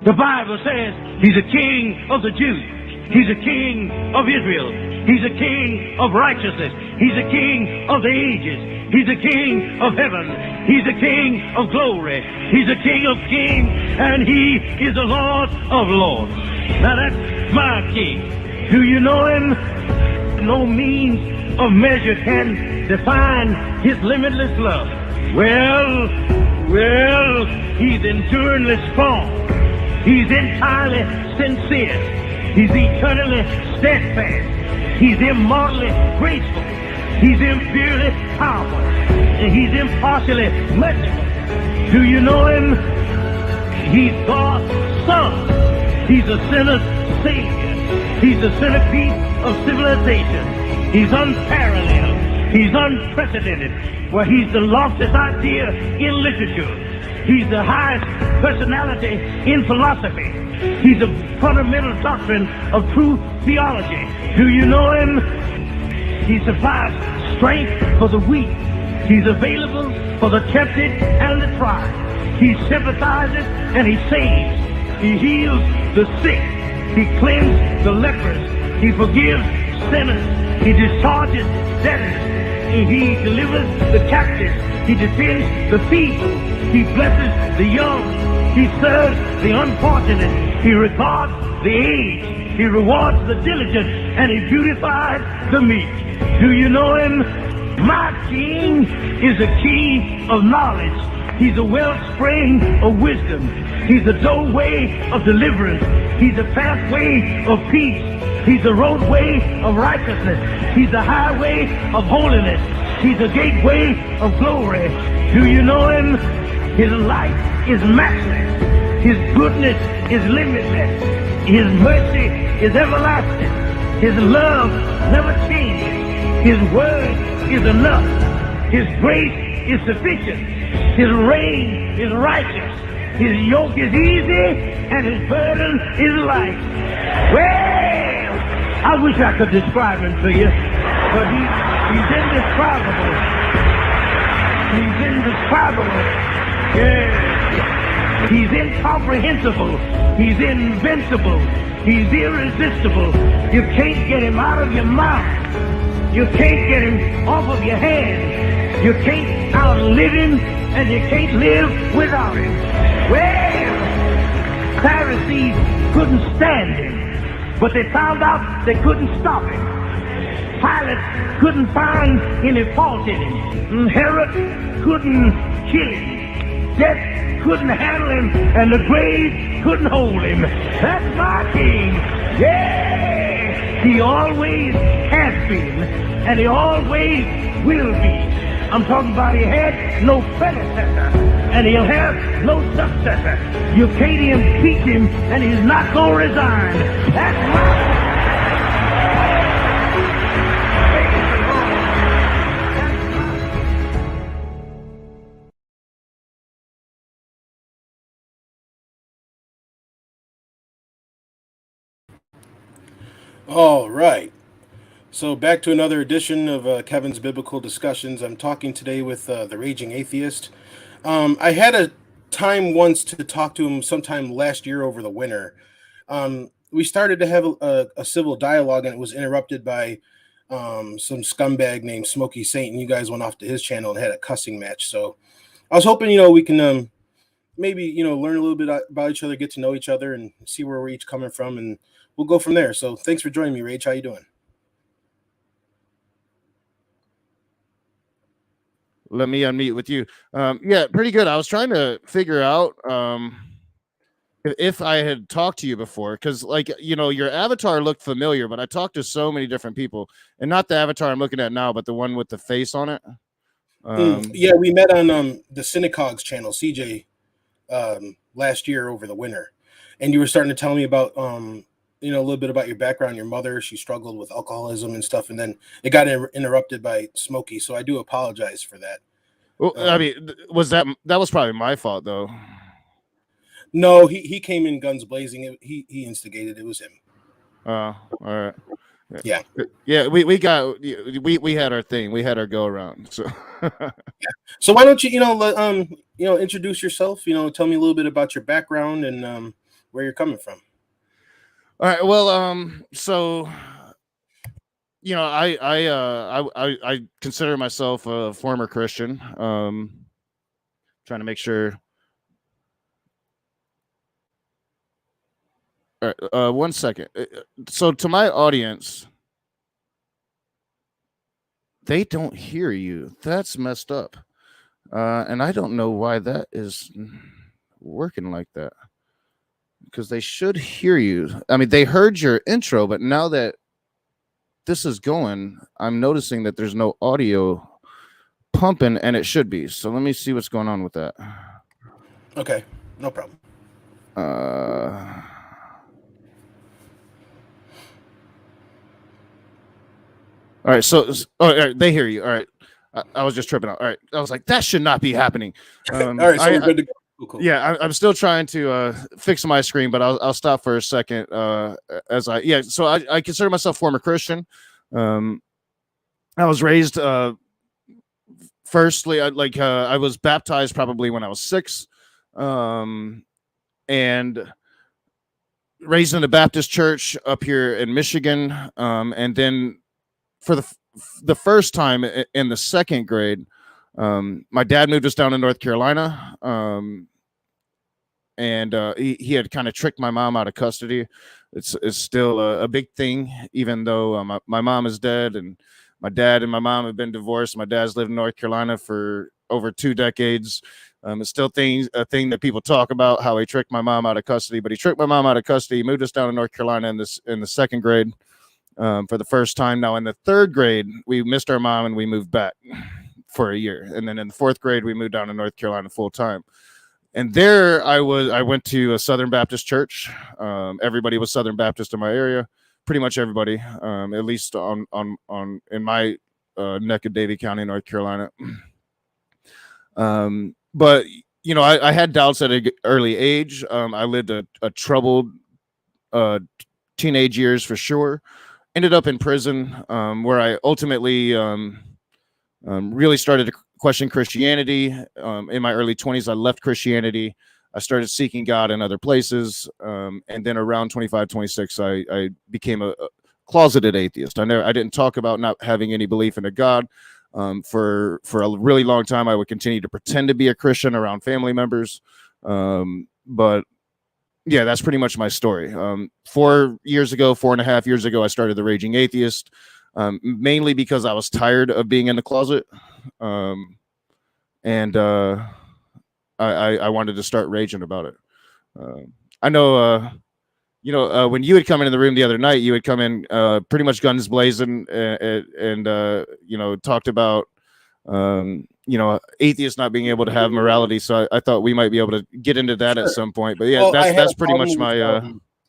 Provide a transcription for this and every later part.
The Bible says he's a king of the Jews. He's a king of Israel. He's a king of righteousness. He's a king of the ages. He's a king of heaven. He's a king of glory. He's a king of kings, and he is the Lord of lords. Now that's my king. Do you know him? No means of measure can define his limitless love. Well, he's enduringly strong. He's entirely sincere. He's eternally steadfast. He's immortally graceful. He's imperially powerful. And he's impartially merciful. Do you know him? He's God's Son. He's a sinner's Savior. He's the centerpiece of civilization. He's unparalleled. He's unprecedented. Well, he's the loftiest idea in literature. He's the highest personality in philosophy. He's a fundamental doctrine of true theology. Do you know him? He supplies strength for the weak. He's available for the tempted and the tried. He sympathizes and he saves. He heals the sick. He cleanses the lepers. He forgives sinners. He discharges debtors. He delivers the captives. He defends the feeble. He blesses the young. He serves the unfortunate. He regards the aged. He rewards the diligent. And he beautifies the meek. Do you know him? My king is a key of knowledge. He's a wellspring of wisdom. He's a doorway of deliverance. He's a pathway of peace. He's the roadway of righteousness. He's the highway of holiness. He's the gateway of glory. Do you know him? His light is matchless. His goodness is limitless. His mercy is everlasting. His love never changes. His word is enough. His grace is sufficient. His reign is righteous. His yoke is easy and his burden is light. Well, I wish I could describe him to you, but he's indescribable. He's indescribable. Yeah. He's incomprehensible. He's invincible. He's irresistible. You can't get him out of your mouth. You can't get him off of your hand. You can't outlive him, and you can't live without him. Well, Pharisees couldn't stand him, but they found out they couldn't stop him. Pilate couldn't find any fault in him. Herod couldn't kill him. Death couldn't handle him, and the grave couldn't hold him. That's my king. Yeah! He always has been, and he always will be. I'm talking about he had no predecessor, and he'll have no successor. You can't impeach him, and he's not going to resign. That's my... All right. So back to another edition of Kevin's Biblical Discussions. I'm talking today with the Raging Atheist. I had a time once to talk to him sometime last year over the winter. We started to have a civil dialogue, and it was interrupted by some scumbag named Smokey Saint, and you guys went off to his channel and had a cussing match. So I was hoping, we can maybe, learn a little bit about each other, get to know each other, and see where we're each coming from, and we'll go from there. So thanks for joining me, Rage. How you doing? Let me unmute with you. Yeah, pretty good. I was trying to figure out if I had talked to you before, because your avatar looked familiar, but I talked to so many different people, and not the avatar I'm looking at now, but the one with the face on it. Yeah, we met on the Synagogue's channel, CJ, last year over the winter, and you were starting to tell me about a little bit about your background. Your mother, she struggled with alcoholism and stuff, and then it got interrupted by Smokey. So I do apologize for that. Well, I mean, that was probably my fault, though? No, he came in guns blazing. He instigated. It was him. All right. Yeah. We had our thing. We had our go around. So yeah. So why don't you introduce yourself? Tell me a little bit about your background and where you're coming from. All right. Well, so I consider myself a former Christian. Trying to make sure. All right, 1 second. So to my audience, they don't hear you. That's messed up. And I don't know why that is working like that. Because they should hear you. I mean, they heard your intro, but now that this is going, I'm noticing that there's no audio pumping, and it should be. So let me see what's going on with that. Okay, no problem. All right, so all right, they hear you. All right, I was just tripping out. All right, I was like, that should not be happening. All right, so we're good to go. Cool. Yeah, I'm still trying to fix my screen, but I'll stop for a second. So I consider myself former Christian. I was raised firstly, I was baptized probably when I was 6, and raised in a Baptist church up here in Michigan, and then for the first time in the 2nd grade, my dad moved us down to North Carolina, and he had kind of tricked my mom out of custody. It's still a big thing, even though my mom is dead, and my dad and my mom have been divorced. My dad's lived in North Carolina for over 2 decades. It's still a thing that people talk about, how he tricked my mom out of custody. But he tricked my mom out of custody. He moved us down to North Carolina in the 2nd grade for the first time. Now in the 3rd grade, we missed our mom and we moved back for a year. And then in the 4th grade, we moved down to North Carolina full time. And there I went to a Southern Baptist church. Everybody was Southern Baptist in my area, pretty much everybody, at least on in my neck of Davie County, North Carolina. But I had doubts at an early age. I lived a troubled teenage years for sure. Ended up in prison, where I ultimately really started to question Christianity. In my early 20s, I left Christianity. I started seeking God in other places. And then around 25, 26, I became a closeted atheist. I didn't talk about not having any belief in a God. For a really long time, I would continue to pretend to be a Christian around family members. But yeah, that's pretty much my story. 4.5 years ago, I started the Raging Atheist. Mainly because I was tired of being in the closet, and I wanted to start raging about it. I know, when you would come into the room the other night, you would come in pretty much guns blazing, and talked about atheists not being able to have morality. So I thought we might be able to get into that at some point. But yeah, well, that's pretty much my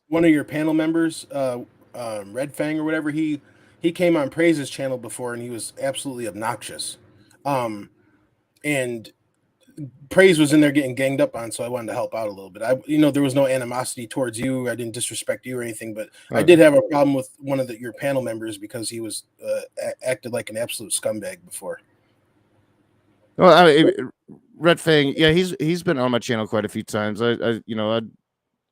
one of your panel members, Red Fang or whatever, he came on Praise's channel before, and he was absolutely obnoxious. And Praise was in there getting ganged up on, so I wanted to help out a little bit. There was no animosity towards you. I didn't disrespect you or anything, but I did have a problem with one of your panel members because he was acted like an absolute scumbag before. Well, Red Fang, yeah, he's been on my channel quite a few times.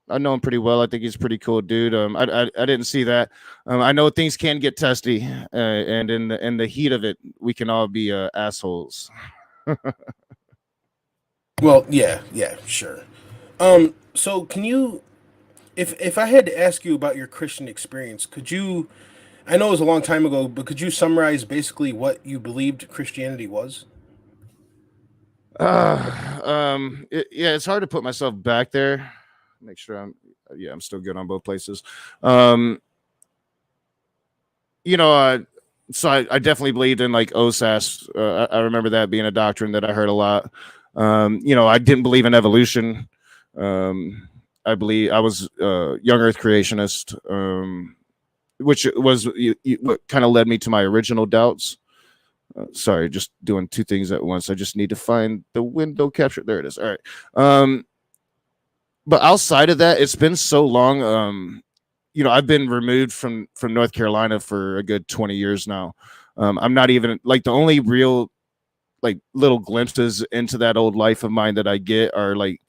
I know him pretty well. I think he's a pretty cool dude. I didn't see that. I know things can get testy, and in the heat of it, we can all be assholes. Well, yeah, sure. So can you, if I had to ask you about your Christian experience, could you? I know it was a long time ago, but could you summarize basically what you believed Christianity was? It's hard to put myself back there. Make sure I'm still good on both places. So I definitely believed in like OSAS. I remember that being a doctrine that I heard a lot. I didn't believe in evolution. I believe I was young Earth creationist, which was what kind of led me to my original doubts. Sorry, just doing two things at once. I just need to find the window capture. There it is. All right. But outside of that, it's been so long. I've been removed from North Carolina for a good 20 years now. I'm not even like the only real like little glimpses into that old life of mine that I get are like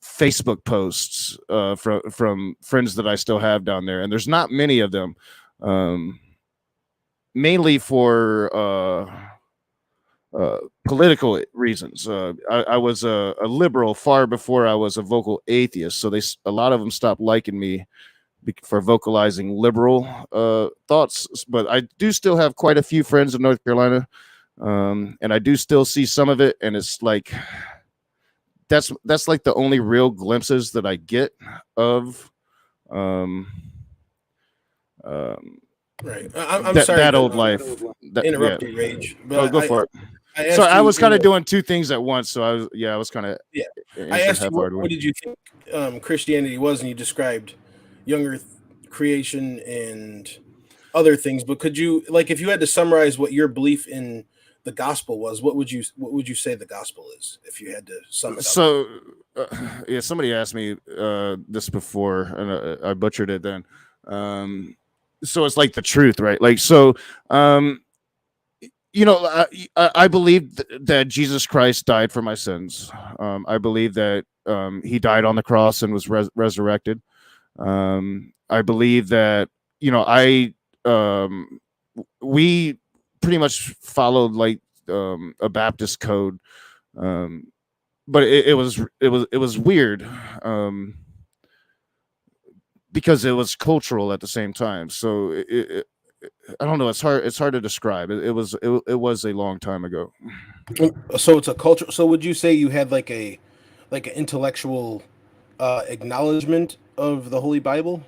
Facebook posts from friends that I still have down there, and there's not many of them, mainly for political reasons. I was a liberal far before I was a vocal atheist, so a lot of them stopped liking me for vocalizing liberal thoughts. But I do still have quite a few friends in North Carolina, and I do still see some of it, and it's like that's like the only real glimpses that I get of right. I'm sorry that old life. Interrupt you, Rage. But go for it. So I was kind of doing two things at once. So I was kind of I asked you what did you think Christianity was, and you described younger creation and other things. But could you, like, if you had to summarize what your belief in the gospel was, what would you say the gospel is, if you had to sum it up? So somebody asked me this before, and I butchered it then. So it's like the truth, right? Like, so I believe that Jesus Christ died for my sins. I believe that he died on the cross and was resurrected. I believe that we pretty much followed like a Baptist code, but it was weird because it was cultural at the same time. So I don't know. It's hard to describe. It was a long time ago. So it's a culture. So would you say you had like an intellectual acknowledgement of the Holy Bible?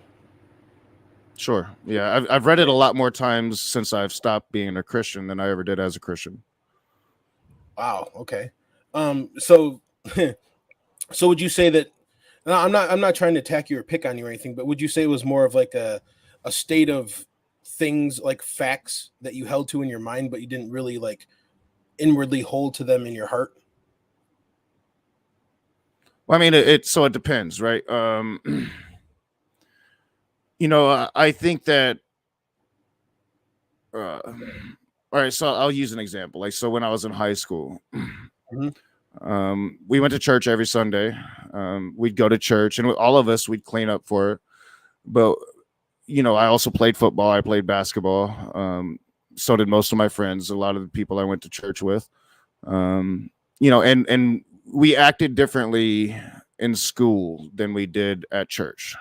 Sure. Yeah, I've read it a lot more times since I've stopped being a Christian than I ever did as a Christian. Wow. Okay. So so would you say that? No, I'm not trying to attack you or pick on you or anything, but would you say it was more of like a state of things, like facts that you held to in your mind, but you didn't really like inwardly hold to them in your heart? Well, I mean, it depends, right? I think that. All right, so I'll use an example. Like, so when I was in high school, we went to church every Sunday. We'd go to church, and all of us, we'd clean up for it. But I also played football. I played basketball. So did most of my friends. A lot of the people I went to church with. And we acted differently in school than we did at church.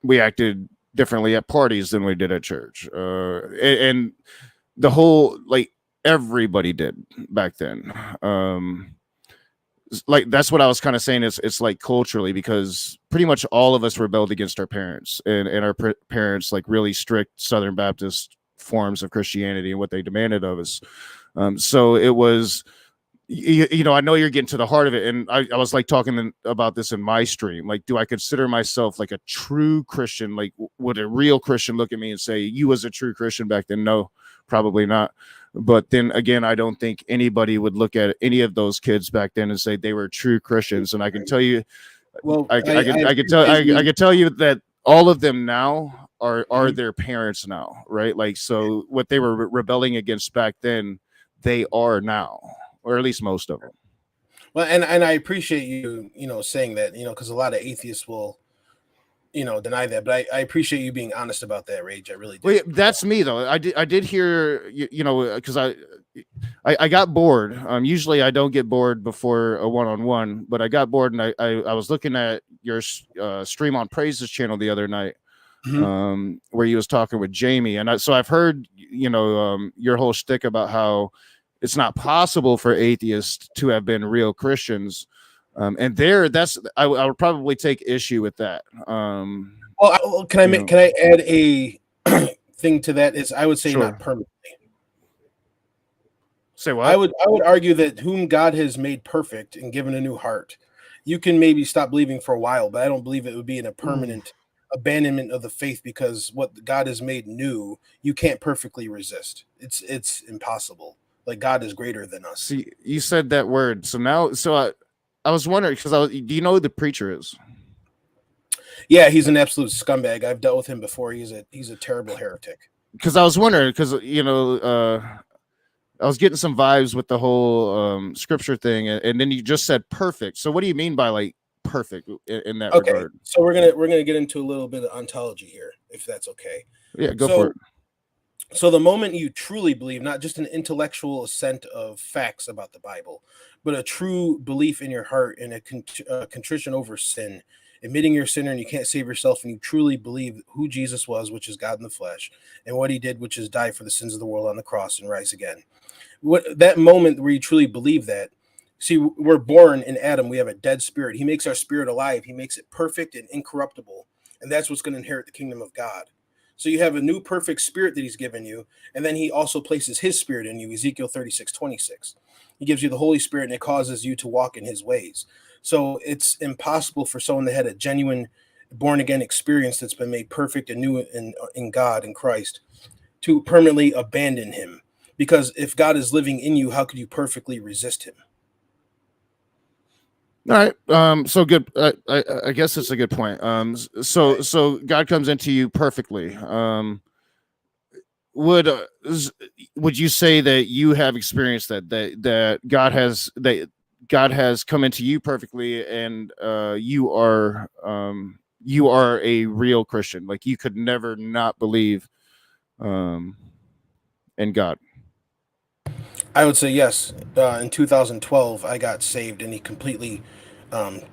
We acted differently at parties than we did at church. And the whole, like, everybody did back then. Like, that's what I was kind of saying. It's like culturally, because pretty much all of us rebelled against our parents, and our parents, like, really strict Southern Baptist forms of Christianity and what they demanded of us. So it was, I know you're getting to the heart of it. And I was like talking about this in my stream. Like, do I consider myself like a true Christian? Like, would a real Christian look at me and say, you was a true Christian back then? No, probably not. But then again, I don't think anybody would look at any of those kids back then and say they were true Christians. And I can tell you, I can tell you that all of them now are their parents now, right? Like, so what they were rebelling against back then, they are now, or at least most of them. Well, and I appreciate you, saying that, because a lot of atheists will, deny that. But I appreciate you being honest about that, Rage. I really do. Well, that's me though. I did hear, because I got bored. Usually I don't get bored before a one-on-one, but I got bored, and I was looking at your stream on Praise's channel the other night, where you was talking with Jamie, and so I've heard your whole shtick about how it's not possible for atheists to have been real Christians. And I would probably take issue with that. Well, can I add a thing to that? Is I would say not permanently. Say what? I would argue that whom God has made perfect and given a new heart, you can maybe stop believing for a while, but I don't believe it would be in a permanent abandonment of the faith, because what God has made new, you can't perfectly resist. It's impossible. Like, God is greater than us. See, you said that word. So I was wondering, because do you know who the preacher is? Yeah, he's an absolute scumbag. I've dealt with him before. He's a terrible heretic. Because I was wondering, because was getting some vibes with the whole scripture thing, and then you just said perfect. So what do you mean by like perfect in that regard? So we're gonna get into a little bit of ontology here, if that's okay. Yeah, go for it. So the moment you truly believe, not just an intellectual assent of facts about the Bible, but a true belief in your heart and a contrition over sin, admitting you're a sinner and you can't save yourself, and you truly believe who Jesus was, which is God in the flesh, and what he did, which is die for the sins of the world on the cross and rise again. That moment where you truly believe that, see, we're born in Adam, we have a dead spirit. He makes our spirit alive. He makes it perfect and incorruptible. And that's what's going to inherit the kingdom of God. So you have a new perfect spirit that he's given you. And then he also places his spirit in you, Ezekiel 36:26. He gives you the Holy Spirit and it causes you to walk in his ways. So it's impossible for someone that had a genuine born again experience that's been made perfect and new in God and Christ to permanently abandon him. Because if God is living in you, how could you perfectly resist him? All right. So good. I guess it's a good point. So God comes into you perfectly. Would you say that you have experienced that God has come into you perfectly, and you are a real Christian? Like you could never not believe in God. I would say yes. In 2012, I got saved, and he completely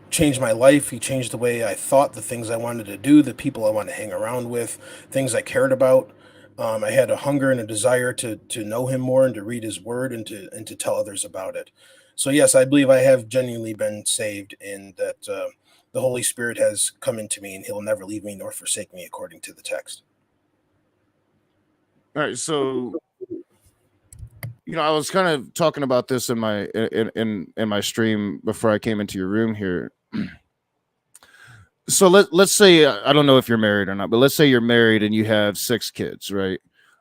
changed my life. He changed the way I thought, the things I wanted to do, the people I wanted to hang around with, things I cared about. I had a hunger and a desire to know him more and to read his word and to tell others about it. So yes, I believe I have genuinely been saved, and that the Holy Spirit has come into me, and he'll never leave me nor forsake me, according to the text. All right. So, I was kind of talking about this in my stream before I came into your room here. So let's say, I don't know if you're married or not, but let's say you're married and you have 6 kids, right?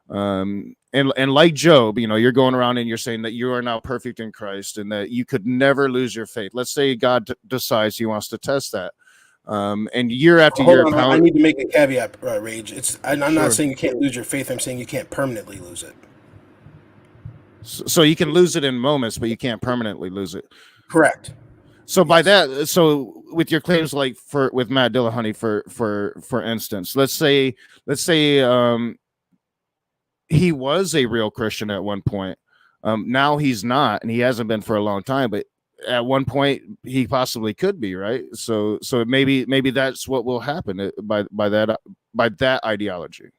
And like Job, you're going around and you're saying that you are now perfect in Christ and that you could never lose your faith. Let's say God decides he wants to test that. And year after year, I need to make a caveat, Rage. I'm Sure. not saying you can't lose your faith. I'm saying you can't permanently lose it. So you can lose it in moments, but you can't permanently lose it. Correct. So by that, so with your claims, like with Matt Dillahunty, for instance, let's say he was a real Christian at one point. Now he's not, and he hasn't been for a long time, but at one point he possibly could be, right? So maybe that's what will happen by that ideology.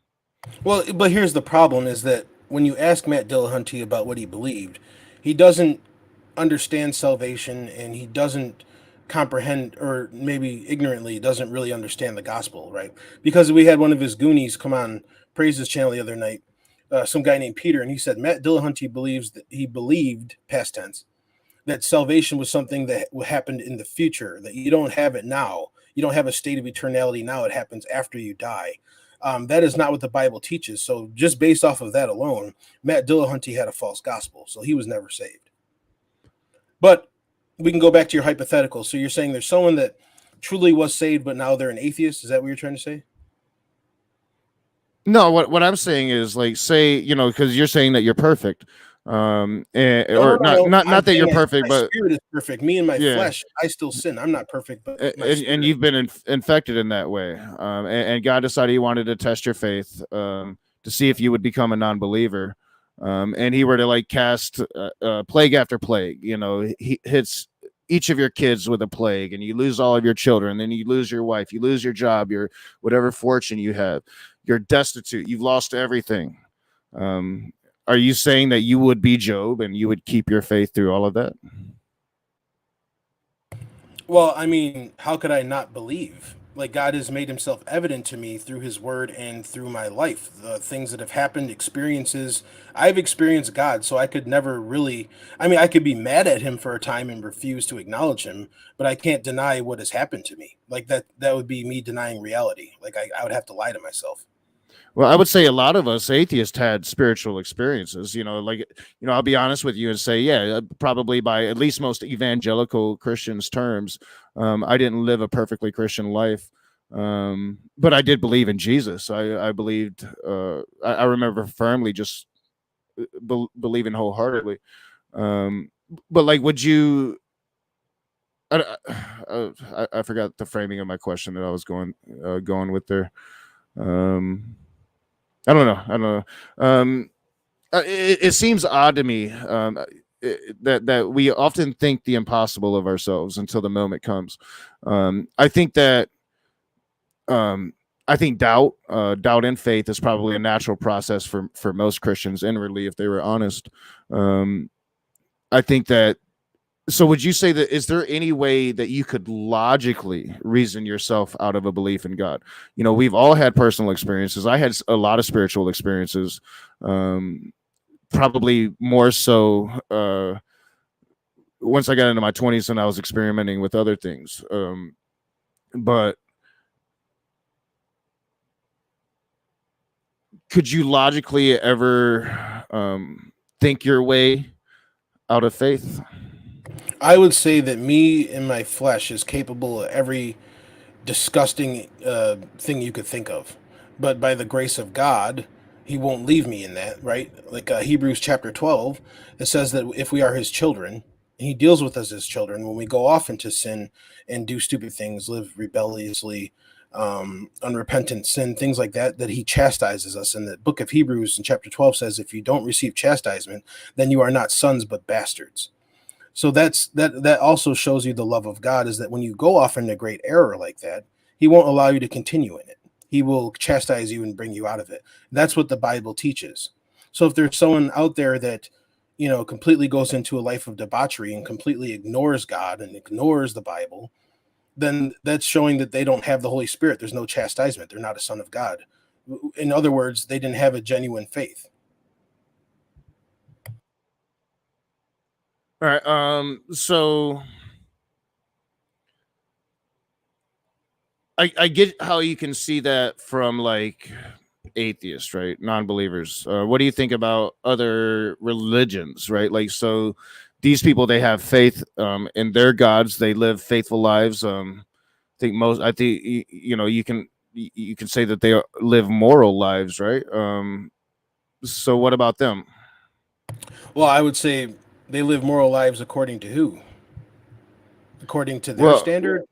Well, but here's the problem: is that when you ask Matt Dillahunty about what he believed, he doesn't understand salvation, and he doesn't comprehend, or maybe ignorantly doesn't really understand the gospel, right? Because we had one of his goonies come on Praise's channel the other night, some guy named Peter, and he said Matt Dillahunty believed, past tense, that salvation was something that happened in the future, that you don't have it now. You don't have a state of eternality now. It happens after you die. That is not what the Bible teaches. So just based off of that alone, Matt Dillahunty had a false gospel, so he was never saved. But we can go back to your hypothetical. So you're saying there's someone that truly was saved, but now they're an atheist? Is that what you're trying to say? No, what I'm saying is, like, say, because you're saying that you're perfect. Not that you're perfect, my but spirit is perfect. Me and my flesh, I still sin. I'm not perfect, but and you've been infected in that way. And God decided he wanted to test your faith, to see if you would become a non-believer. And he were to like cast plague after plague. He hits each of your kids with a plague, and you lose all of your children. Then you lose your wife, you lose your job, your whatever fortune you have. You're destitute. You've lost everything. Are you saying that you would be Job and you would keep your faith through all of that? Well, I mean, how could I not believe? Like, God has made himself evident to me through his word and through my life, the things that have happened, experiences. I've experienced God, so I could never really, I could be mad at him for a time and refuse to acknowledge him, but I can't deny what has happened to me. Like that would be me denying reality. Like I would have to lie to myself. Well, I would say a lot of us atheists had spiritual experiences, I'll be honest with you and say, yeah, probably by at least most evangelical Christians' terms, I didn't live a perfectly Christian life, but I did believe in Jesus. I believed, I remember firmly just believing wholeheartedly. But like, would you? I forgot the framing of my question that I was going with there. I don't know. I don't know. It seems odd to me that we often think the impossible of ourselves until the moment comes. I think that I think doubt and faith is probably a natural process for most Christians inwardly, if they were honest. I think that. So would you say that, is there any way that you could logically reason yourself out of a belief in God? You know, we've all had personal experiences. I had a lot of spiritual experiences, probably more so once I got into my 20s and I was experimenting with other things. But could you logically ever think your way out of faith? I would say that me in my flesh is capable of every disgusting thing you could think of. But by the grace of God, he won't leave me in that, right? Like Hebrews chapter 12, it says that if we are his children, and he deals with us as children, when we go off into sin and do stupid things, live rebelliously, unrepentant sin, things like that, that he chastises us. And the book of Hebrews in chapter 12 says, if you don't receive chastisement, then you are not sons, but bastards. So that also shows you the love of God, is that when you go off into great error like that, he won't allow you to continue in it. He will chastise you and bring you out of it. That's what the Bible teaches. So if there's someone out there that, you know, completely goes into a life of debauchery and completely ignores God and ignores the Bible, then that's showing that they don't have the Holy Spirit. There's no chastisement. They're not a son of God. In other words, they didn't have a genuine faith. All right. So I get how you can see that from like atheists, right? Non-believers. What do you think about other religions, right? Like, so these people, they have faith in their gods. They live faithful lives. I think you know, you can say that they live moral lives, right? So what about them? Well, I would say they live moral lives according to who? According to their standard?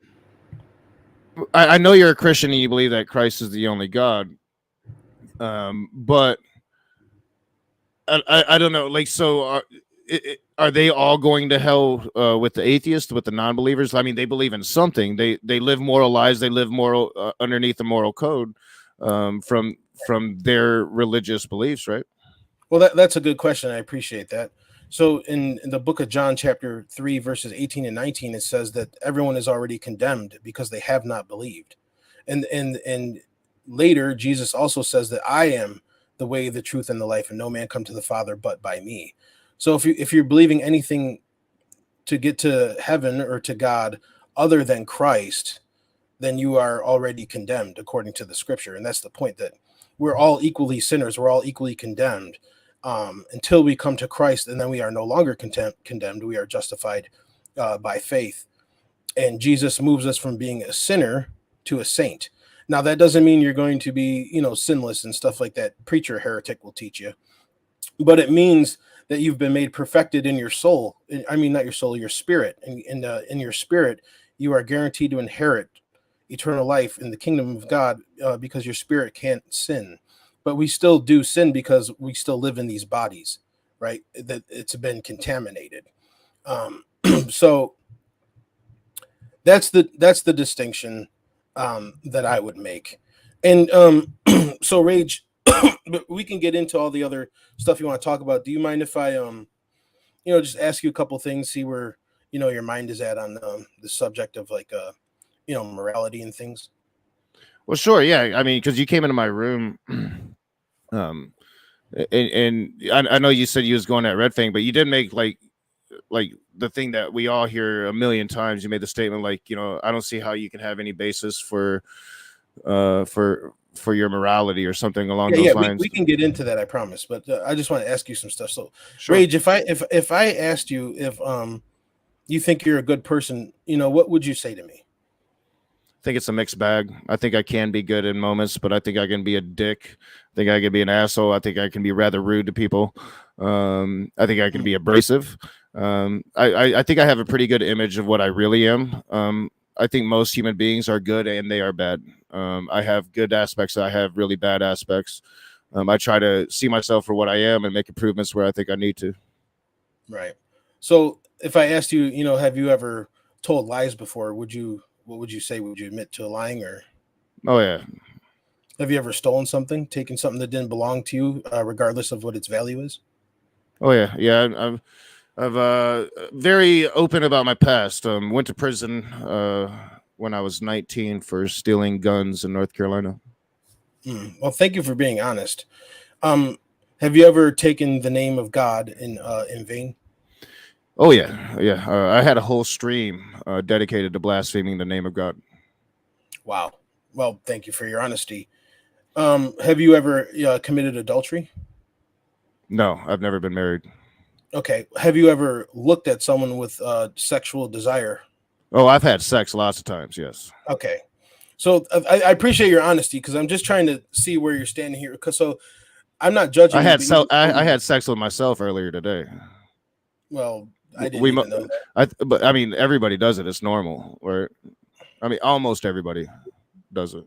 I know you're a Christian and you believe that Christ is the only God. But I don't know. Like, so are they all going to hell with the atheists, with the non-believers? I mean, they believe in something. They live moral lives. They live moral underneath the moral code from their religious beliefs, right? Well, that's a good question. I appreciate that. So in the book of John, chapter 3, verses 18 and 19, it says that everyone is already condemned because they have not believed. And later, Jesus also says that I am the way, the truth, and the life, and no man come to the Father but by me. So if you're believing anything to get to heaven or to God other than Christ, then you are already condemned according to the scripture. And that's the point, that we're all equally sinners. We're all equally condemned until we come to Christ, and then we are no longer condemned. We are justified by faith. And Jesus moves us from being a sinner to a saint. Now, that doesn't mean you're going to be, you know, sinless and stuff like that preacher heretic will teach you. But it means that you've been made perfected in your soul. I mean, not your soul, your spirit. And in your spirit, you are guaranteed to inherit eternal life in the kingdom of God because your spirit can't sin. But we still do sin because we still live in these bodies, right? That it's been contaminated. So that's the distinction that I would make. And so Rage, but we can get into all the other stuff you want to talk about. Do you mind if I just ask you a couple things, see where your mind is at on the subject of like morality and things? Well, sure, yeah. I mean, because you came into my room, and I know you said you was going at Red Fang, but you did make like the thing that we all hear a million times. You made the statement like, I don't see how you can have any basis for your morality or something along those lines. We can get into that, I promise. But I just want to ask you some stuff. So, sure. Rage, if I asked you if you think you're a good person, what would you say to me? I think it's a mixed bag. I think I can be good in moments, but I think I can be a dick. I think I can be an asshole. I think I can be rather rude to people. I think I can be abrasive. I think I have a pretty good image of what I really am. I think most human beings are good and they are bad. I have good aspects. I have really bad aspects. I try to see myself for what I am and make improvements where I think I need to. Right. So if I asked you, have you ever told lies before? What would you say? Would you admit to lying, or? Oh yeah. Have you ever stolen something, taken something that didn't belong to you, regardless of what its value is? Oh yeah. Yeah. I've very open about my past. Went to prison when I was 19 for stealing guns in North Carolina. Well, thank you for being honest. Have you ever taken the name of God in vain? Oh yeah, yeah. I had a whole stream dedicated to blaspheming the name of God. Wow. Well, thank you for your honesty. Have you ever committed adultery? No, I've never been married. Okay. Have you ever looked at someone with sexual desire? Oh, I've had sex lots of times. Yes. Okay. So I appreciate your honesty, because I'm just trying to see where you're standing here. So I'm not judging. I had sex with myself earlier today. Well, I didn't even know that. But I mean, everybody does it. It's normal. Or, I mean, almost everybody does it.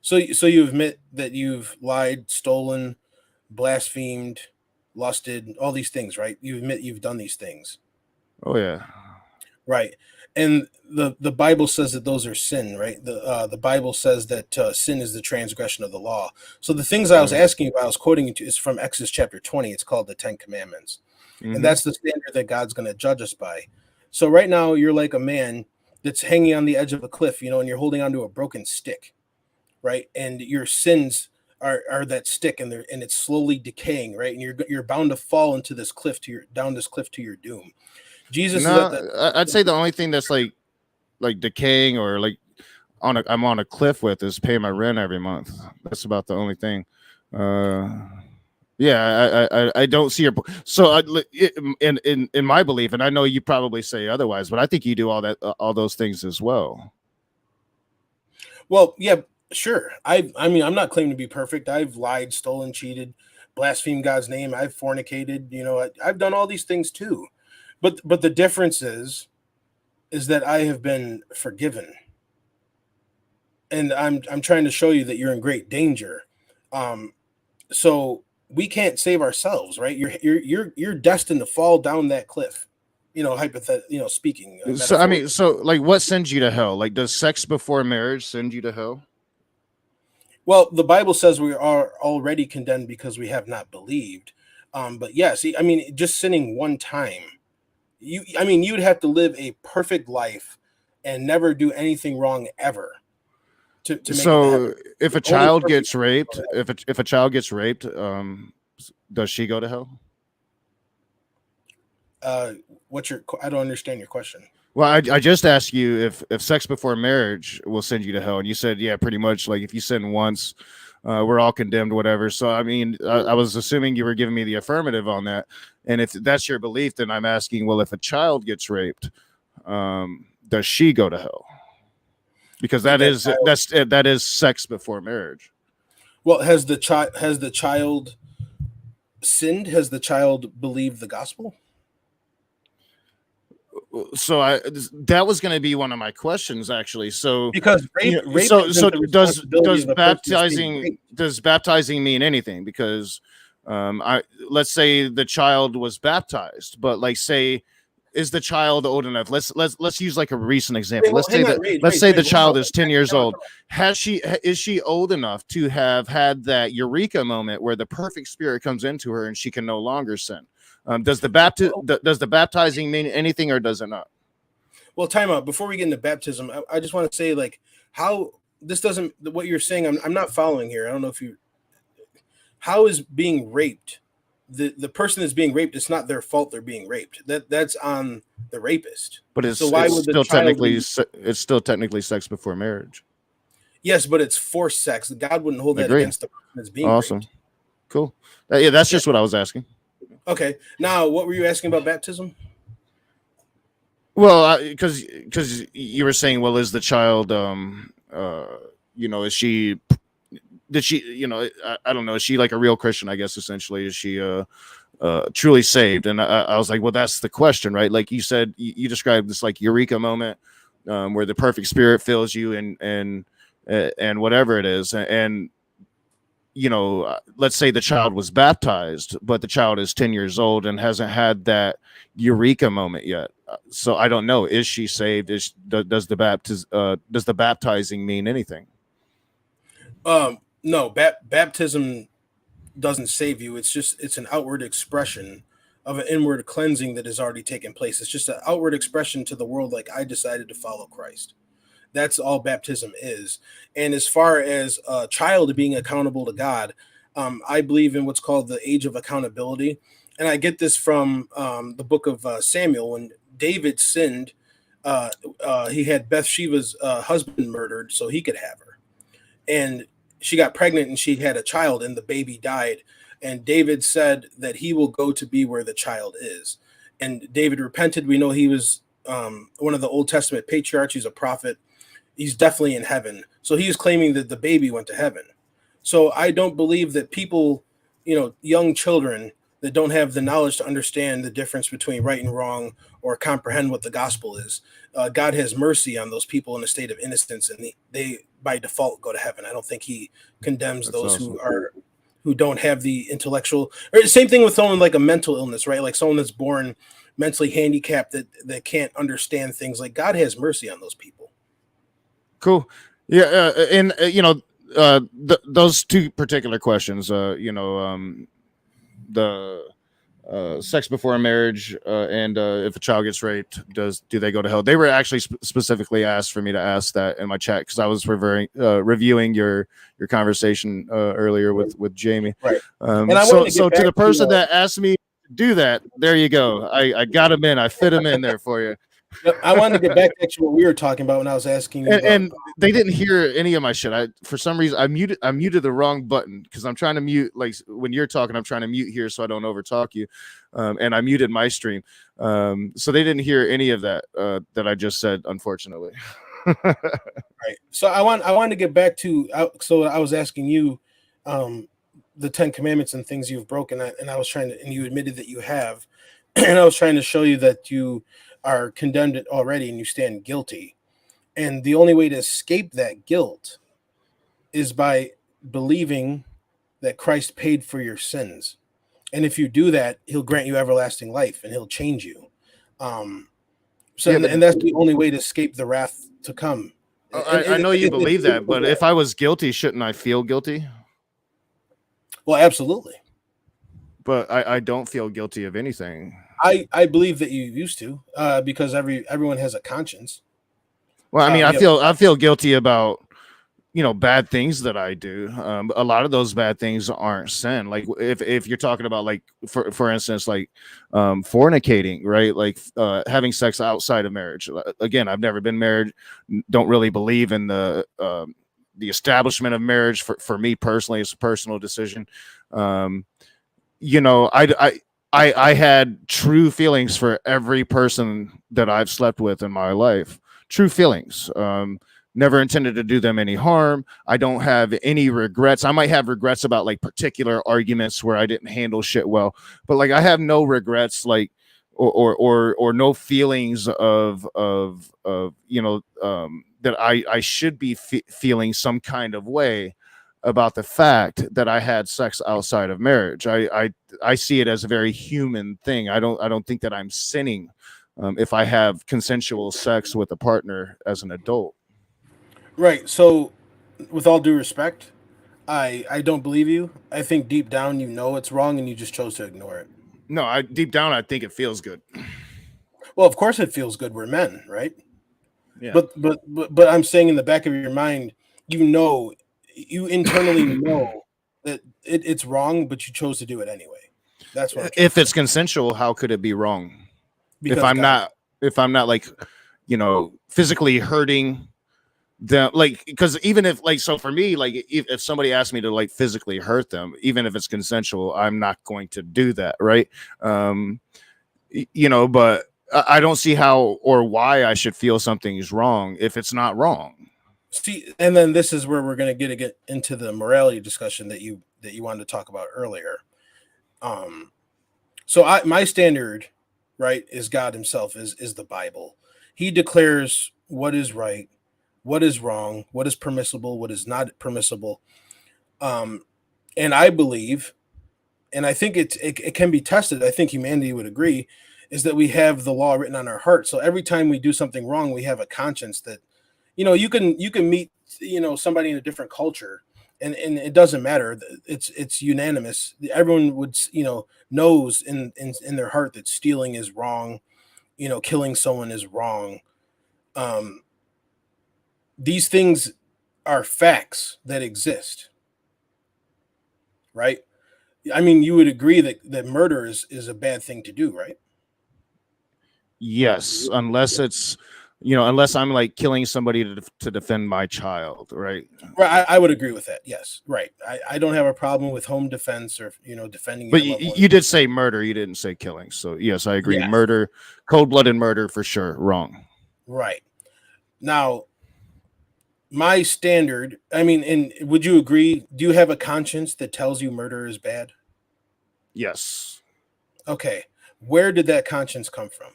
So you admit that you've lied, stolen, blasphemed, lusted, all these things, right? You admit you've done these things. Oh yeah. Right. And the Bible says that those are sin, right? The Bible says that sin is the transgression of the law. So the things I was asking you, I was quoting you to, is from Exodus chapter 20. It's called the 10 Commandments. And that's the standard that God's going to judge us by. So right now you're like a man that's hanging on the edge of a cliff, and you're holding onto a broken stick, right? And your sins are that stick, and it's slowly decaying, right? And you're bound to fall into this cliff down this cliff to your doom. Jesus I'd say the only thing that's like decaying or like I'm on a cliff with is paying my rent every month. That's about the only thing. Yeah, I don't see your. So in my belief, and I know you probably say otherwise, but I think you do all those things as well. Well, yeah, sure. I mean, I'm not claiming to be perfect. I've lied, stolen, cheated, blasphemed God's name. I've fornicated. I've done all these things too. But the difference is that I have been forgiven, and I'm trying to show you that you're in great danger. So we can't save ourselves, right? You're destined to fall down that cliff, speaking. So I mean, so like, what sends you to hell? Like, does sex before marriage send you to hell? Well, the Bible says we are already condemned because we have not believed. But yeah, see, I mean, just sinning one time, you'd have to live a perfect life and never do anything wrong ever. So if a child gets raped, if a child gets raped, does she go to hell? I don't understand your question. Well, I just asked you if sex before marriage will send you to hell, and you said, yeah, pretty much. Like, if you sin once, we're all condemned, whatever. So I mean, I was assuming you were giving me the affirmative on that, and if that's your belief, then I'm asking, well, if a child gets raped, does she go to hell? Because that is sex before marriage. Well, has the child sinned? Has the child believed the gospel? So that was going to be one of my questions, actually. So because rape does baptizing mean anything? Because let's say the child was baptized, but like, say, is the child old enough? Let's use like a recent example. Let's say the child is 10 years old. Is she old enough to have had that eureka moment where the perfect spirit comes into her and she can no longer sin? Does the baptizing mean anything, or does it not? Well, time out. Before we get into baptism, I just want to say, like, how this doesn't, what you're saying, I'm not following here. I don't know if how is being raped, the person that's being raped, it's not their fault they're being raped. That's on the rapist. But it's still technically sex before marriage. Yes, but it's forced sex. God wouldn't hold that against the person that's being raped. Cool. Yeah, that's just what I was asking. Okay. Now, what were you asking about baptism? Well, because you were saying, well, is the child, is she, did she, I don't know, is she like a real Christian? I guess essentially, is she truly saved? And I was like, well, that's the question, right? Like you said, you described this like eureka moment, where the perfect spirit fills you, and whatever it is, and let's say the child was baptized, but the child is 10 years old and hasn't had that eureka moment yet. So I don't know. Is she saved? Does the baptizing mean anything? No, baptism doesn't save you. It's an outward expression of an inward cleansing that has already taken place. It's just an outward expression to the world, like I decided to follow Christ. That's all baptism is. And as far as a child being accountable to God, I believe in what's called the age of accountability. And I get this from the book of Samuel. When David sinned, he had Bathsheba's husband murdered so he could have her. And she got pregnant and she had a child and the baby died. And David said that he will go to be where the child is. And David repented. We know he was one of the Old Testament patriarchs. He's a prophet. He's definitely in heaven. So he's claiming that the baby went to heaven. So I don't believe that people, young children that don't have the knowledge to understand the difference between right and wrong or comprehend what the gospel is, God has mercy on those people in a state of innocence, and they by default go to heaven. I don't think he condemns those awesome. who don't have the intellectual, or same thing with someone like a mental illness, right? Like someone that's born mentally handicapped that can't understand things. Like God has mercy on those people. Cool. Yeah. Those two particular questions, the sex before marriage and if a child gets raped, do they go to hell? They were actually specifically asked for me to ask that in my chat because I was reviewing your conversation earlier with Jamie. Right. So to the person that asked me to do that, there you go. I got him in. I fit him in there for you. I wanted to get back to what we were talking about when I was asking you. And they didn't hear any of my shit. For some reason, I muted the wrong button because I'm trying to mute. Like when you're talking, I'm trying to mute here so I don't overtalk you. And I muted my stream, so they didn't hear any of that that I just said, unfortunately. Right. So I wanted to get back to. So I was asking you, the 10 Commandments and things you've broken, and I was trying to, and you admitted that you have, and I was trying to show you that you are condemned already and you stand guilty. And the only way to escape that guilt is by believing that Christ paid for your sins. And if you do that, he'll grant you everlasting life and he'll change you. And that's the only way to escape the wrath to come. I know you believe that, but if I was guilty, shouldn't I feel guilty? Well, absolutely. But I don't feel guilty of anything. I believe that you used to, because everyone has a conscience. Well, I mean, I feel guilty about, bad things that I do. A lot of those bad things aren't sin. Like if you're talking about, like, for instance, like fornicating, right? Like having sex outside of marriage. Again, I've never been married. Don't really believe in the establishment of marriage. For me personally, it's a personal decision. I had true feelings for every person that I've slept with in my life. True feelings. Never intended to do them any harm. I don't have any regrets. I might have regrets about like particular arguments where I didn't handle shit well, but like I have no regrets, like or no feelings of that I should be feeling some kind of way about the fact that I had sex outside of marriage. I see it as a very human thing. I don't think that I'm sinning if I have consensual sex with a partner as an adult. Right. So with all due respect, I don't believe you. I think deep down you know it's wrong and you just chose to ignore it. No, deep down I think it feels good. Well, of course it feels good. We're men, right? Yeah. But I'm saying in the back of your mind, you internally know that it's wrong, but you chose to do it anyway. That's what. If it's consensual, how could it be wrong? Because if I'm not like, physically hurting them, like, because even if, like, so for me, like if somebody asked me to like physically hurt them, even if it's consensual, I'm not going to do that, right? But I don't see how or why I should feel something is wrong if it's not wrong. See, and then this is where we're going to get into the morality discussion that you wanted to talk about earlier. So my standard, right, is God himself, is the Bible. He declares what is right, what is wrong, what is permissible, what is not permissible. And I believe, and I think it can be tested, I think humanity would agree, is that we have the law written on our heart. So every time we do something wrong, we have a conscience that, you can meet, somebody in a different culture, and it doesn't matter. It's unanimous. Everyone would, knows in their heart that stealing is wrong, killing someone is wrong. These things are facts that exist, right? I mean, you would agree that murder is a bad thing to do, right? Yes, unless it's, unless I'm like killing somebody to defend my child, right? Right, I would agree with that. Yes, right. I don't have a problem with home defense or defending. But you did say murder. You didn't say killing. So yes, I agree. Yes. Murder, cold-blooded murder for sure. Wrong. Right. Now, my standard. I mean, and would you agree? Do you have a conscience that tells you murder is bad? Yes. Okay. Where did that conscience come from?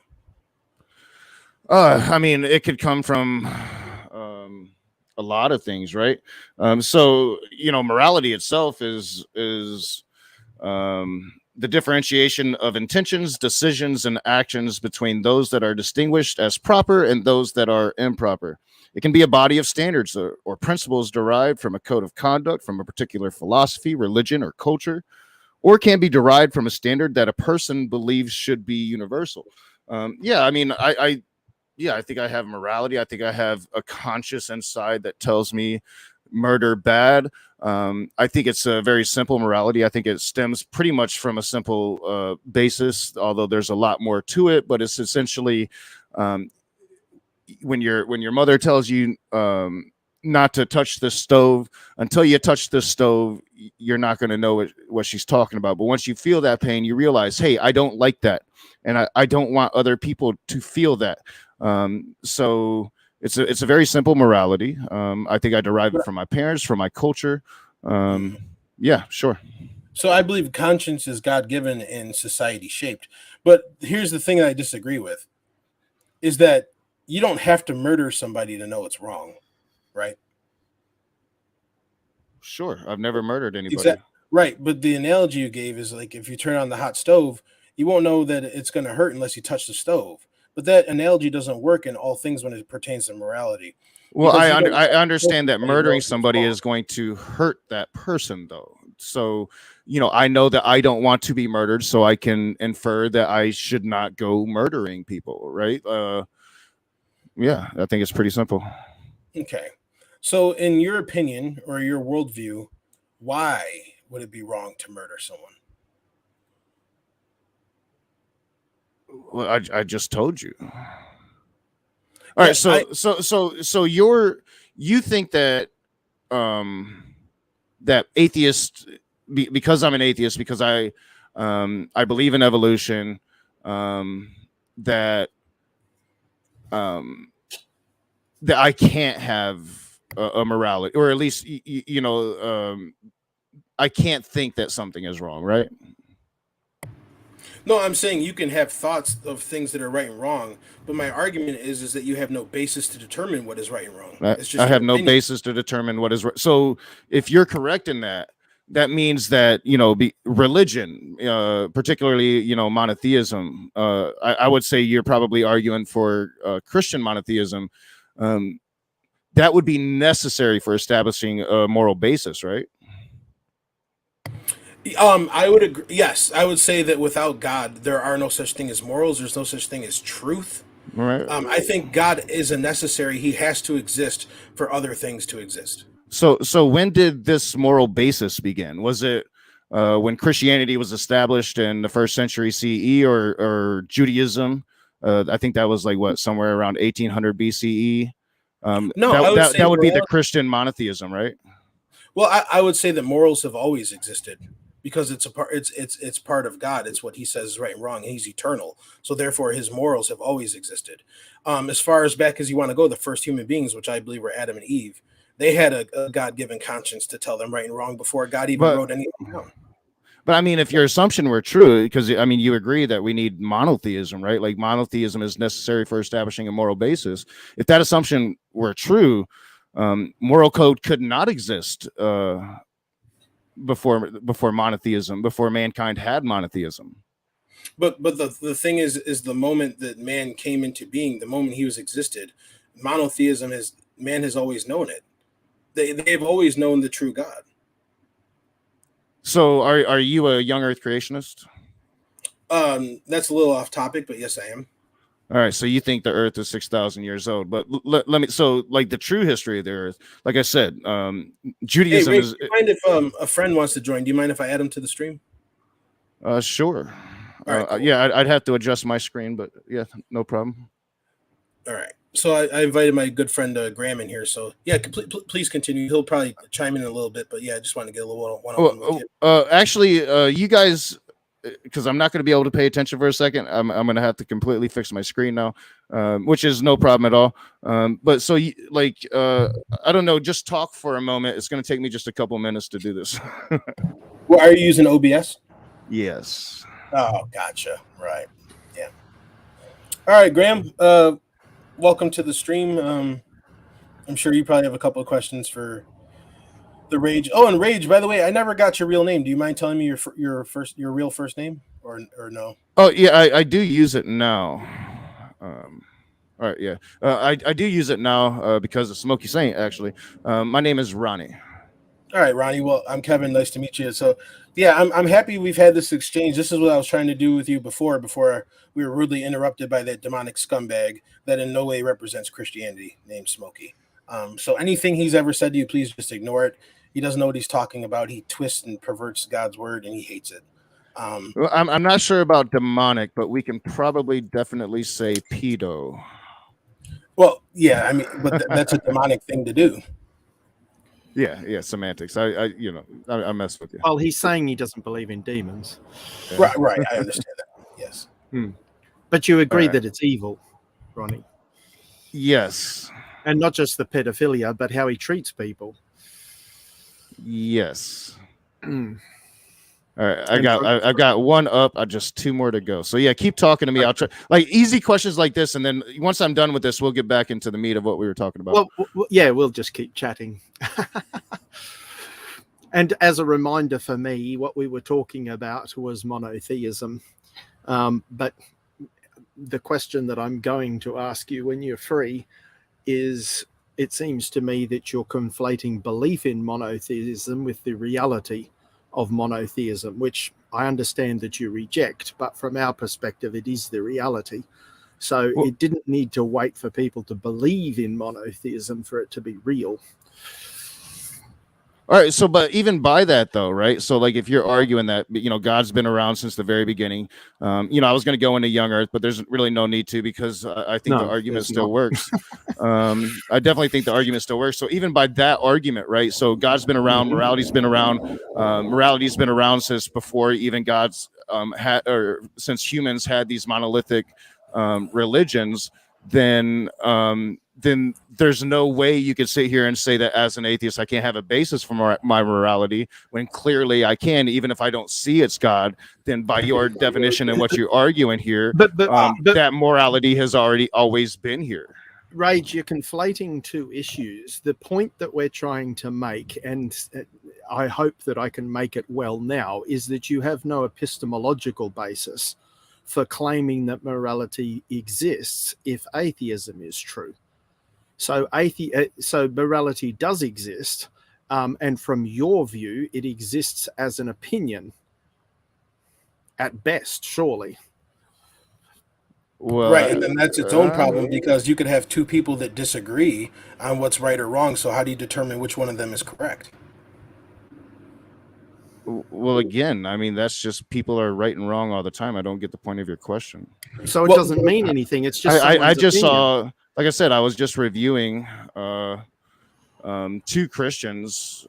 I mean, it could come from a lot of things, right? So morality itself is the differentiation of intentions, decisions, and actions between those that are distinguished as proper and those that are improper. It can be a body of standards or principles derived from a code of conduct, from a particular philosophy, religion, or culture, or can be derived from a standard that a person believes should be universal. I mean, I think I have morality. I think I have a conscience inside that tells me murder bad. I think it's a very simple morality. I think it stems pretty much from a simple basis, although there's a lot more to it. But it's essentially when your mother tells you not to touch the stove, until you touch the stove, you're not going to know what she's talking about. But once you feel that pain, you realize, hey, I don't like that, and I don't want other people to feel that. So it's a very simple morality. I think I derive it from my parents, from my culture. Yeah, sure. So I believe conscience is God-given and society shaped. But here's the thing that I disagree with, is that you don't have to murder somebody to know it's wrong, right? Sure. I've never murdered anybody. Exactly. Right. But the analogy you gave is like, if you turn on the hot stove, you won't know that it's going to hurt unless you touch the stove. But that analogy doesn't work in all things when it pertains to morality. Well, I understand that murdering somebody is going to hurt that person, though. So, I know that I don't want to be murdered, so I can infer that I should not go murdering people, right? Yeah, I think it's pretty simple. Okay. So in your opinion or your worldview, why would it be wrong to murder someone? Well, I just told you. All right, so you think that that atheist, because I'm an atheist, because I believe in evolution, that I can't have a morality, or at least I can't think that something is wrong, right? No, I'm saying you can have thoughts of things that are right and wrong, but my argument is that you have no basis to determine what is right and wrong. It's just I have no basis to determine what is right. So if you're correct in that, that means that religion, particularly monotheism. I would say you're probably arguing for Christian monotheism. That would be necessary for establishing a moral basis, right? I would agree. Yes, I would say that without God, there are no such thing as morals. There's no such thing as truth. Right. I think God is a necessary. He has to exist for other things to exist. So when did this moral basis begin? Was it when Christianity was established in the 1st century CE, or Judaism? I think that was somewhere around 1800 BCE. No, that would be the Christian monotheism, right? Well, I would say that morals have always existed. because it's a part. It's part of God. It's what He says is right and wrong. And He's eternal, so therefore His morals have always existed. As far as back as you want to go, the first human beings, which I believe were Adam and Eve, they had a God-given conscience to tell them right and wrong before God even wrote anything down. But I mean, if your assumption were true, because I mean, you agree that we need monotheism, right? Like monotheism is necessary for establishing a moral basis. If that assumption were true, moral code could not exist before monotheism, before mankind had monotheism. But the thing is the moment that man came into being, the moment he was existed, monotheism is man has always known it. They've always known the true God. So are you a young Earth creationist? That's a little off topic, but yes, I am. All right, so you think the Earth is 6,000 years old, but let me. So, like the true history of the Earth, like I said, Judaism Ray, is. Do you mind if a friend wants to join? Do you mind if I add him to the stream? Sure. All right, cool. Yeah, I'd have to adjust my screen, but yeah, no problem. All right. So I invited my good friend Graham in here. So yeah, please continue. He'll probably chime in a little bit, but yeah, I just want to get a little one-on-one with you. Actually, you guys, because I'm not going to be able to pay attention for a second. I'm going to have to completely fix my screen now, which is no problem at all. But so I don't know, just talk for a moment. It's going to take me just a couple minutes to do this. Well, are you using OBS? Yes. Oh, gotcha. Right. Yeah. All right, Graham. Welcome to the stream. I'm sure you probably have a couple of questions for the Rage. Oh, and Rage, by the way, I never got your real name. Do you mind telling me your real first name or no? Oh yeah, I do use it now. All right, yeah, I do use it now because of Smokey Saint. Actually, my name is Ronnie. All right, Ronnie. Well, I'm Kevin. Nice to meet you. So, yeah, I'm happy we've had this exchange. This is what I was trying to do with you before we were rudely interrupted by that demonic scumbag that in no way represents Christianity named Smokey. So anything he's ever said to you, please just ignore it. He doesn't know what he's talking about. He twists and perverts God's word, and he hates it. Well, I'm not sure about demonic, but we can probably definitely say pedo. Well, yeah, I mean, but that's a demonic thing to do. Yeah, semantics. I mess with you. Well, he's saying he doesn't believe in demons. Yeah. Right. I understand that. Yes. But you agree that it's evil, Ronnie? Yes. And not just the pedophilia, but how he treats people. Yes. All right, I've got one up. I just two more to go. So yeah, keep talking to me. I'll try like easy questions like this, and then once I'm done with this, we'll get back into the meat of what we were talking about. Well, yeah, we'll just keep chatting. And as a reminder for me, what we were talking about was monotheism. But the question that I'm going to ask you when you're free is, it seems to me that you're conflating belief in monotheism with the reality of monotheism, which I understand that you reject, but from our perspective, it is the reality. So it didn't need to wait for people to believe in monotheism for it to be real. All right, so but even by that though, right? So like if you're arguing that, God's been around since the very beginning, I was going to go into young Earth, but there's really no need to because I think the argument still works. I definitely think the argument still works. So even by that argument, right? So God's been around, morality's been around, morality's been around since before even God's since humans had these monolithic religions, then there's no way you could sit here and say that as an atheist I can't have a basis for my morality when clearly I can, even if I don't see it's God. Then by your definition and what you're arguing here, but that morality has always been here. Rage, you're conflating two issues. The point that we're trying to make, and I hope that I can make it well now, is that you have no epistemological basis for claiming that morality exists if atheism is true. So morality does exist, and from your view, it exists as an opinion at best, surely. Well, right, and then that's its own problem because you could have two people that disagree on what's right or wrong. So how do you determine which one of them is correct? Well, again, I mean, that's just people are right and wrong all the time. I don't get the point of your question. So it doesn't mean anything. It's just I just saw, like I said, I was just reviewing two Christians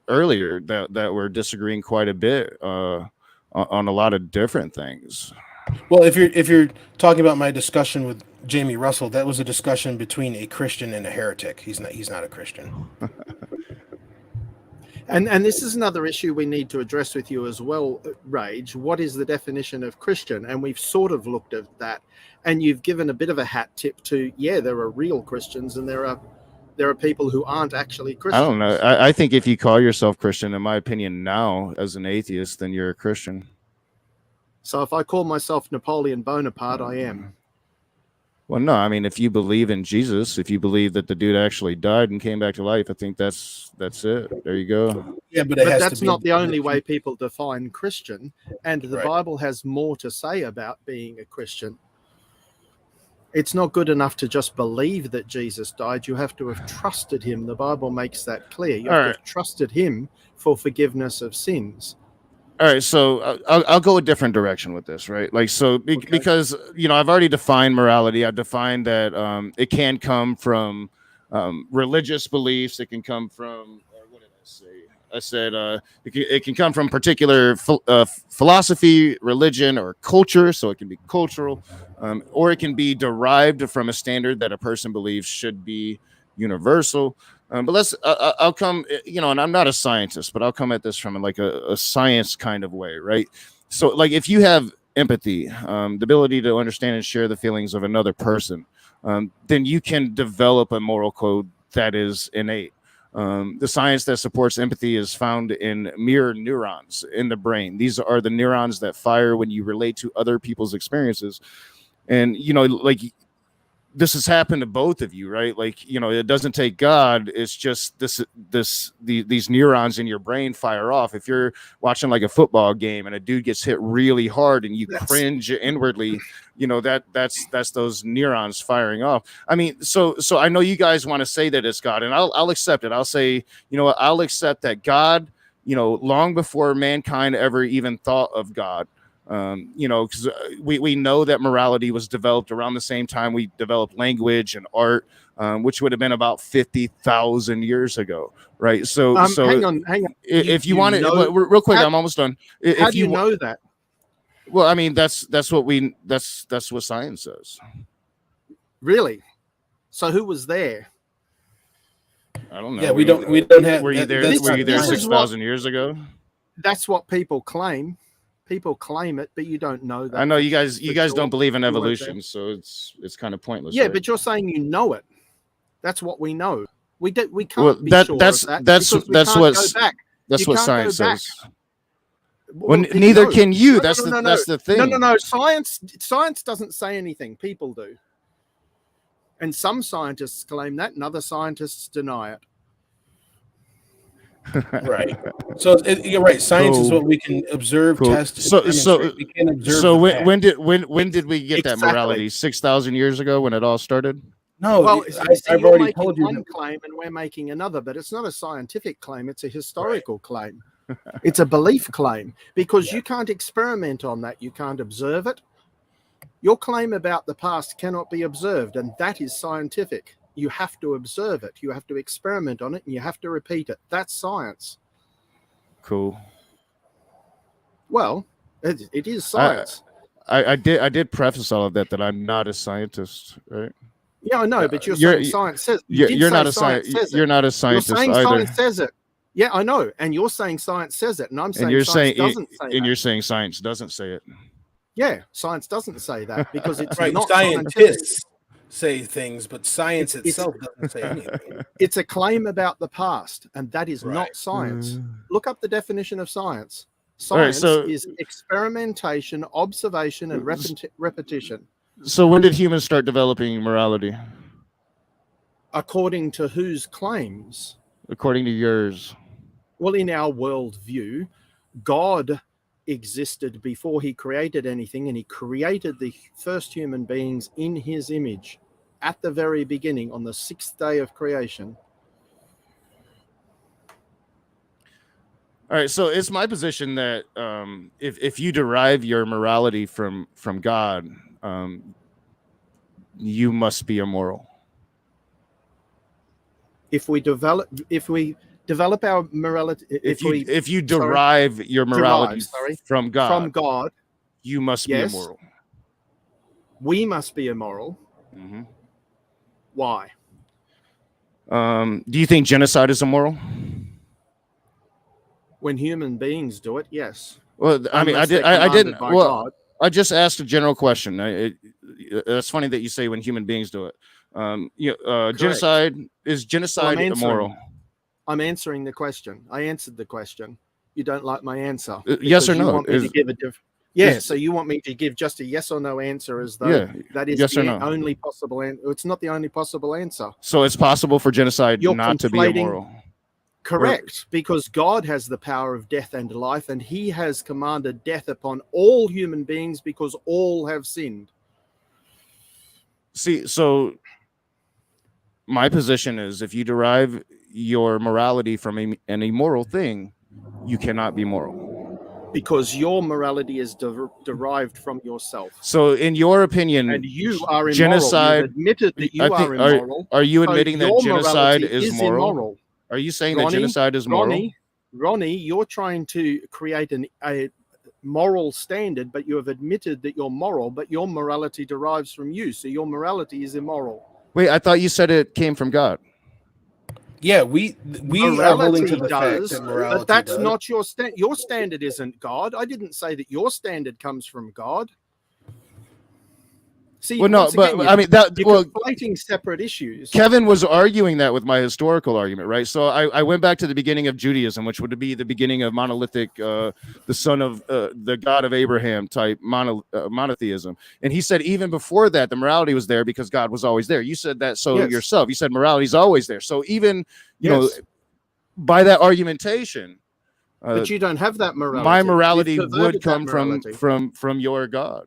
earlier that we're disagreeing quite a bit on a lot of different things. Well, if you're talking about my discussion with Jamie Russell, that was a discussion between a Christian and a heretic. He's not a Christian. And this is another issue we need to address with you as well, Rage. What is the definition of Christian? And we've sort of looked at that, and you've given a bit of a hat tip to, there are real Christians and there are people who aren't actually Christians. I don't know. I think if you call yourself Christian, in my opinion, now as an atheist, then you're a Christian. So if I call myself Napoleon Bonaparte, I am. Well, no, I mean, if you believe in Jesus, if you believe that the dude actually died and came back to life, I think that's it. There you go. Yeah, but that's not the only way people define Christian, and the Bible has more to say about being a Christian. It's not good enough to just believe that Jesus died. You have to have trusted him. The Bible makes that clear. You have to have trusted him for forgiveness of sins. All right, so I'll go a different direction with this, right? Like, so because I've already defined morality. I've defined that it can come from religious beliefs. It can come from what did I say? I said it can come from particular philosophy, religion, or culture. So it can be cultural, or it can be derived from a standard that a person believes should be universal. But I'll come, and I'm not a scientist, but I'll come at this from like a science kind of way, right? So like if you have empathy, the ability to understand and share the feelings of another person, then you can develop a moral code that is innate. The science that supports empathy is found in mirror neurons in the brain. These are the neurons that fire when you relate to other people's experiences. And, like this has happened to both of you, right? Like, it doesn't take God. It's just these neurons in your brain fire off. If you're watching like a football game and a dude gets hit really hard and you cringe inwardly, that's those neurons firing off. I mean, so I know you guys want to say that it's God, and I'll accept it. I'll say, I'll accept that God, long before mankind ever even thought of God, because we know that morality was developed around the same time we developed language and art, which would have been about 50,000 years ago, right? So hang on. If you want to, real quick, I'm almost done. How do you know that? Well, I mean, that's what science says. Really? So who was there? I don't know. Yeah, we don't have. Were you there? Were you there 6,000 years ago? That's what people claim. People claim it, but you don't know that. I know you guys don't believe in evolution, so it's kind of pointless. Yeah, right? But you're saying you know it. That's what we know. We can't be sure of that. That's what science says. Well, neither can you. That's the thing. No. Science doesn't say anything. People do. And some scientists claim that, and other scientists deny it. Right. So you're right. Science is what we can observe, test. We can observe. So when did we get that Exactly. morality? 6,000 years ago when it all started? No, well, I've already told you one claim and we're making another, but it's not a scientific claim. It's a historical claim. It's a belief claim because you can't experiment on that. You can't observe it. Your claim about the past cannot be observed, and that is scientific. You have to observe it. You have to experiment on it, and you have to repeat it. That's science. Cool. Well, it is science. I did preface all of that I'm not a scientist, right? Yeah, I know, but you're saying science says you're not a scientist. You're not a scientist you're saying either. Science says it. Yeah, I know, and you're saying science says it, and I'm saying science doesn't say it. And you're saying science doesn't say it. Yeah, science doesn't say that because it's right. not Scientists scientific. say things, but science itself doesn't say anything. It's a claim about the past, and that is not science. Look up the definition of science. Science is experimentation, observation, and repetition. So when did humans start developing morality? According to whose claims? According to yours. Well, in our worldview, God existed before he created anything, and he created the first human beings in his image at the very beginning on the 6th day of creation. All right, so it's my position that if you derive your morality from God, you must be immoral. If we develop our morality. If you derive your morality from God, you must be immoral. We must be immoral. Mm-hmm. Why? Do you think genocide is immoral? When human beings do it, yes. Well, I mean, I didn't. Well, God. I just asked a general question. It's funny that you say when human beings do it. Genocide is immoral? I'm answering the question. I answered the question. You don't like my answer. Yes or no? You want me to give a so you want me to give just a yes or no answer as though that is yes the only possible answer. It's not the only possible answer. So it's possible for genocide not to be immoral. Correct, because God has the power of death and life, and he has commanded death upon all human beings because all have sinned. See, so my position is if you derive your morality from an immoral thing, you cannot be moral. Because your morality is derived from yourself. So in your opinion, and you are immoral. Genocide, you've admitted that you are immoral. Are you admitting that genocide is moral? Are you saying that genocide is moral? Ronnie, you're trying to create a moral standard, but you have admitted that you're moral, but your morality derives from you. So your morality is immoral. Wait, I thought you said it came from God. Yeah, we are holding to the fact that morality but that's not your standard. Your standard isn't God. I didn't say that your standard comes from God. See, well, no, but I mean that. You're conflating separate issues. Kevin was arguing that with my historical argument, right? So I went back to the beginning of Judaism, which would be the beginning of monolithic, the son of the God of Abraham type monotheism. And he said even before that, the morality was there because God was always there. You said that yourself. You said morality is always there. So even you know, by that argumentation. But you don't have that morality. My morality would come from your God.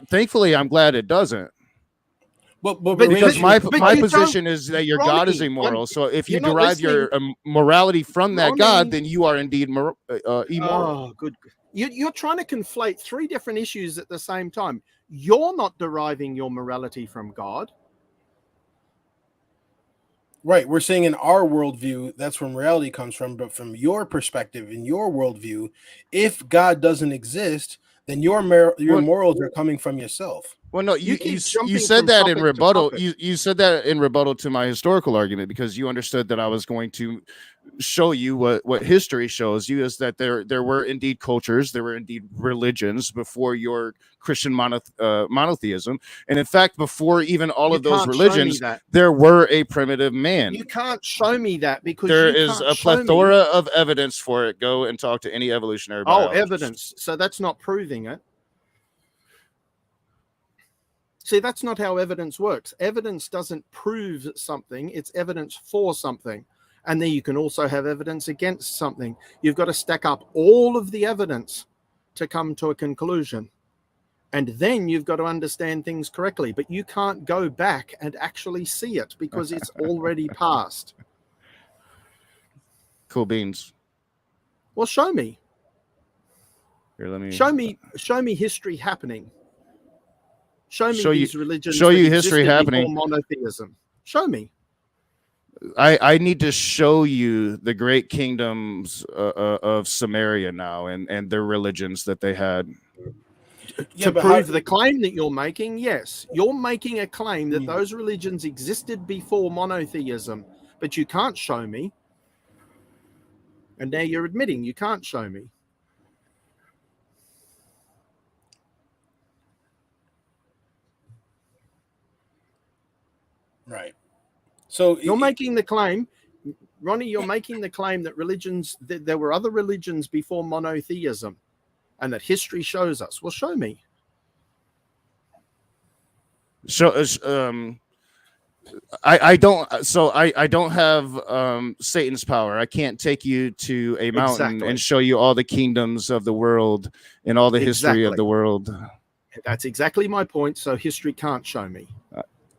Thankfully, I'm glad it doesn't. But because my position is that your God is immoral. So if you derive your morality from that God, then you are indeed immoral. Oh, good. You're trying to conflate three different issues at the same time. You're not deriving your morality from God. Right, we're saying in our worldview, that's where morality comes from. But from your perspective, in your worldview, if God doesn't exist, then your morals are coming from yourself. Well, no, you said that in rebuttal. You said that in rebuttal to my historical argument because you understood that I was going to show you what history shows you is that there were indeed cultures, there were indeed religions before your Christian monotheism, and in fact, before even all of those religions, there were a primitive man. You can't show me that because there is a plethora of evidence for it. Go and talk to any evolutionary biologist. Evidence. So that's not proving it. See, that's not how evidence works. Evidence doesn't prove something. It's evidence for something. And then you can also have evidence against something. You've got to stack up all of the evidence to come to a conclusion. And then you've got to understand things correctly. But you can't go back and actually see it because it's already passed. Cool beans. Well, show me. Here, let me show me history happening. Show me these religions. Show you history happening. Monotheism. Show me. I need to show you the great kingdoms of Samaria now and their religions that they had. To prove the claim that you're making, yes. You're making a claim that those religions existed before monotheism, but you can't show me. And now you're admitting you can't show me. Right. So you're making the claim, Ronnie, you're making the claim that there were other religions before monotheism and that history shows us. Well, show me. I don't have Satan's power. I can't take you to a mountain and show you all the kingdoms of the world and all the history of the world. That's exactly my point. So history can't show me.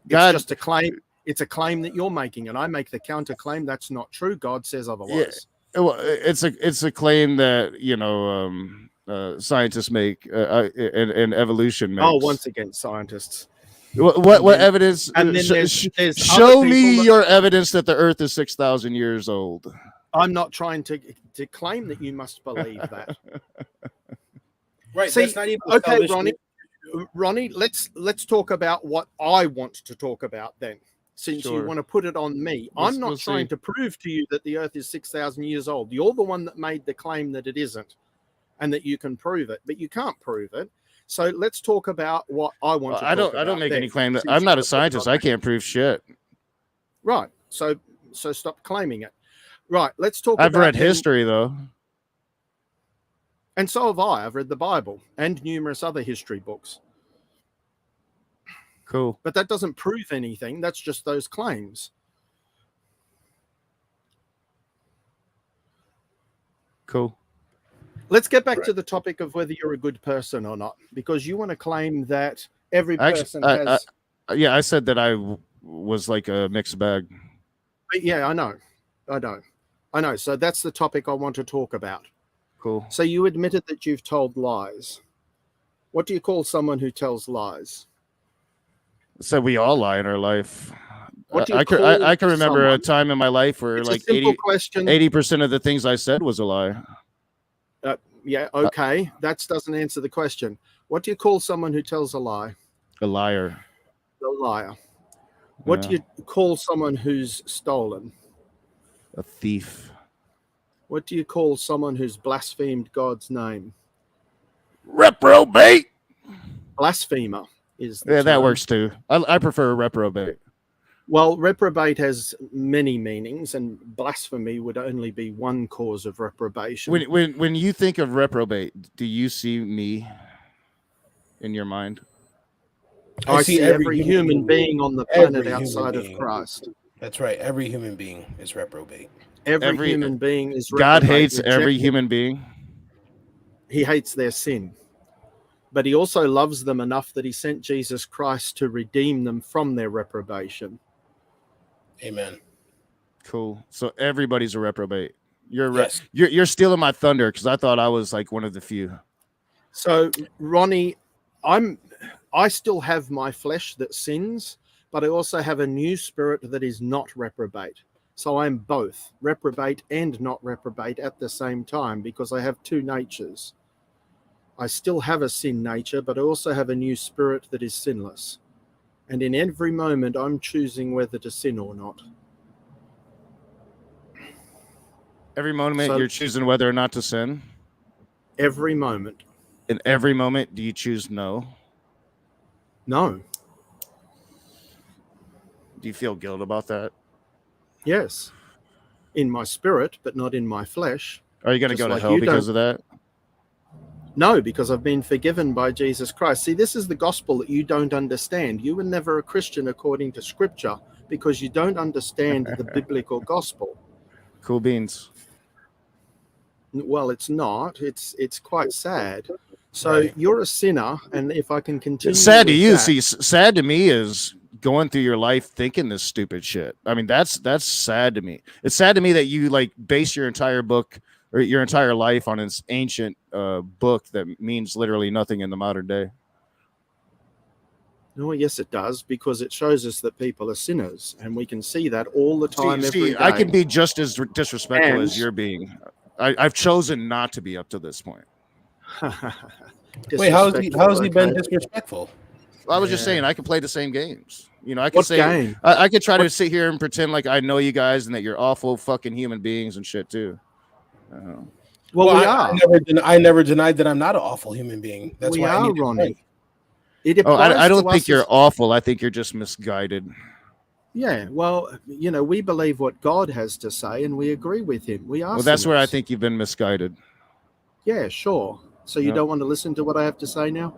God, it's just a claim. It's a claim that you're making, and I make the counter claim that's not true. God says otherwise. Yeah, well, it's a claim that scientists make and evolution makes. Oh, once again, scientists. What evidence? And then there's show me your evidence that the Earth is 6,000 years old. I'm not trying to claim that you must believe that. Right. See, that's not even okay, salvation. Ronnie, let's talk about what I want to talk about then. Since you want to put it on me, I'm not trying to prove to you that the Earth is 6,000 years old. You're the one that made the claim that it isn't, and that you can prove it, but you can't prove it. So let's talk about what I want to talk about. I don't make then, any claim that I'm not a scientist. I can't prove shit. Right. So stop claiming it. Right. Let's talk. I've read history though. And so have I. I've read the Bible and numerous other history books. Cool. But that doesn't prove anything. That's just those claims. Cool. Let's get back to the topic of whether you're a good person or not, because you want to claim that every person has. I said that I was like a mixed bag. Yeah, I know. So that's the topic I want to talk about. Cool. So you admitted that you've told lies. What do you call someone who tells lies? So we all lie in our life. What do you I can remember a time in my life where it's like a simple question. 80% of the things I said was a lie. Yeah, okay. That doesn't answer the question. What do you call someone who tells a lie? A liar. A liar. What do you call someone who's stolen? A thief. What do you call someone who's blasphemed God's name? Reprobate. Blasphemer is the that term. works too. I prefer reprobate. Well, reprobate has many meanings, and blasphemy would only be one cause of reprobation. When you think of reprobate, do you see me in your mind? I see every human being on the planet outside of Christ. That's right. Every human being is reprobate. Every human being is reprobate. God hates every human being. He hates their sin. But he also loves them enough that he sent Jesus Christ to redeem them from their reprobation. Amen. Cool. So everybody's a reprobate. You're stealing my thunder because I thought I was like one of the few. So Ronnie, I still have my flesh that sins, but I also have a new spirit that is not reprobate. So I'm both reprobate and not reprobate at the same time because I have two natures. I still have a sin nature, but I also have a new spirit that is sinless. And in every moment, I'm choosing whether to sin or not. Every moment you're choosing whether or not to sin? Every moment. In every moment, do you choose no? No. Do you feel guilt about that? Yes. In my spirit, but not in my flesh. Are you going to go to hell because of that? No, because I've been forgiven by Jesus Christ. See, this is the gospel that you don't understand. You were never a Christian according to Scripture because you don't understand the biblical gospel. Cool beans. Well, it's not. It's quite sad. So you're a sinner, and if I can continue, it's sad to you. See, sad to me is going through your life thinking this stupid shit. I mean, that's sad to me. It's sad to me that you like base your entire book or your entire life on this ancient book that means literally nothing in the modern day. Oh, yes, it does, because it shows us that people are sinners, and we can see that all the time. Every day. I can be just as disrespectful as you're being. I've chosen not to be up to this point. Wait, how has he been disrespectful? I was just saying I can play the same games. You know, I can say I could try to sit here and pretend like I know you guys and that you're awful fucking human beings and shit too. Well, we are. I never denied that I'm not an awful human being. That's we why are, Ronnie. I don't think you're awful. I think you're just misguided. Yeah, well, you know, we believe what God has to say, and we agree with Him. We are. Well, that's where I think you've been misguided. Yeah, sure. So you don't want to listen to what I have to say now?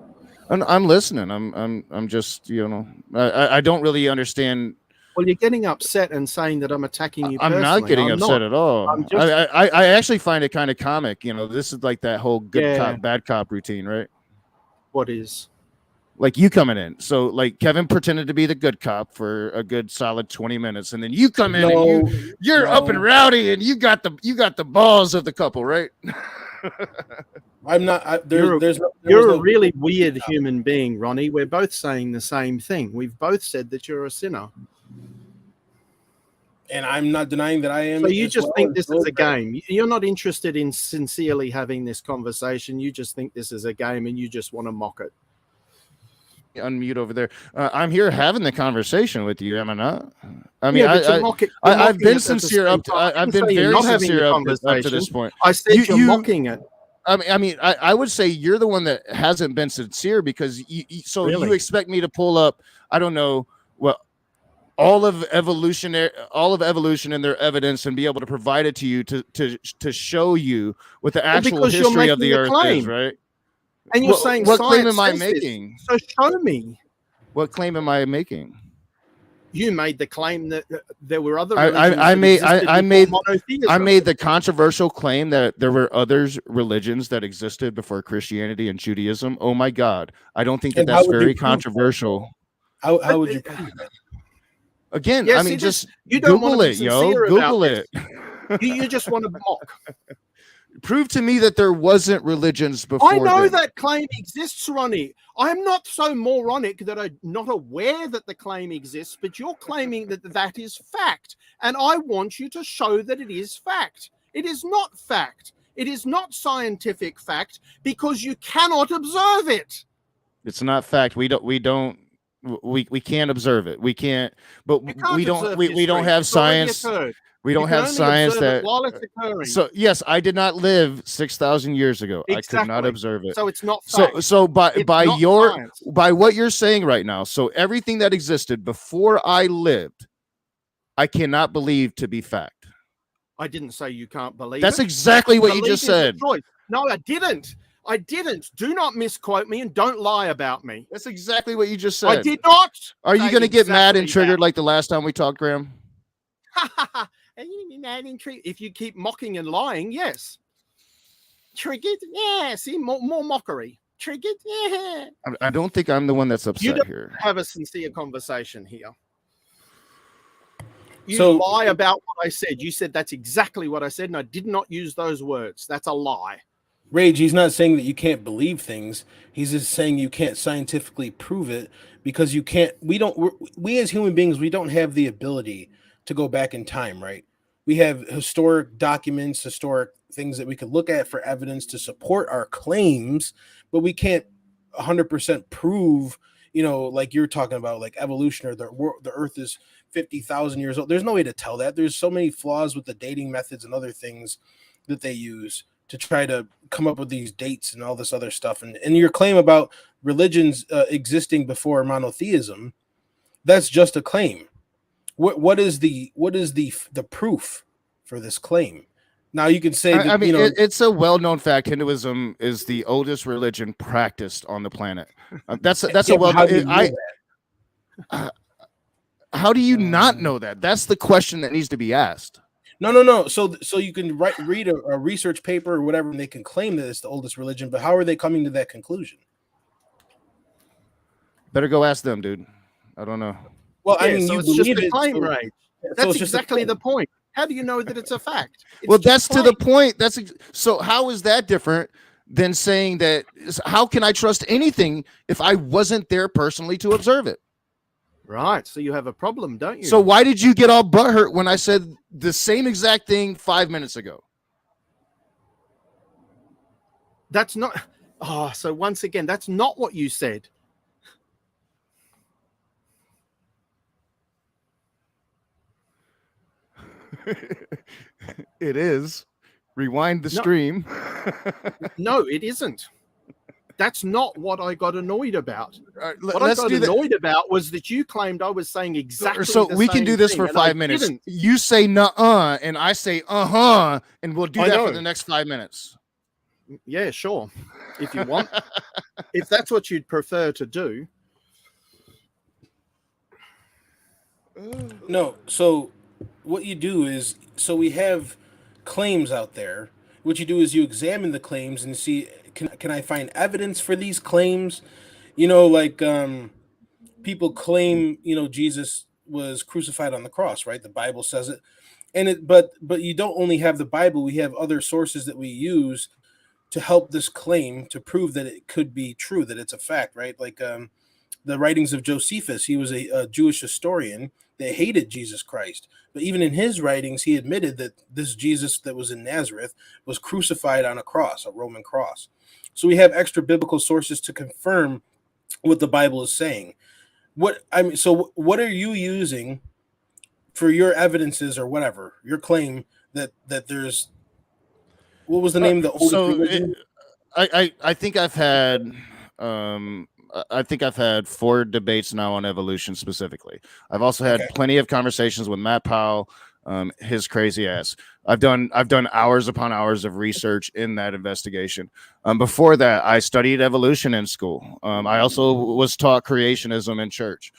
I'm listening. I'm just, you know, I don't really understand. Well, you're getting upset and saying that I'm attacking you personally. I'm not getting upset at all. I actually find it kind of comic. You know, this is like that whole good cop, bad cop routine, right? What is? Like you coming in. So like Kevin pretended to be the good cop for a good solid 20 minutes. And then you come in and you're up and rowdy and you got the balls of the couple, right? I'm not. You're a really weird human being, Ronnie. We're both saying the same thing. We've both said that you're a sinner. And I'm not denying that I am. So you as just well think as this is those a that- game. You're not interested in sincerely having this conversation. You just think this is a game and you just want to mock it. Unmute over there. I'm here having the conversation with you, am I not? I mean, Yeah, but you're mocking I've been it at the sincere same up to, time. I I've didn't been say you're very not having sincere the up to conversation. this point. I said you're mocking it. I mean, I would say you're the one that hasn't been sincere because so Really? you expect me to pull up, I don't know, well, all of evolution and their evidence and be able to provide it to you to show you what the actual because you're history of making the a earth claim. is, right? And you're saying what claim science am I says this. making? So show me. What claim am I making? You made the claim that there were other I religions made monotheism. the controversial claim that there were other religions that existed before Christianity and Judaism. Oh my God, I don't think And that's how would you very prove controversial. How would you prove that? Again, Yes, I mean, just you don't Google want to be it, yo. sincere about Google this. it. You just want to mock. Prove to me that there wasn't religions before. I know then. that claim exists, Ronnie. I'm not so moronic that I'm not aware that the claim exists, but you're claiming that that is fact. And I want you to show that it is fact. It is not fact. It is not scientific fact because you cannot observe it. It's not fact. We can't observe it. We can't, but You can't we don't observe we don't history. have It's already science. occurred. We don't You can have only science observe it that while it's occurring. So yes, I did not live 6,000 years ago. I could not Exactly. observe it. So it's not fact. So by It's by not your science. by what you're saying right now, so everything that existed before I lived, I cannot believe to be fact. I didn't say you can't believe That's it. exactly what you Belief just is a said. choice. No, I didn't. I didn't. Do not misquote me and don't lie about me. That's exactly what you just said. I did not. Are you say going to get mad and exactly triggered like the last time we talked, Graham? that. Are you gonna be mad and triggered? If you keep mocking and lying, yes. Triggered? Yeah. See, more mockery. Triggered? Yeah. I don't think I'm the one that's You upset don't here. have a sincere conversation here. You So- lie about what I said. You said that's exactly what I said, and I did not use those words. That's a lie. Rage, he's not saying that you can't believe things. He's just saying you can't scientifically prove it because you can't. We as human beings, we don't have the ability to go back in time, right? We have historic documents, historic things that we could look at for evidence to support our claims, but we can't 100% prove, like you're talking about, like evolution or the Earth is 50,000 years old. There's no way to tell that. There's so many flaws with the dating methods and other things that they use to try to come up with these dates and all this other stuff. And your claim about religions existing before monotheism, that's just a claim. What is the proof for this claim? Now you can say that, I mean, it's a well-known fact. Hinduism is the oldest religion practiced on the planet. That's a well. How do you not know that? That's the question that needs to be asked. No. So you can read a research paper or whatever, and they can claim that it's the oldest religion. But how are they coming to that conclusion? Better go ask them, dude. I don't know. Well, Yeah, I mean, so you it's just believe a it. claim, So, right? so That's it's just a exactly claim. the point. How do you know that it's a fact? It's Well, just that's a to the claim. point. So how is that different than saying that? How can I trust anything if I wasn't there personally to observe it? Right. So you have a problem, don't you? So why did you get all butthurt when I said the same exact thing 5 minutes ago? that's not. Oh, so once again, that's not what you said. It is. Rewind the No. stream. No, it isn't. That's not what I got annoyed about. All right, What let's I got do that. annoyed about was that you claimed I was saying exactly So the we can same do this thing, for and I 5 minutes. didn't. You say nuh-uh, and I say uh-huh, and we'll do I that know. for the next 5 minutes. Yeah, sure. If you want. If that's what you'd prefer to do. No. So what you do is, so we have claims out there. What you do is you examine the claims and see, can I find evidence for these claims? Like people claim, Jesus was crucified on the cross, right? The Bible says it. But you don't only have the Bible, we have other sources that we use to help this claim to prove that it could be true, that it's a fact, right? Like the writings of Josephus. He was a Jewish historian They hated Jesus Christ. But even in his writings, he admitted that this Jesus that was in Nazareth was crucified on a cross, a Roman cross. So we have extra biblical sources to confirm what the Bible is saying. So what are you using for your evidences or whatever, your claim that there's, what was the name of the oldest religion? I think I've had I think I've had 4 debates now on evolution specifically. I've also had plenty of conversations with Matt Powell, his crazy ass. I've done hours upon hours of research in that investigation. Before that, I studied evolution in school. I also was taught creationism in church.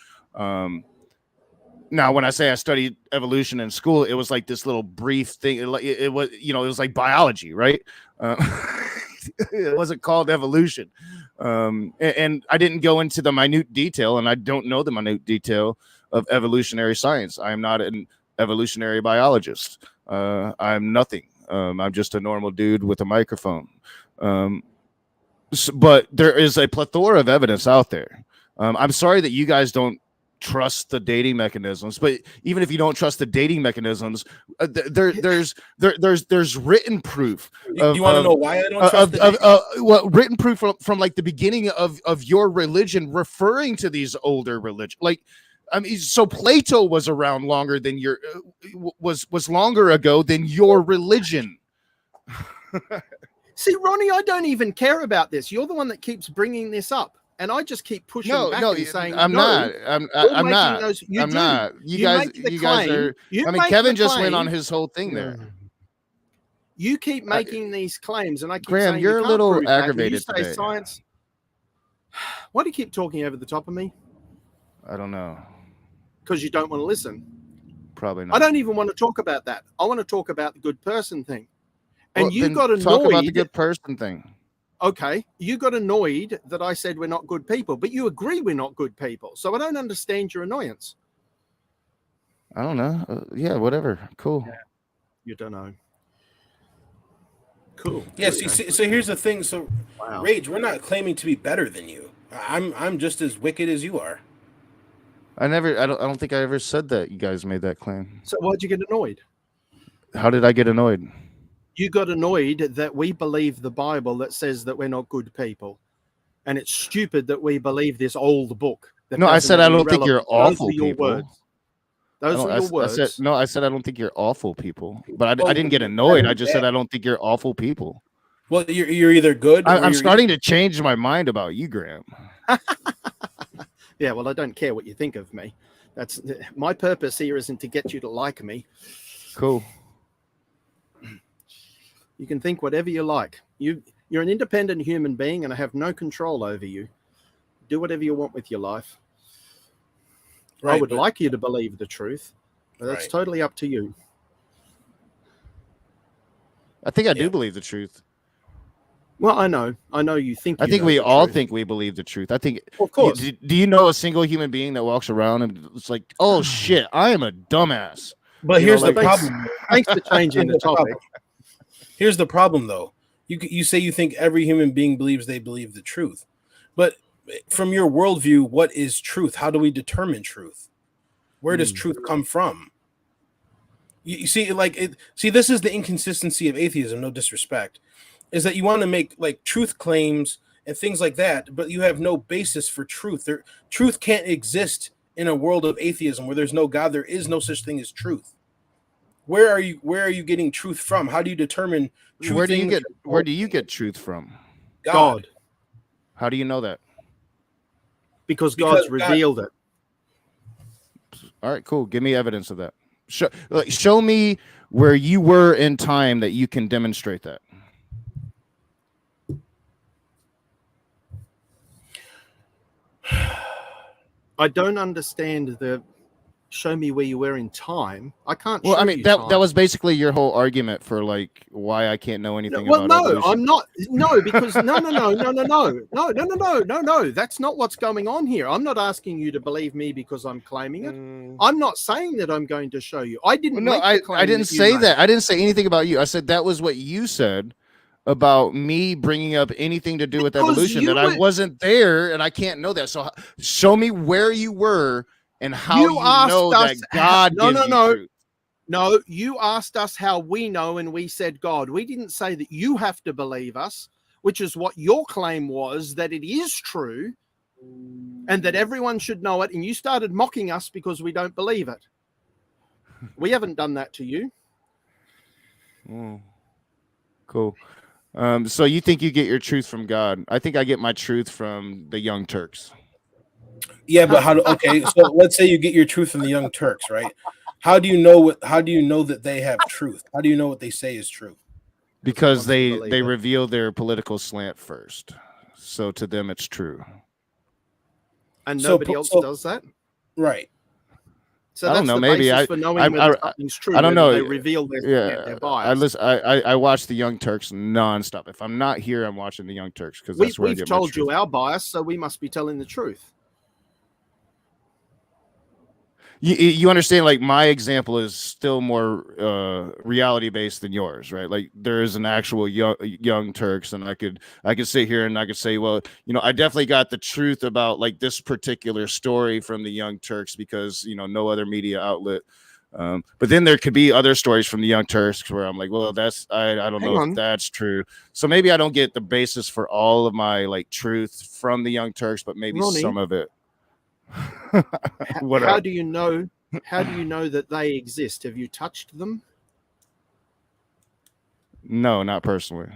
Now, when I say I studied evolution in school, it was like this little brief thing. It was, it was like biology, right? It wasn't called evolution. And I didn't go into the minute detail, and I don't know the minute detail of evolutionary science. I am not an evolutionary biologist. I'm nothing. I'm just a normal dude with a microphone. But there is a plethora of evidence out there. I'm sorry that you guys don't trust the dating mechanisms, but even if you don't trust the dating mechanisms, there's written proof. You want to know why I don't trust written proof from like the beginning of your religion referring to these older religions. Like, I mean, so Plato was around longer than your was longer ago than your religion. See, Ronnie, I don't even care about this. You're the one that keeps bringing this up. And I just keep pushing back and saying, I'm not. You guys are. I mean, Kevin just went on his whole thing there. You keep making these claims, and I keep Graham, saying you're a little aggravated today. Science. Why do you keep talking over the top of me? I don't know. Because you don't want to listen. Probably not. I don't even want to talk about that. I want to talk about the good person thing. And you got annoyed. Talk about the good person thing. Okay, you got annoyed that I said we're not good people, but you agree we're not good people. So I don't understand your annoyance. I don't know. Yeah, whatever. Cool. Yeah. You don't know. Cool. Yeah. So here's the thing. So, wow. Rage, we're not claiming to be better than you. I'm just as wicked as you are. I don't think I ever said that. You guys made that claim. So why'd you get annoyed? How did I get annoyed? You got annoyed that we believe the Bible that says that we're not good people. And it's stupid that we believe this old book. No, I said I don't think you're awful people. Those are your words. I said I don't think you're awful people. But I didn't get annoyed. I just said I don't think you're awful people. Well, you're either good. I'm starting to change my mind about you, Graham. Yeah, well, I don't care what you think of me. That's my purpose here isn't to get you to like me. Cool. You can think whatever you like. You're an independent human being, and I have no control over you. Do whatever you want with your life. Right, I would like you to believe the truth, but that's totally up to you. I think I do believe the truth. Well, I know you think. I think we all think we believe the truth. I think, of course. Do you know a single human being that walks around and it's like, oh shit, I am a dumbass? But here's the problem. Thanks for changing the topic. Here's the problem, though. You say you think every human being believes they believe the truth, but from your worldview, what is truth? How do we determine truth? Where does truth come from? You see, this is the inconsistency of atheism. No disrespect, is that you want to make like truth claims and things like that, but you have no basis for truth. Truth can't exist in a world of atheism where there's no God. There is no such thing as truth. Where are you getting truth from? How do you determine truth? Where do you get truth from? God. How do you know that? Because God's revealed it. All right, cool. Give me evidence of that. Show me where you were in time that you can demonstrate that. I don't understand the show me where you were in time. I can't. Well, I mean, that was basically your whole argument for like why I can't know anything about evolution. I'm not. No, because no. That's not what's going on here. I'm not asking you to believe me because I'm claiming it. I'm not saying that I'm going to show you. I didn't. I didn't say that. I didn't say anything about you. I said that was what you said about me bringing up anything to do with evolution. That I wasn't there and I can't know that. So show me where you were and how you know that God gives you truth. No, you asked us how we know, and we said God. We didn't say that you have to believe us, which is what your claim was, that it is true and that everyone should know it. And you started mocking us because we don't believe it. We haven't done that to you. Cool. So you think you get your truth from God? I think I get my truth from the Young Turks. Yeah, but okay, so let's say you get your truth from the Young Turks, right? How do you know that they have truth? How do you know what they say is true? Because they reveal their political slant first. So to them it's true. And nobody else does that? Right. So I don't know. Maybe for knowing whether something's true. I don't know. They reveal their bias. I watch the Young Turks nonstop. If I'm not here, I'm watching the Young Turks because that's where I get my truth. We've told you our bias, so we must be telling the truth. You understand? Like my example is still more reality based than yours, right? Like there is an actual young Turks, and I could sit here and I could say, well, I definitely got the truth about like this particular story from the Young Turks because no other media outlet. But then there could be other stories from the Young Turks where I'm like, well, I don't know if that's true. So maybe I don't get the basis for all of my like truth from the Young Turks, but maybe some of it. How do you know that they exist? Have you touched them? No, not personally.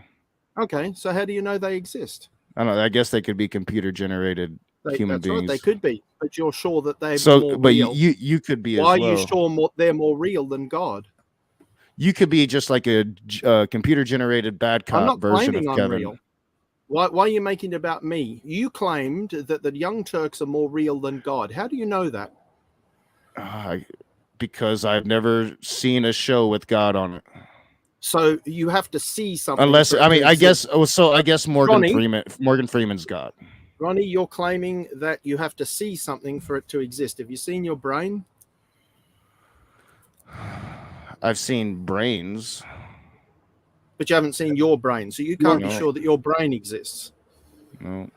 Okay, so how do you know they exist? I don't know. I guess they could be computer generated human beings. Right, they could be, but you're sure that they're more real. But you could be. Why are you sure they're more real than God? You could be just like a computer generated bad cop version of Kevin. Real. Why are you making it about me? You claimed that the Young Turks are more real than God. How do you know that? Because I've never seen a show with God on it. So you have to see something. Unless, I guess Morgan Freeman's God. Ronnie, you're claiming that you have to see something for it to exist. Have you seen your brain? I've seen brains. But you haven't seen your brain, so you can't be sure that your brain exists. No.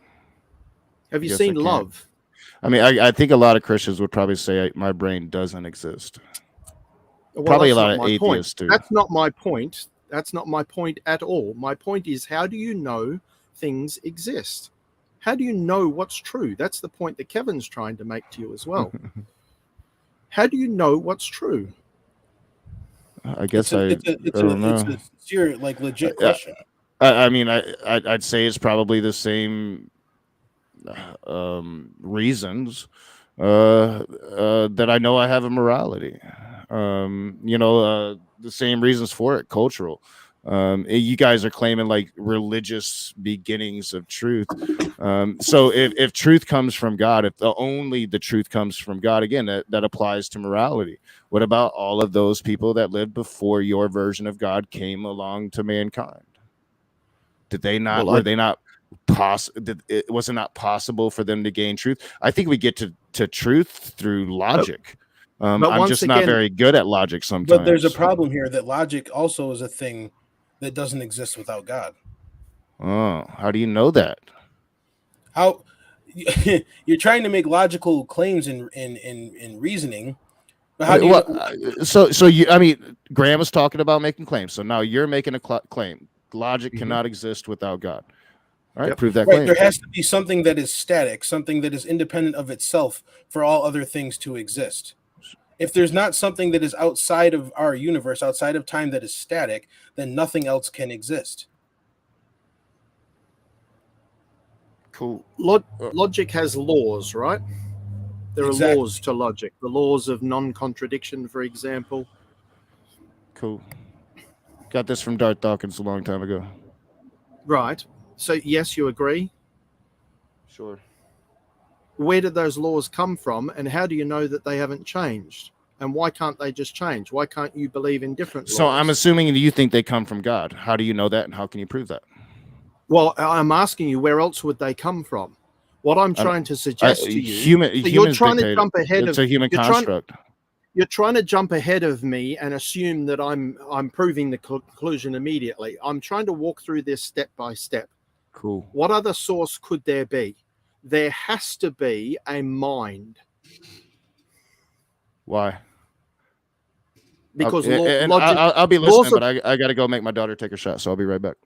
Have you seen love? I think a lot of Christians would probably say my brain doesn't exist. Well, probably a lot of atheists too. That's not my point. That's not my point at all. My point is, how do you know things exist? How do you know what's true? That's the point that Kevin's trying to make to you as well. How do you know what's true? I guess I don't know. It's a sincere, like, legit question. I'd say it's probably the same reasons that I know I have a morality. The same reasons for it, cultural. You guys are claiming like religious beginnings of truth. So if truth comes from God, if only the truth comes from God, again, that applies to morality. What about all of those people that lived before your version of God came along to mankind? Did they not? Was it not possible for them to gain truth? I think we get to truth through logic. I'm just not very good at logic sometimes. But there's a problem here that logic also is a thing that doesn't exist without God. Oh, how do you know that? How you're trying to make logical claims in reasoning. But how do you Graham was talking about making claims. So now you're making a claim. Logic cannot exist without God. All right, prove that claim. There has to be something that is static, something that is independent of itself for all other things to exist. If there's not something that is outside of our universe, outside of time, that is static, then nothing else can exist. Cool. Logic has laws, right? There are laws to logic. The laws of non-contradiction, for example. Cool. Got this from Darth Dawkins a long time ago. Right. So, yes, you agree? Sure. Where did those laws come from, and how do you know that they haven't changed? And why can't they just change? Why can't you believe in different laws? So I'm assuming you think they come from God. How do you know that, and how can you prove that? Well, I'm asking you, where else would they come from? What I'm trying to suggest to you, you're trying to jump ahead. It's a human construct. You're trying to jump ahead of me and assume that I'm proving the conclusion immediately. I'm trying to walk through this step by step. Cool. What other source could there be? There has to be a mind. Why? Because I'll be listening, laws of, but I got to go make my daughter take a shot, so I'll be right back.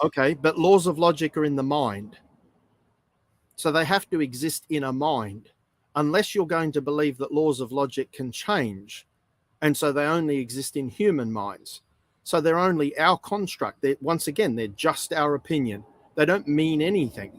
okay, but laws of logic are in the mind. So they have to exist in a mind, unless you're going to believe that laws of logic can change. And so they only exist in human minds. So they're only our construct. Once again, they're just our opinion. They don't mean anything.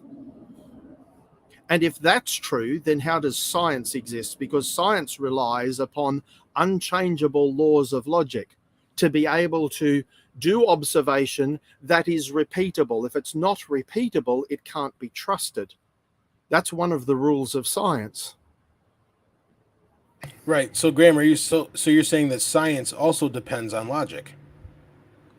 And if that's true, then how does science exist? Because science relies upon unchangeable laws of logic to be able to do observation that is repeatable. If it's not repeatable, it can't be trusted. That's one of the rules of science. Right. So, Graham, are you so you're saying that science also depends on logic?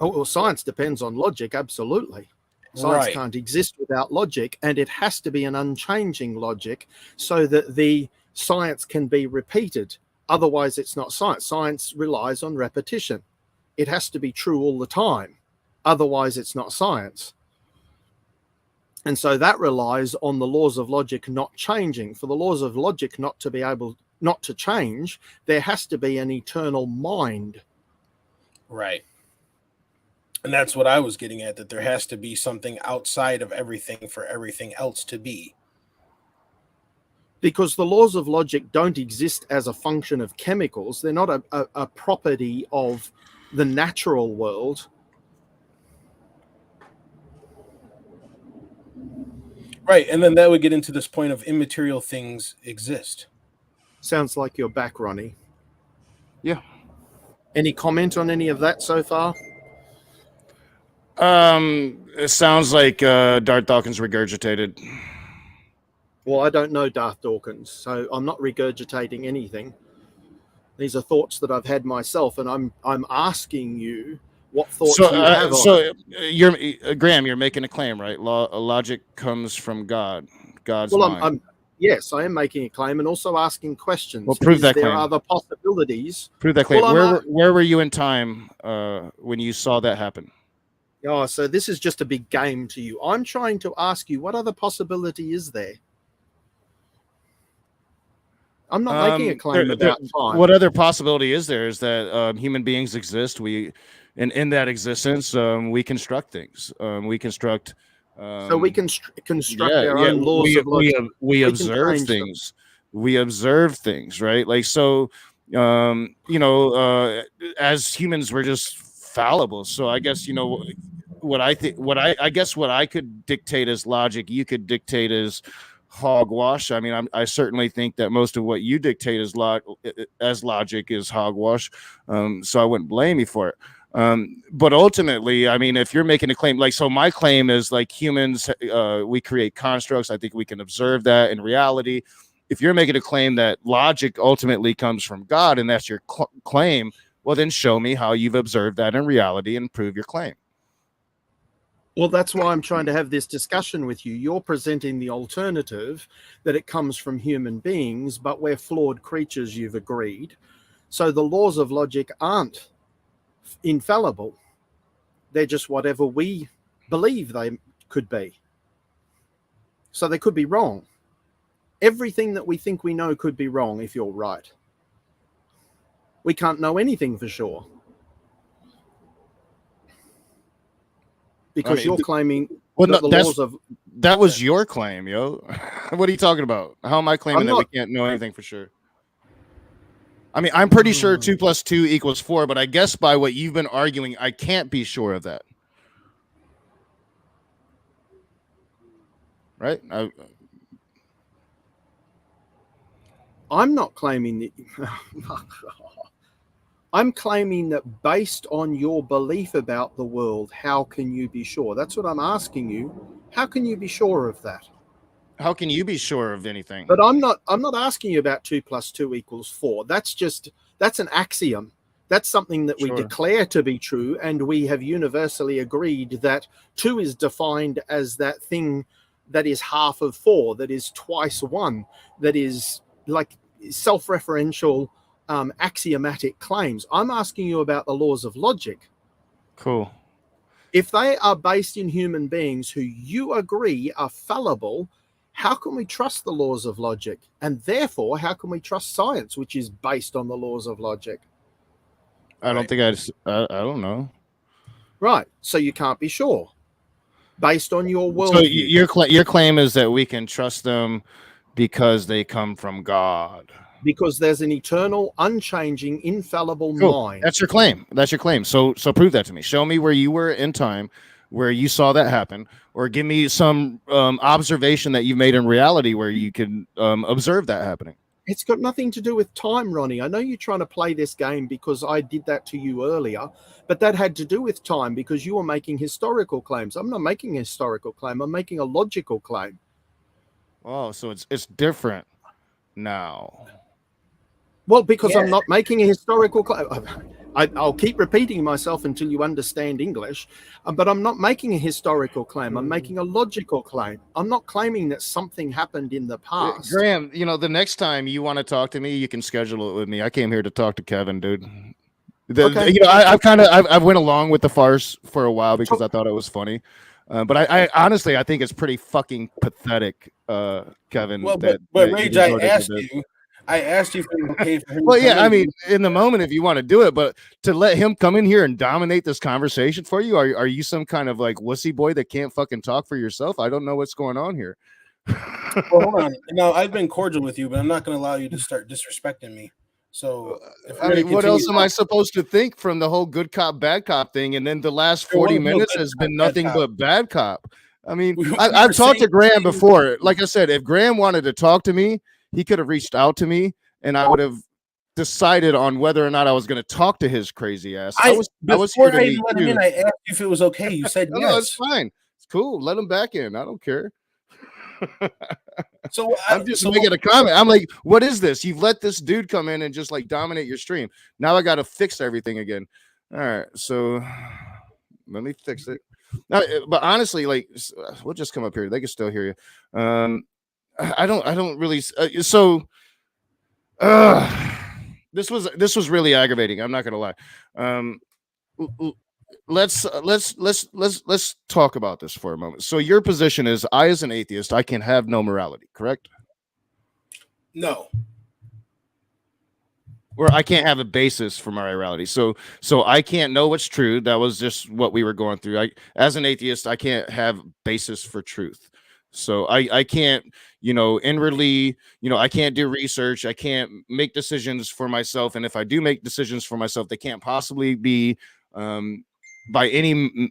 Oh, well, science depends on logic, absolutely. Science Right. can't exist without logic, and it has to be an unchanging logic so that the science can be repeated. Otherwise, it's not science. Science relies on repetition. It has to be true all the time. Otherwise, it's not science. And so that relies on the laws of logic not changing. For the laws of logic not to be able not to change, there has to be an eternal mind. Right. And that's what I was getting at, that there has to be something outside of everything for everything else to be. Because the laws of logic don't exist as a function of chemicals. They're not a property of the natural world. Right. And then that would get into this point of immaterial things exist. Sounds like you're back, Ronnie. Yeah. Any comment on any of that so far? It sounds like Darth Dawkins regurgitated. Well, I don't know Darth Dawkins, so I'm not regurgitating anything. These are thoughts that I've had myself, and I'm asking you what thoughts you have on it. You're Graham, you're making a claim, right? Logic comes from God, God's mind. Yes, I am making a claim and also asking questions. Well, prove that there claim. Are other possibilities? Prove that claim. Well, where were you in time when you saw that happen? Oh, so this is just a big game to you. I'm trying to ask you, what other possibility is there? I'm not making a claim about time. What other possibility is there? Is that human beings exist? In that existence, we construct things. We construct. So we can construct our own laws of logic. We observe things. We observe things, right? Like so, as humans, we're just fallible. So I guess what I could dictate as logic, you could dictate as hogwash. I mean, I certainly think that most of what you dictate as logic is hogwash. So I wouldn't blame you for it. But ultimately, I mean, if you're making a claim, like, so my claim is like humans, we create constructs. I think we can observe that in reality. If you're making a claim that logic ultimately comes from God and that's your claim, well, then show me how you've observed that in reality and prove your claim. Well, that's why I'm trying to have this discussion with you. You're presenting the alternative that it comes from human beings, but we're flawed creatures, you've agreed. So the laws of logic aren't infallible. They're just whatever we believe they could be. So they could be wrong. Everything that we think we know could be wrong if you're right. We can't know anything for sure. Because you're claiming that the laws of... That was your claim, yo. What are you talking about? How am I claiming that we can't know anything for sure? I mean, I'm pretty sure 2 + 2 = 4, but I guess by what you've been arguing, I can't be sure of that. Right? I'm not claiming that... I'm claiming that based on your belief about the world, how can you be sure? That's what I'm asking you. How can you be sure of that? How can you be sure of anything? But I'm not asking you about 2 + 2 = 4. That's an axiom. That's something that we declare to be true, and we have universally agreed that 2 is defined as that thing that is half of 4, that is twice 1, that is like self-referential axiomatic claims. I'm asking you about the laws of logic. Cool. If they are based in human beings who you agree are fallible, how can we trust the laws of logic? And therefore, how can we trust science, which is based on the laws of logic? I don't think I don't know. Right. So you can't be sure based on your So worldview. your claim is that we can trust them because they come from God. Because there's an eternal, unchanging, infallible Cool. mind. That's your claim. That's your claim. So prove that to me. Show me where you were in time, where you saw that happen, or give me some observation that you made in reality where you can observe that happening. It's got nothing to do with time, Ronnie. I know you're trying to play this game because I did that to you earlier, but that had to do with time because you were making historical claims. I'm not making a historical claim. I'm making a logical claim. Oh, so it's different now. Well, because I'm not making a historical claim. I'll keep repeating myself until you understand English, but I'm not making a historical claim. I'm making a logical claim. I'm not claiming that something happened in the past. Graham, the next time you want to talk to me, you can schedule it with me. I came here to talk to Kevin, dude. Okay. I've went along with the farce for a while because I thought it was funny. But I honestly, I think it's pretty fucking pathetic, Kevin. Well, but Rage, I asked you if it was okay for him. Well, yeah, I mean, in the moment, if you want to do it, but to let him come in here and dominate this conversation for you, are you some kind of like wussy boy that can't fucking talk for yourself? I don't know what's going on here. Well, hold on. Now, I've been cordial with you, but I'm not going to allow you to start disrespecting me. So, I mean, what else am I supposed to think from the whole good cop, bad cop thing? And then the last 40 minutes has been nothing but bad cop. I mean, I've talked to Graham before. Like I said, if Graham wanted to talk to me, he could have reached out to me and I would have decided on whether or not I was going to talk to his crazy ass. Before I let him in, I asked you if it was okay. You said yes. No, it's fine. It's cool. Let him back in. I don't care. So I'm just making a comment. I'm like, what is this? You've let this dude come in and just like dominate your stream. Now I got to fix everything again. All right. So let me fix it. Now, but honestly, like, we'll just come up here. They can still hear you. I don't really. This was really aggravating. I'm not gonna lie. Let's talk about this for a moment. So your position is, I as an atheist, I can have no morality, correct? No. Or I can't have a basis for my morality. So I can't know what's true. That was just what we were going through. As an atheist, I can't have basis for truth. So I can't, inwardly, I can't do research. I can't make decisions for myself. And if I do make decisions for myself, they can't possibly be by any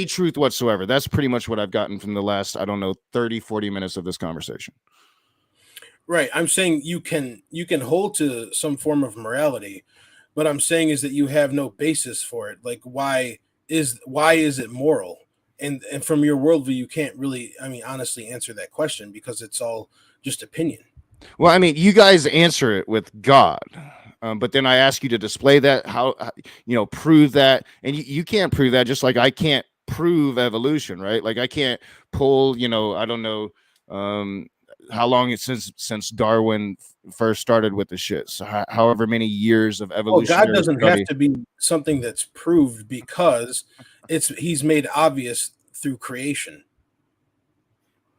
truth whatsoever. That's pretty much what I've gotten from the last, 30, 40 minutes of this conversation. Right. I'm saying you can hold to some form of morality, but I'm saying is that you have no basis for it. Like, why is it moral? And from your worldview, you can't really, honestly answer that question because it's all just opinion. Well, you guys answer it with God, but then I ask you to display that, prove that, and you can't prove that, just like I can't prove evolution, right? Like I can't pull, I don't know how long it's since Darwin first started with the shit. So however many years of evolution. Well, God doesn't have to be something that's proved because he's made obvious through creation,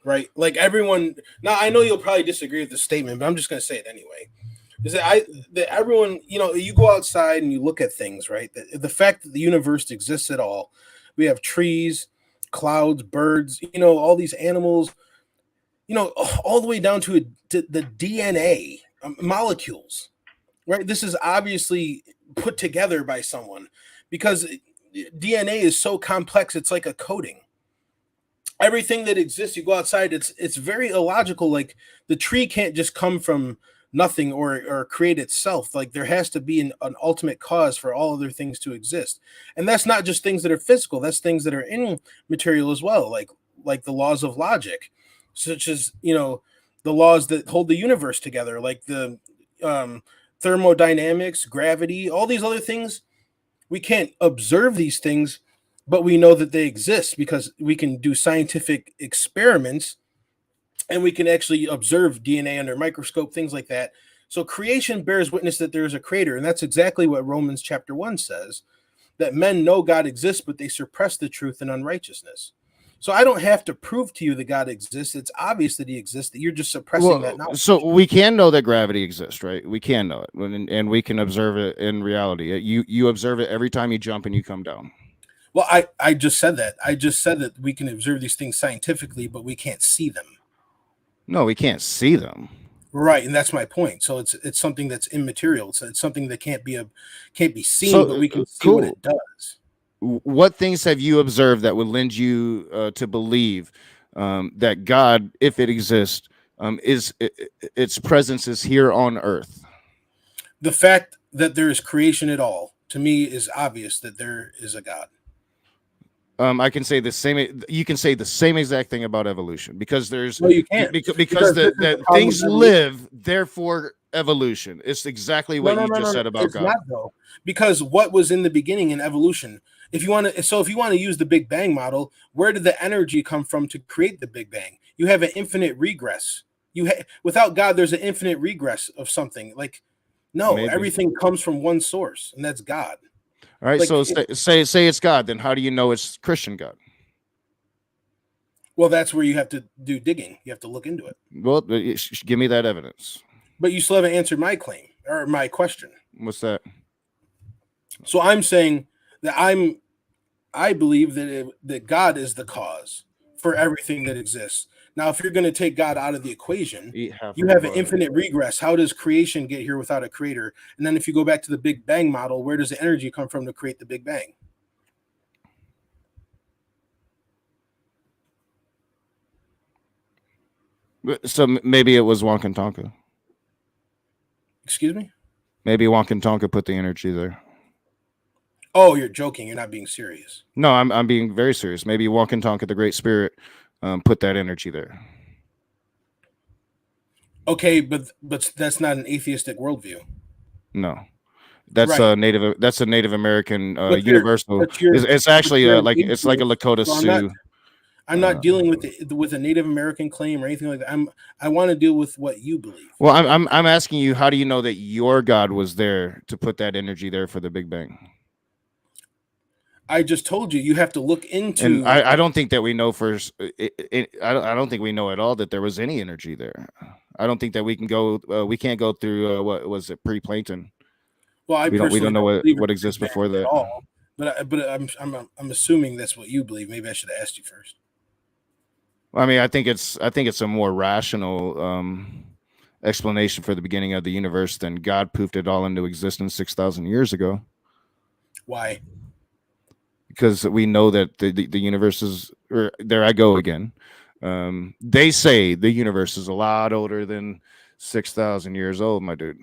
right? Like everyone. Now I know you'll probably disagree with the statement, but I'm just going to say it anyway. Is that everyone, you go outside and you look at things, right? The fact that the universe exists at all, we have trees, clouds, birds, all these animals, all the way down to the DNA molecules, right? This is obviously put together by someone because DNA is so complex. It's like a coding. Everything that exists, you go outside, it's very illogical. Like the tree can't just come from nothing or create itself. Like there has to be an ultimate cause for all other things to exist. And that's not just things that are physical. That's things that are immaterial as well. Like the laws of logic, such as, the laws that hold the universe together, like the thermodynamics, gravity, all these other things. We can't observe these things, but we know that they exist because we can do scientific experiments and we can actually observe DNA under a microscope, things like that. So creation bears witness that there is a creator. And that's exactly what Romans chapter 1 says, that men know God exists, but they suppress the truth in unrighteousness. So I don't have to prove to you that God exists. It's obvious that he exists, that you're just suppressing that knowledge. So we can know that gravity exists, right? We can know it, and we can observe it in reality. You observe it every time you jump and you come down. Well, I just said that. I just said that we can observe these things scientifically, but we can't see them. No, we can't see them. Right, and that's my point. So it's something that's immaterial. So it's something that can't be seen, So, but we can see cool. what it does. What things have you observed that would lend you to believe that God, if it exists, its presence is here on Earth? The fact that there is creation at all, to me, is obvious that there is a God. I can say the same. You can say the same exact thing about evolution, because there's No, you can't. because the things live, therefore evolution. It's exactly what you just said about it's God. Not, though, because what was in the beginning in evolution? If you want to use the Big Bang model, where did the energy come from to create the Big Bang? You have an infinite regress. Without God, there's an infinite regress of something. Like, no, Maybe. Everything comes from one source, and that's God. All right, Like, so say it's God, then how do you know it's Christian God? Well, that's where you have to do digging. You have to look into it. Well, give me that evidence. But you still haven't answered my claim or my question. What's that? So I'm saying that I believe that God is the cause for everything that exists. Now, if you're going to take God out of the equation, you have an infinite regress. How does creation get here without a creator? And then if you go back to the Big Bang model, where does the energy come from to create the Big Bang? So maybe it was Tonka. Excuse me? Maybe Tonka put the energy there. Oh, you're joking. You're not being serious. No, I'm being very serious. Maybe Tonka, the Great Spirit, put that energy there. Okay, but that's not an atheistic worldview. No, that's right. a Native American universal. It's actually it's like a Lakota Sioux. I'm not dealing with a Native American claim or anything like that. I want to deal with what you believe. Well, I'm asking you, how do you know that your God was there to put that energy there for the Big Bang? I just told you have to look into. And I don't think that we know first. I don't think we know at all that there was any energy there. I don't think that we can go. We can't go through what was it, pre-Plankton. Well, we don't know what exists before that. All. But I'm assuming that's what you believe. Maybe I should have asked you first. I mean, I think it's a more rational explanation for the beginning of the universe than God poofed it all into existence 6,000 years ago. Why? Because we know that the universe is, or there I go again. They say the universe is a lot older than 6,000 years old, my dude.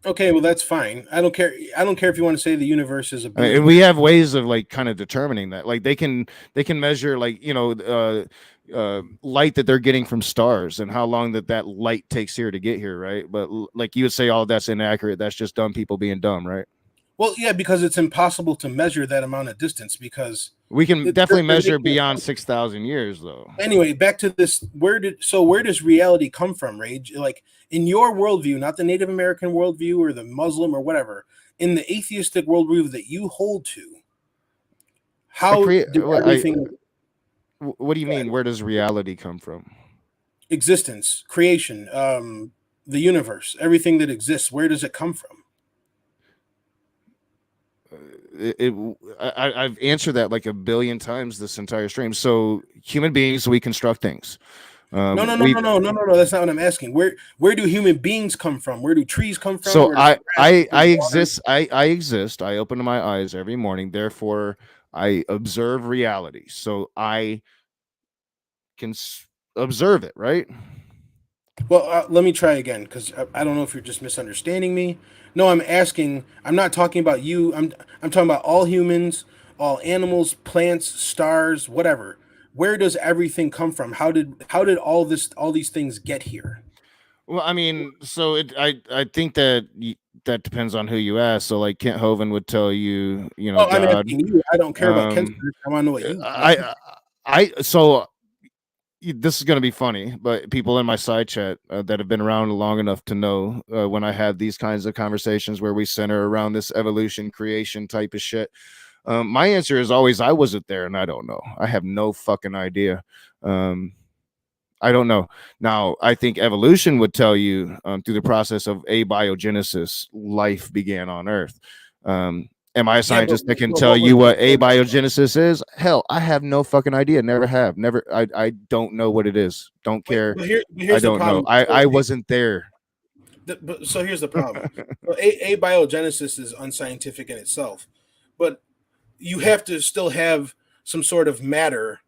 Okay, well that's fine. I don't care if you want to say the universe is a. And we have ways of like kind of determining that. Like they can measure like light that they're getting from stars and how long that light takes here to get here, right? But like you would say, oh, that's inaccurate. That's just dumb people being dumb, right? Well, yeah, because it's impossible to measure that amount of distance because we can definitely measure beyond 6,000 years, though. Anyway, back to this. Where does reality come from, Rage? Like in your worldview, not the Native American worldview or the Muslim or whatever, in the atheistic worldview that you hold to, how do everything? What do you mean? Where does reality come from? Existence, creation, the universe, everything that exists. Where does it come from? I've answered that like a billion times this entire stream. So human beings, we construct things. No. That's not what I'm asking. Where do human beings come from? Where do trees come from? So I exist. I exist. I open my eyes every morning. Therefore, I observe reality. So I can observe it, right? Well, let me try again because I don't know if you're just misunderstanding me. No, I'm asking. I'm not talking about you. I'm talking about all humans, all animals, plants, stars, whatever. Where does everything come from? How did all these things get here? Well, I mean, so I think that that depends on who you ask. So, like Kent Hovind would tell you, Oh, I'm asking you. I don't care about Kent. I want to know what you. So this is going to be funny, but people in my side chat that have been around long enough to know when I have these kinds of conversations where we center around this evolution creation type of shit, My answer is always, I wasn't there and I don't know. I have no fucking idea. I don't know. Now, I think evolution would tell you through the process of abiogenesis, life began on Earth. Am I a scientist that can tell you what abiogenesis is? Hell, I have no fucking idea. Never have. Never. I don't know what it is. Don't care. But here's I don't know. I wasn't there. So here's the problem. Abiogenesis is unscientific in itself, but you have to still have some sort of matter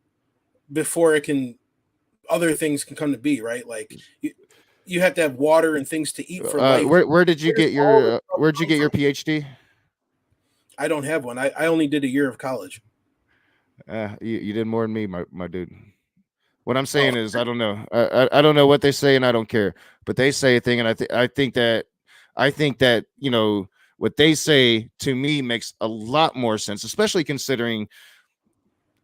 before other things can come to be, right? Like you have to have water and things to eat for life. Where did you get your where'd you get your PhD? I don't have one. I only did a year of college. You did more than me, my dude. What I'm saying is, I don't know. I don't know what they say, and I don't care. But they say a thing, and I think that what they say to me makes a lot more sense, especially considering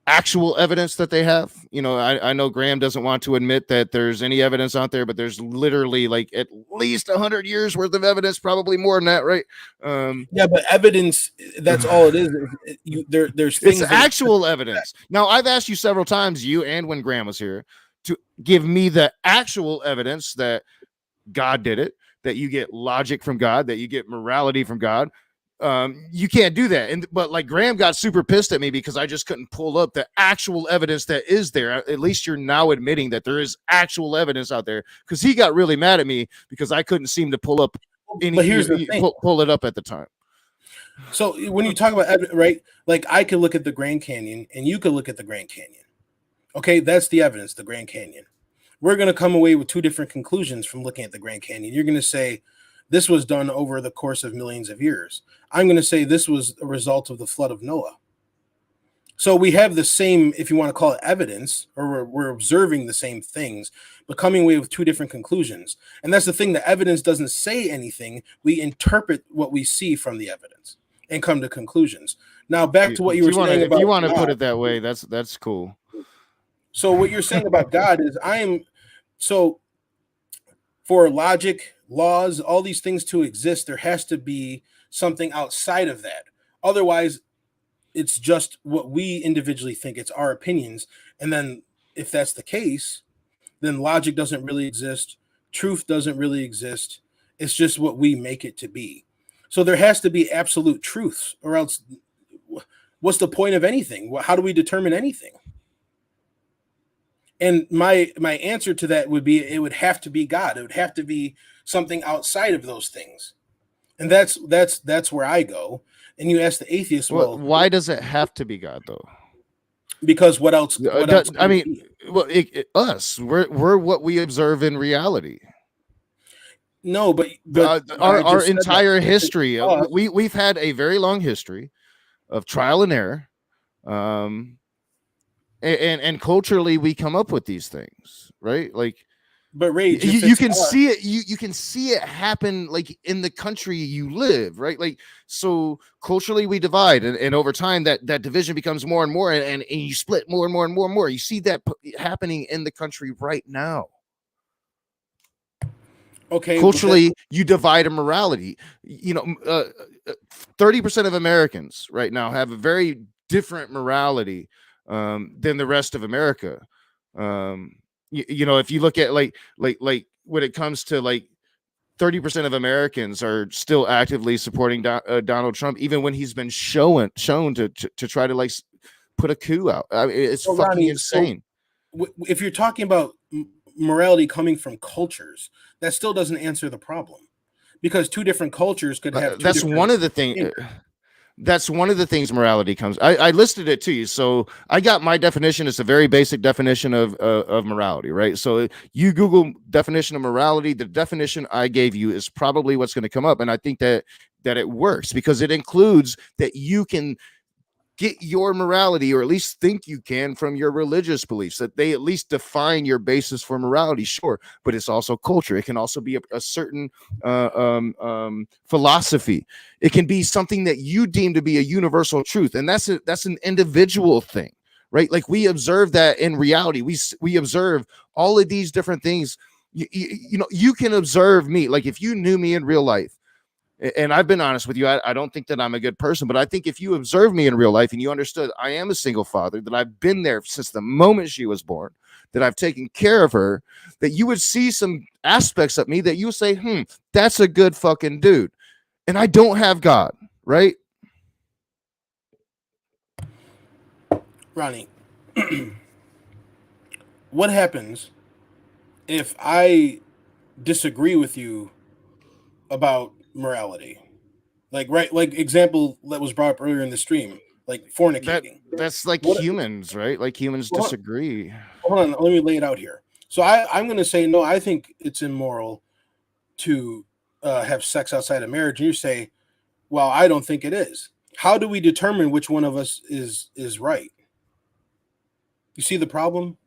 actual evidence that they have. I know Graham doesn't want to admit that there's any evidence out there, but there's literally like at least 100 years worth of evidence, probably more than that, right? Yeah, but evidence, that's all it is. There's things. It's actual evidence. Now, I've asked you several times, you and when Graham was here, to give me the actual evidence that God did it, that you get logic from God, that you get morality from God. You can't do that. But like Graham got super pissed at me because I just couldn't pull up the actual evidence that is there. At least you're now admitting that there is actual evidence out there, because he got really mad at me because I couldn't seem to pull up any. But here's the thing. Pull it up at the time. So when you talk about evidence, right? Like I could look at the Grand Canyon and you could look at the Grand Canyon. Okay, that's the evidence, the Grand Canyon. We're going to come away with two different conclusions from looking at the Grand Canyon. You're going to say this was done over the course of millions of years. I'm going to say this was a result of the flood of Noah. So we have the same, if you want to call it evidence, or we're observing the same things, but coming away with two different conclusions. And that's the thing, the evidence doesn't say anything. We interpret what we see from the evidence and come to conclusions. Now, back to what you were saying about, if you want to put it that way, that's cool. So what you're saying about God is for logic, laws, all these things to exist, there has to be something outside of that. Otherwise, it's just what we individually think. It's our opinions. And then if that's the case, then logic doesn't really exist. Truth doesn't really exist. It's just what we make it to be. So there has to be absolute truths, or else what's the point of anything? How do we determine anything? And my answer to that would be, it would have to be God. It would have to be something outside of those things. And that's where I go. And you ask the atheist, well, why does it have to be God though? Because what else? I mean, us, we're what we observe in reality. No, but our entire history, we've had a very long history of trial and error. And culturally we come up with these things, right? Like, but Ray, you can see it. You can see it happen, like in the country you live, right? Like, so culturally we divide, and over time that division becomes more and more, and you split more and more and more and more. You see that happening in the country right now. Okay, culturally you divide a morality. 30% of Americans right now have a very different morality than the rest of America. If you look at like when it comes to like 30% of Americans are still actively supporting Donald Trump, even when he's been shown to try to like put a coup out. I mean, it's fucking Ronnie, insane. So if you're talking about morality coming from cultures, that still doesn't answer the problem, because two different cultures could have. That's one of the things. That's one of the things morality comes. I listed it to you. So I got my definition. It's a very basic definition of morality, right? So you Google definition of morality, the definition I gave you is probably what's going to come up. And I think that it works, because it includes that you can get your morality, or at least think you can, from your religious beliefs, that they at least define your basis for morality. Sure. But it's also culture. It can also be a certain philosophy. It can be something that you deem to be a universal truth. And that's an individual thing, right? Like, we observe that in reality. We observe all of these different things. You can observe me. Like, if you knew me in real life, And I've been honest with you. I don't think that I'm a good person, but I think if you observe me in real life and you understood I am a single father, that I've been there since the moment she was born, that I've taken care of her, that you would see some aspects of me that you say, that's a good fucking dude. And I don't have God, right? Ronnie, what happens if I disagree with you about morality? Like example that was brought up earlier in the stream, like fornicating. That's like humans, right? Like humans disagree. Hold on, let me lay it out here. So I'm going to say, no, I think it's immoral to have sex outside of marriage. And you say, well, I don't think it is. How do we determine which one of us is right? You see the problem?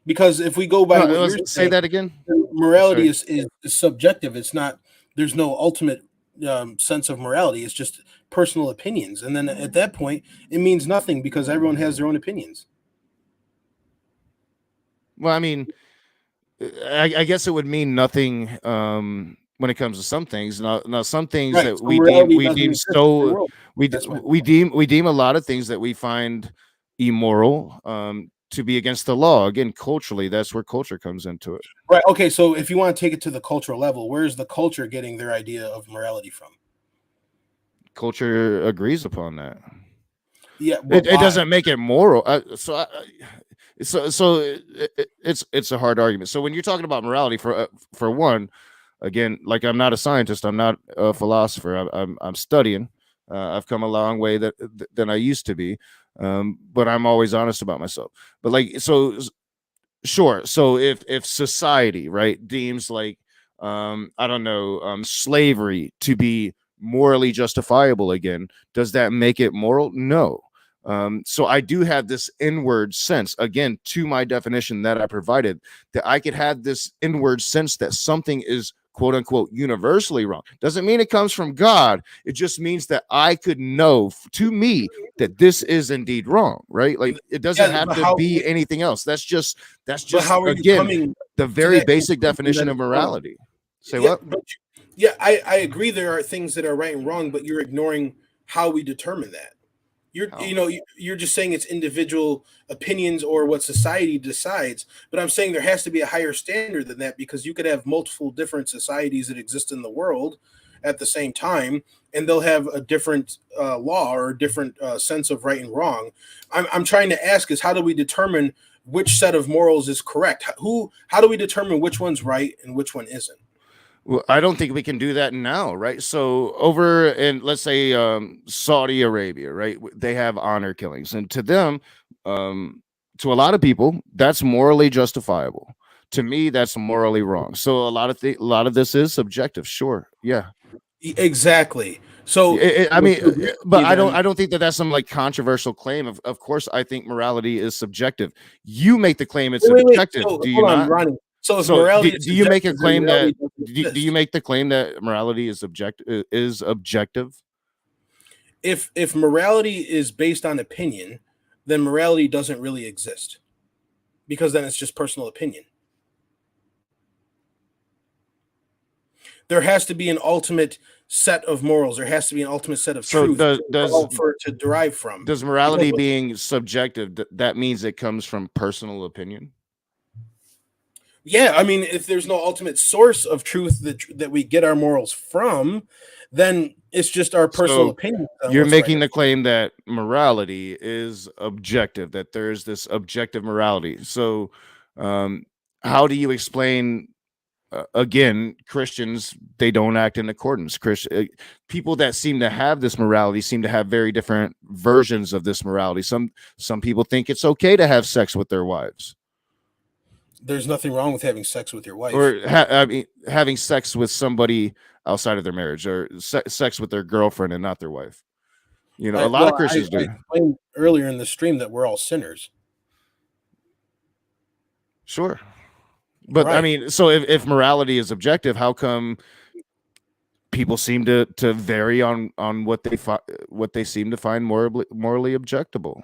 Because if we go by what you're saying, that again. Morality is subjective. It's not. There's no ultimate sense of morality. It's just personal opinions, and then at that point, it means nothing because everyone has their own opinions. Well, I mean, I guess it would mean nothing when it comes to some things. Now some things that so we deem a lot of things that we find immoral to be against the law. Again, culturally, that's where culture comes into it. Right. Okay. So if you want to take it to the cultural level, where's the culture getting their idea of morality from? Culture agrees upon that. Yeah. It doesn't make it moral. So it's a hard argument. So when you're talking about morality, for one, again, like I'm not a scientist, I'm not a philosopher. I'm studying. I've come a long way than I used to be. But I'm always honest about myself. But like, so sure. So if society, right, deems like, I don't know, slavery to be morally justifiable again, does that make it moral? No. So I do have this inward sense, again, to my definition that I provided, that I could have this inward sense that something is quote unquote universally wrong. Doesn't mean it comes from God. It just means that I could know to me that this is indeed wrong, right? Like it doesn't have to be anything else. That's just again the very basic definition of morality. Say what? I agree there are things that are right and wrong, but you're ignoring how we determine that. You're just saying it's individual opinions or what society decides, but I'm saying there has to be a higher standard than that, because you could have multiple different societies that exist in the world at the same time, and they'll have a different law or a different sense of right and wrong. I'm trying to ask is, how do we determine which set of morals is correct? How do we determine which one's right and which one isn't? Well, I don't think we can do that now, right? So over in, let's say, Saudi Arabia, right? They have honor killings, and to them, to a lot of people, that's morally justifiable. To me, that's morally wrong. So a lot of this is subjective. Sure, yeah, exactly. So I mean, but I don't think that that's some like controversial claim. Of course, I think morality is subjective. You make the claim it's subjective. Do you not? Ronnie. So do you make a claim that do you make the claim that morality is objective? If morality is based on opinion, then morality doesn't really exist, because then it's just personal opinion. There has to be an ultimate set of morals. There has to be an ultimate set of truth for it to derive from. Does morality being subjective, that means it comes from personal opinion? Yeah, I mean, if there's no ultimate source of truth that we get our morals from, then it's just our personal opinion. You're making the claim that morality is objective, that there's this objective morality. So how do you explain, again, Christians, they don't act in accordance. People that seem to have this morality seem to have very different versions of this morality. Some people think it's okay to have sex with their wives. There's nothing wrong with having sex with your wife, or having sex with somebody outside of their marriage, or sex with their girlfriend and not their wife. A lot of Christians do. I explained earlier in the stream that we're all sinners. Sure, but right. I mean, so if morality is objective, how come people seem to vary on what they seem to find morally objectable?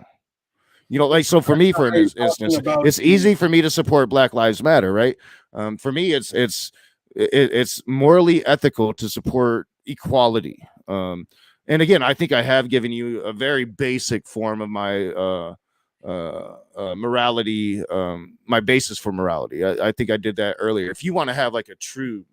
Like, so for me, for instance, it's easy for me to support Black Lives Matter, right? For me, it's morally ethical to support equality. And again, I think I have given you a very basic form of my morality, my basis for morality. I think I did that earlier. If you want to have like a true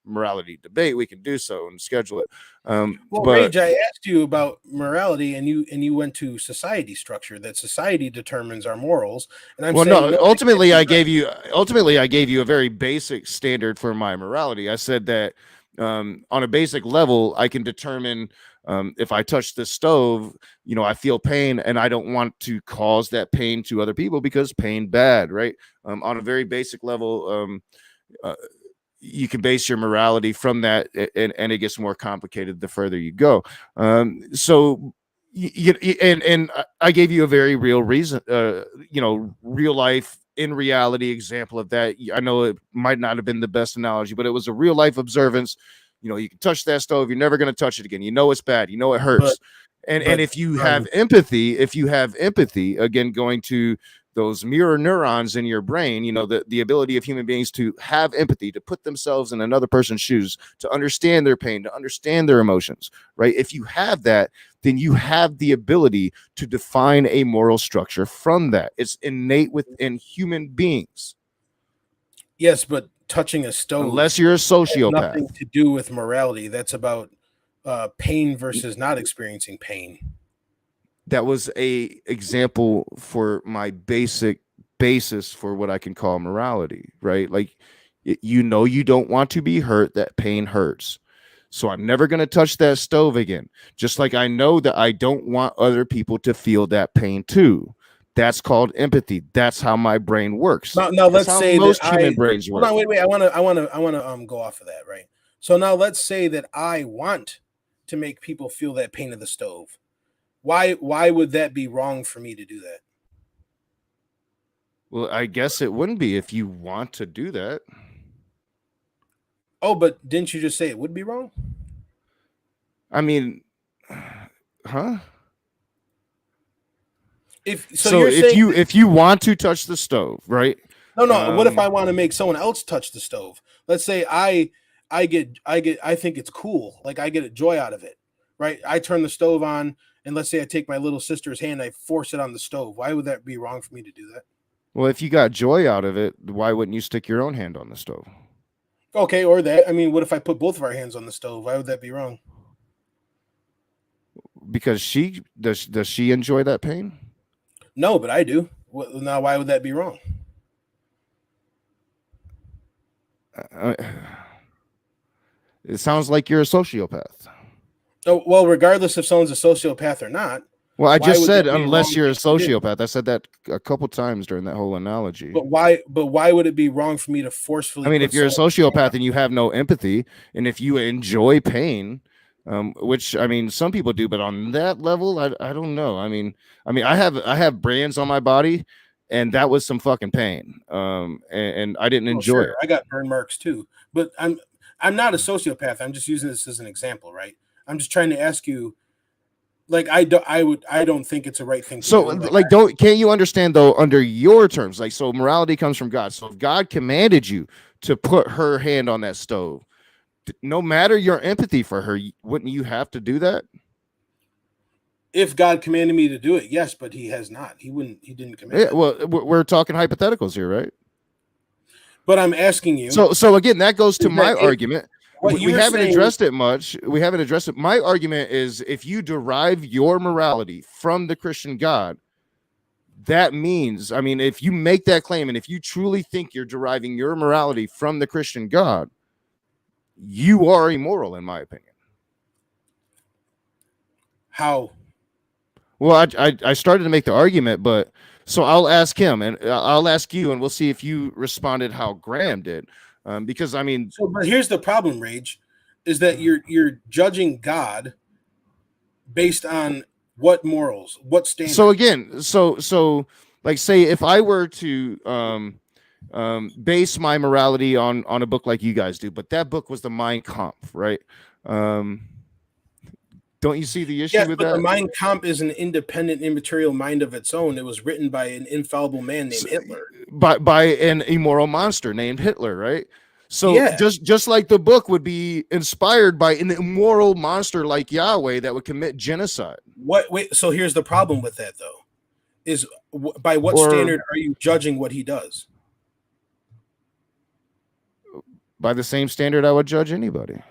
morality debate, we can do so and schedule it. Well, but Rage, I asked you about morality, and you went to society structure. That society determines our morals, and I'm well, saying no. Ultimately, I gave you a very basic standard for my morality. I said that on a basic level, I can determine if I touch the stove, I feel pain, and I don't want to cause that pain to other people because pain bad, right? On a very basic level, you can base your morality from that, and it gets more complicated the further you go. So I gave you a very real reason, real life in reality example of that. I know it might not have been the best analogy, but it was a real life observance. You can touch that stove, you're never going to touch it again. It's bad, it hurts. And if you have empathy, again, going to those mirror neurons in your brain, the ability of human beings to have empathy, to put themselves in another person's shoes, to understand their pain, to understand their emotions, right? If you have that, then you have the ability to define a moral structure from that. It's innate within human beings. Yes, but touching a stove, unless you're a sociopath, nothing to do with morality. That's about pain versus not experiencing pain. That was a example for my basic basis for what I can call morality, right? Like, you don't want to be hurt, that pain hurts. So I'm never going to touch that stove again. Just like I know that I don't want other people to feel that pain too. That's called empathy. That's how my brain works. Now let's say most that human brains work. No, wait. I want to go off of that, right? So now let's say that I want to make people feel that pain of the stove. Why would that be wrong for me to do that? Well, I guess it wouldn't be if you want to do that. Oh, but didn't you just say it would be wrong? I mean, huh? If you want to touch the stove, right? No. What if I want to make someone else touch the stove? Let's say I think it's cool. Like, I get a joy out of it, right? I turn the stove on, and let's say I take my little sister's hand, I force it on the stove. Why would that be wrong for me to do that? Well, if you got joy out of it, why wouldn't you stick your own hand on the stove? Okay, or that. I mean, what if I put both of our hands on the stove? Why would that be wrong? Because does she enjoy that pain? No, but I do. Now, why would that be wrong? It sounds like you're a sociopath. Oh, well, regardless if someone's a sociopath or not. Well, I just said unless you're a sociopath. I said that a couple times during that whole analogy. But why would it be wrong for me to forcefully? I mean, if you're a sociopath and you have no empathy, and if you enjoy pain, which I mean, some people do, but on that level, I don't know. I mean, I have brands on my body, and that was some fucking pain. And I didn't enjoy it. I got burn marks too, but I'm not a sociopath. I'm just using this as an example, right? I'm just trying to ask you. Like, I don't think it's a right thing to do. Can't you understand though, under your terms, like, so morality comes from God. So if God commanded you to put her hand on that stove, no matter your empathy for her, wouldn't you have to do that? If God commanded me to do it, yes, but he has not. He didn't command. Yeah, well, we're talking hypotheticals here, right? But I'm asking you. So again, that goes to my argument. We haven't addressed it much. My argument is, if you derive your morality from the Christian God, that means, I mean, if you make that claim, and if you truly think you're deriving your morality from the Christian God, you are immoral, in my opinion. How? Well, I started to make the argument, but so I'll ask him, and I'll ask you, and we'll see if you responded how Graham did. Because I mean, but here's the problem, Rage, is that you're judging God based on what morals, what standards. So again, so like, say if I were to base my morality on a book like you guys do, but that book was the Mein Kampf, right? Don't you see the issue with that? The Mein Kampf is an independent, immaterial mind of its own. It was written by an infallible man named Hitler. By an immoral monster named Hitler, right? So Yeah. just like the book would be inspired by an immoral monster like Yahweh that would commit genocide. Wait, so here's the problem with that, though, is by what Or- standard are you judging what he does? By the same standard I would judge anybody.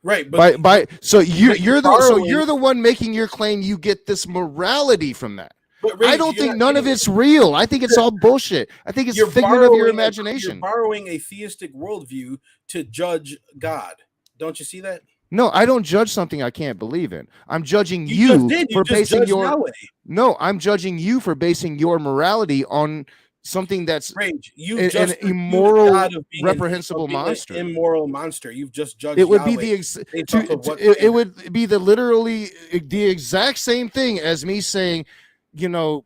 Right, but so you're borrowing- the one making your claim. You get this morality from that. but Rage, I don't you're think not none of getting it's real. I think it's all bullshit. I think it's You're figment of your borrowing imagination. You're borrowing a theistic worldview to judge God. Don't you see that? No, I don't judge something I can't believe in. I'm judging You just did. You for just basing judged your Yahweh. No, I'm judging you for basing your morality on something that's Rage. You an just accused immoral, God of being reprehensible of being an monster. immoral monster. You've just judged. It would be Yahweh based off of what it would be literally the exact same thing as me saying, you know,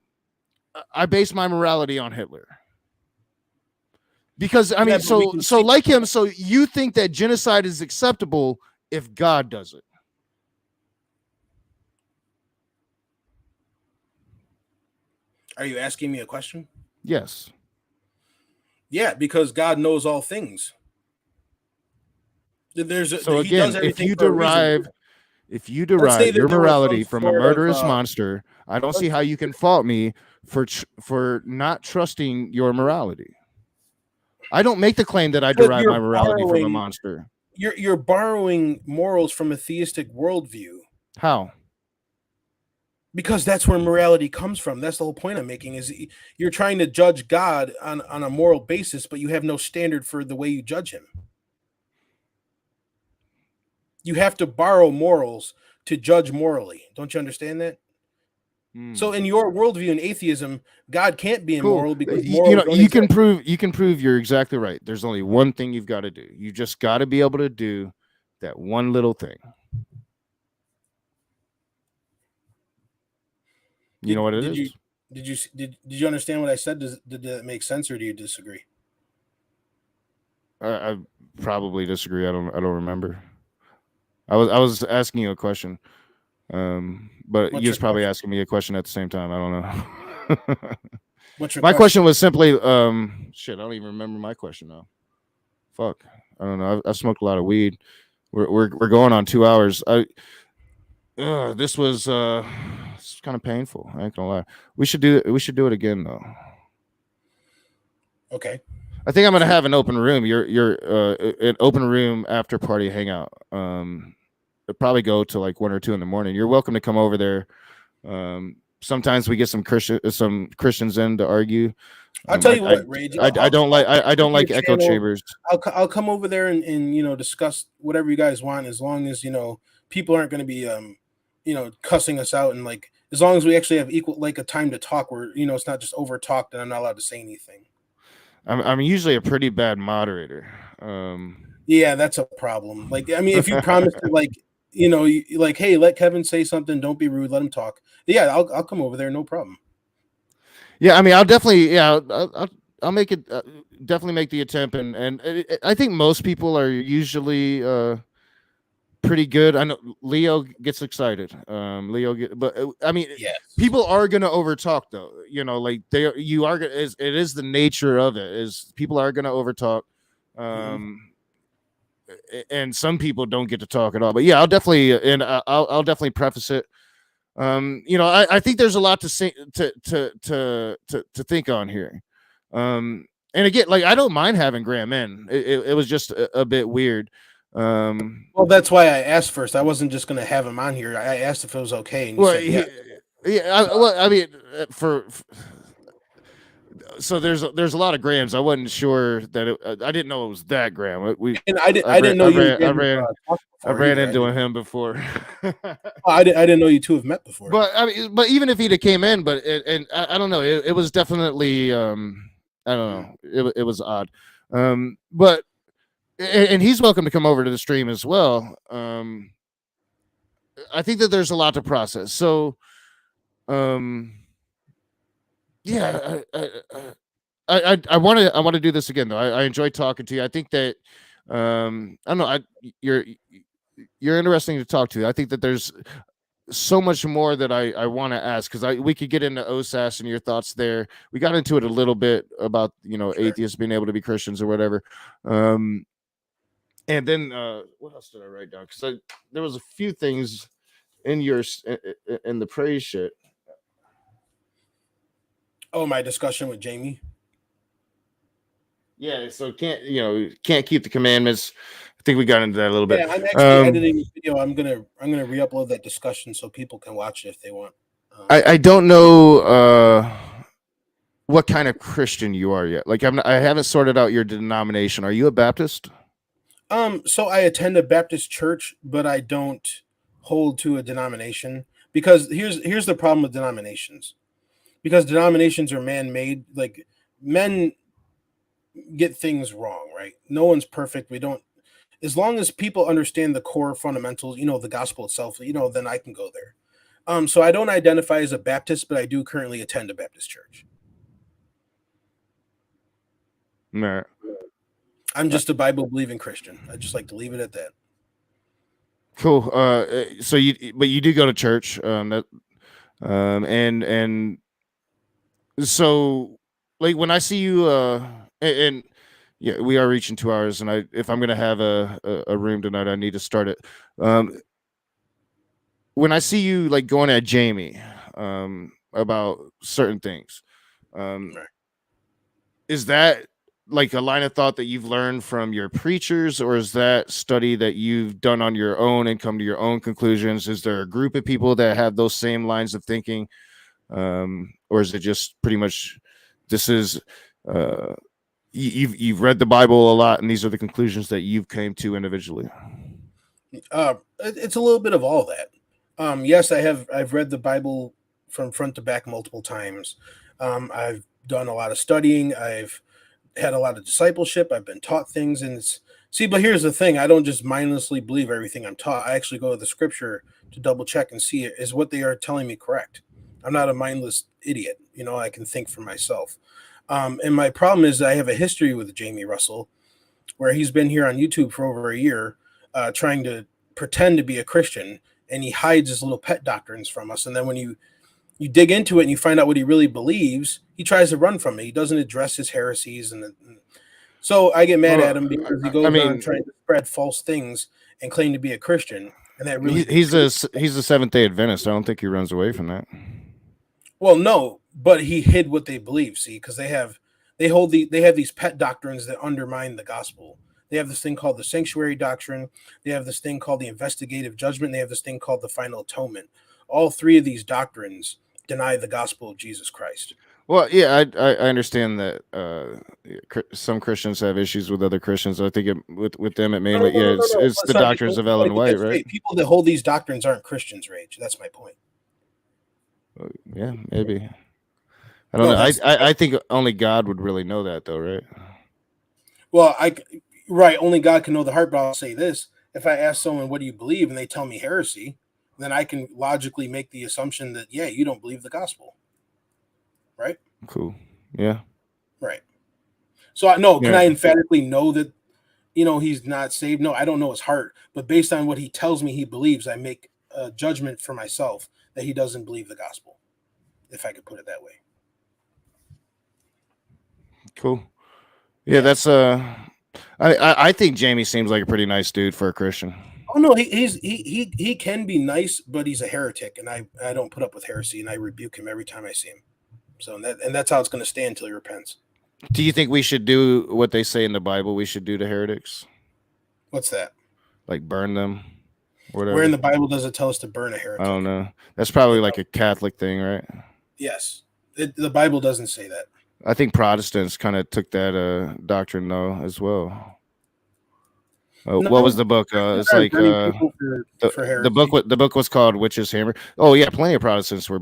I base my morality on Hitler. Because I mean, so like him, so you think that genocide is acceptable if God does it? Are you asking me a question? Yes. Yeah, because God knows all things. So again, if you derive your morality from a murderous monster, I don't see how you can fault me for not trusting your morality. I don't make the claim that I derive my morality from a monster. You're borrowing morals from a theistic worldview. How? Because that's where morality comes from. That's the whole point I'm making, is you're trying to judge God on a moral basis, but you have no standard for the way you judge him. You have to borrow morals to judge morally. Don't you understand that? So in your worldview in atheism, God can't be immoral because morals you can prove you're exactly right. There's only one thing you've got to do. You just got to be able to do that one little thing. You know what it is? Did you understand what I said? Did that make sense, or do you disagree? I probably disagree. I don't remember. I was asking you a question, but you was probably asking me a question at the same time. I don't know. My question was simply, shit. I don't even remember my question now. Fuck, I don't know. I've smoked a lot of weed. We're going on 2 hours. This was kind of painful. I ain't gonna lie. We should do it again though. Okay. I think I'm gonna have an open room. You're an open room after party hangout. It'll probably go to like 1 or 2 in the morning. You're welcome to come over there. Sometimes we get some Christians in to argue. I'll tell you what, Rage. I don't like echo chambers. I'll come over there and discuss whatever you guys want, as long as people aren't going to be cussing us out, and like as long as we actually have equal like a time to talk where it's not just over talked and I'm not allowed to say anything. I'm usually a pretty bad moderator. Yeah, that's a problem. Like, I mean, if you promise to like, hey, let Kevin say something, don't be rude, let him talk. Yeah, I'll come over there, no problem. Yeah, I mean, I'll definitely, I'll make it, definitely make the attempt, and I think most people are usually pretty good. I know Leo gets excited. But I mean, yes. People are gonna overtalk though. Like it is the nature of it. Is people are gonna overtalk. And some people don't get to talk at all. But yeah, I'll definitely I'll definitely preface it. I think there's a lot to say to think on here. And again, like I don't mind having Graham in. It was just a bit weird. Well, that's why I asked first. I wasn't just going to have him on here. I asked if it was okay. And you said, I mean, so there's a lot of Grahams. I wasn't sure that I didn't know it was that Graham. I didn't know I ran into him before. I didn't know you two have met before. But I mean, but even if he'd have came in, I don't know. It was definitely I don't know. It was odd. But. And he's welcome to come over to the stream as well. I think that there's a lot to process. So, yeah, I want to do this again though. I enjoy talking to you. I think that I don't know. You're interesting to talk to. I think that there's so much more that I want to ask, because we could get into OSAS and your thoughts there. We got into it a little bit about, Sure. atheists being able to be Christians or whatever. And then what else did I write down? Because there was a few things in in the praise shit. Oh, my discussion with Jamie. Yeah, so can't keep the commandments. I think we got into that a little bit. Yeah, I'm actually editing the video. I'm gonna re-upload that discussion so people can watch it if they want. I don't know what kind of Christian you are yet. Like I haven't sorted out your denomination. Are you a Baptist? So I attend a Baptist church, but I don't hold to a denomination, because here's the problem with denominations. Because denominations are man-made. Like, men get things wrong, right? No one's perfect. We don't, as long as people understand the core fundamentals, the gospel itself, then I can go there. So I don't identify as a Baptist, but I do currently attend a Baptist church. No. I'm just a Bible-believing Christian. I just like to leave it at that. Cool. So you do go to church, and so, like, when I see you, and yeah, we are reaching 2 hours, and if I'm gonna have a room tonight, I need to start it. When I see you, like, going at Jamie, about certain things, is that like a line of thought that you've learned from your preachers, or is that study that you've done on your own and come to your own conclusions? Is there a group of people that have those same lines of thinking, or is it just pretty much this is you've read the Bible a lot and these are the conclusions that you've came to individually? It's a little bit of all that. Yes, I've read the Bible from front to back multiple times. I've done a lot of studying. I've had a lot of discipleship. I've been taught things, and but here's the thing: I don't just mindlessly believe everything I'm taught. I actually go to the scripture to double check and see, is what they are telling me correct. I'm not a mindless idiot. I can think for myself. And my problem is I have a history with Jamie Russell, where he's been here on YouTube for over a year, trying to pretend to be a Christian, and he hides his little pet doctrines from us. And then when you dig into it and you find out what he really believes, he tries to run from it. He doesn't address his heresies, and so I get mad at him because he goes on trying to spread false things and claim to be a Christian, and that really he's a Seventh-day Adventist. I don't think he runs away from that. Well, no, but he hid what they believe. See, because they have these pet doctrines that undermine the gospel. They have this thing called the sanctuary doctrine. They have this thing called the investigative judgment. They have this thing called the final atonement. All three of these doctrines deny the gospel of Jesus Christ. Well, yeah, I understand that some Christians have issues with other Christians. I think with them it mainly it's the doctrines of Ellen White, right? People that hold these doctrines aren't Christians, Rage. That's my point. Yeah, maybe. I don't know. I think only God would really know that, though, right? Well, right. Only God can know the heart. But I'll say this: if I ask someone, "What do you believe?" and they tell me heresy, then I can logically make the assumption that, yeah, you don't believe the gospel. Right? Cool. Yeah. Right. So can I emphatically know that, he's not saved? No, I don't know his heart, but based on what he tells me he believes, I make a judgment for myself that he doesn't believe the gospel, if I could put it that way. Cool. Yeah, that's I think Jamie seems like a pretty nice dude for a Christian. Oh no, he can be nice, but he's a heretic, and I don't put up with heresy, and I rebuke him every time I see him. So that's how it's going to stay until he repents. Do you think we should do what they say in the Bible we should do to heretics? What's that? Like burn them? Whatever. Where in the Bible does it tell us to burn a heretic? I don't know. That's probably like a Catholic thing, right? Yes. The Bible doesn't say that. I think Protestants kind of took that doctrine though as well. What was the book? It's like the book was called Witch's Hammer. Oh yeah, plenty of Protestants were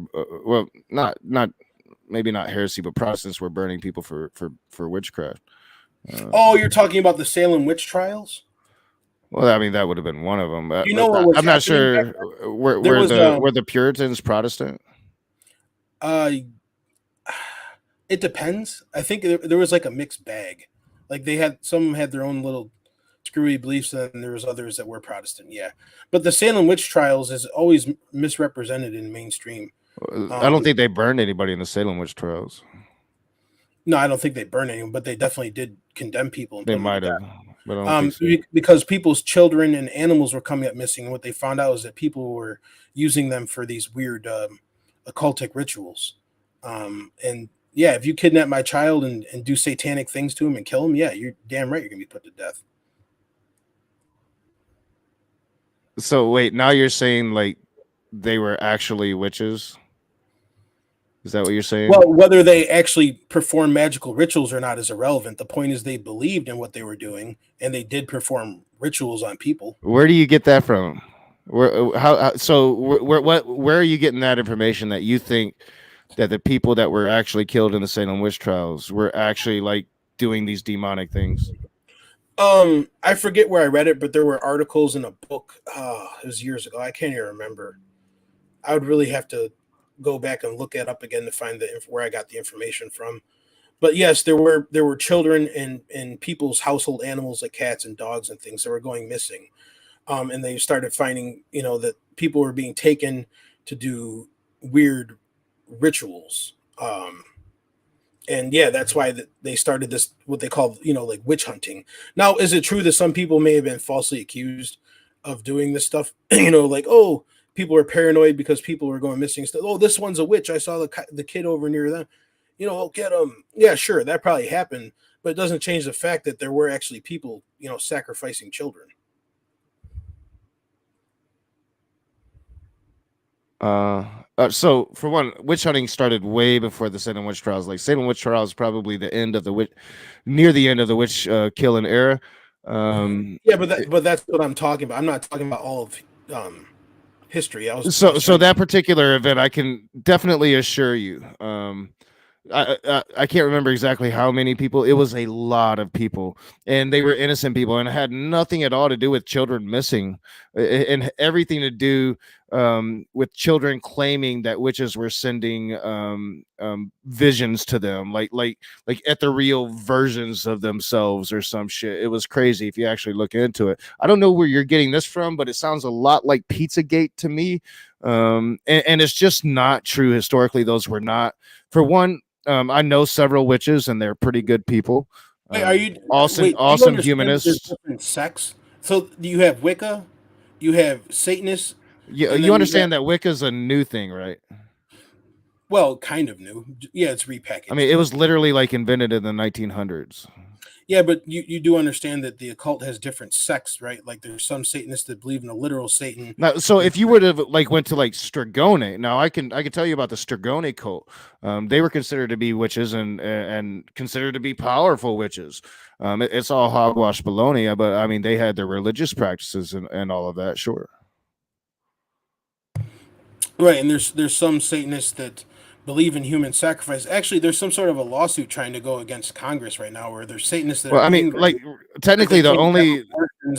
maybe not heresy, but Protestants were burning people for witchcraft. You're talking about the Salem witch trials? Well, I mean that would have been one of them. But I'm not sure. Were the Puritans Protestant? It depends. I think there was like a mixed bag. Like some had their own little screwy beliefs, and there was others that were Protestant. Yeah, but the Salem witch trials is always misrepresented in mainstream. I don't think they burned anybody in the Salem witch trials. No, I don't think they burned anyone, but they definitely did condemn people. And They put them to might have, death. but I don't think so. Because people's children and animals were coming up missing. And what they found out was that people were using them for these weird occultic rituals. And yeah, if you kidnap my child and do satanic things to him and kill him, yeah, you're damn right you're gonna be put to death. So wait, now you're saying like they were actually witches? Is that what you're saying? Well, whether they actually perform magical rituals or not is irrelevant. The point is they believed in what they were doing, and they did perform rituals on people. Where do you get that from? Where are you getting that information that you think that the people that were actually killed in the Salem witch trials were actually like doing these demonic things? I forget where I read it, but there were articles in a book. It was years ago. I can't even remember. I would really have to go back and look it up again to find where I got the information from. But yes, there were children and people's household animals like cats and dogs and things that were going missing. And they started finding, that people were being taken to do weird rituals. And yeah, that's why they started this, what they call, like witch hunting. Now, is it true that some people may have been falsely accused of doing this stuff? Like, oh, people were paranoid because people were going missing. Oh, this one's a witch. I saw the kid over near them. Get them. Yeah, sure, that probably happened, but it doesn't change the fact that there were actually people, sacrificing children. So for one, witch hunting started way before the Salem witch trials. Like Salem witch trials, probably near the end of the witch killing era. Yeah, but that's what I'm talking about. I'm not talking about all of history. So that particular event, I can definitely assure you. I can't remember exactly how many people. It was a lot of people, and they were innocent people, and it had nothing at all to do with children missing, and everything to do with children claiming that witches were sending visions to them, like ethereal versions of themselves or some shit. It was crazy if you actually look into it. I don't know where you're getting this from, but it sounds a lot like Pizzagate to me, and it's just not true. Historically, those were not. For one, I know several witches, and they're pretty good people. Wait, are you awesome humanists? Different sects. So you have Wicca, you have Satanists. Yeah, you understand that Wicca is a new thing, right? Well, kind of new. Yeah, it's repackaged. I mean, it was literally like invented in the 1900s. Yeah, but you do understand that the occult has different sects, right? Like there's some Satanists that believe in a literal Satan. Now, so if you were to went to Strigone, now I can tell you about the Strigone cult. They were considered to be witches and considered to be powerful witches. It's all hogwash baloney, but I mean they had their religious practices and all of that, sure. Right, and there's some Satanists that believe in human sacrifice. Actually, there's some sort of a lawsuit trying to go against Congress right now where there's Satanists that technically the only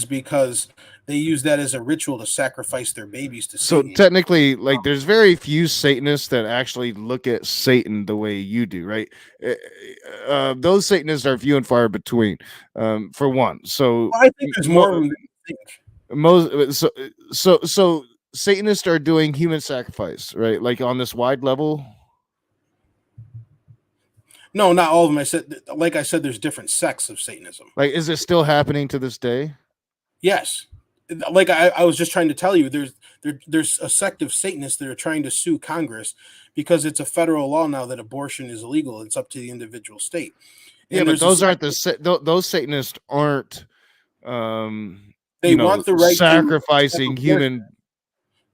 because they use that as a ritual to sacrifice their babies to Satan. Technically, there's very few Satanists that actually look at Satan the way you do, right? Those Satanists are few and far between, for one. So I think there's more of them than you think. So Satanists are doing human sacrifice, right? Like on this wide level. No, not all of them. Like I said, there's different sects of Satanism. Like, is it still happening to this day? Yes. Like I was just trying to tell you, there's a sect of Satanists that are trying to sue Congress because it's a federal law now that abortion is illegal. It's up to the individual state. Yeah, but those aren't those Satanists aren't. They want the right sacrificing human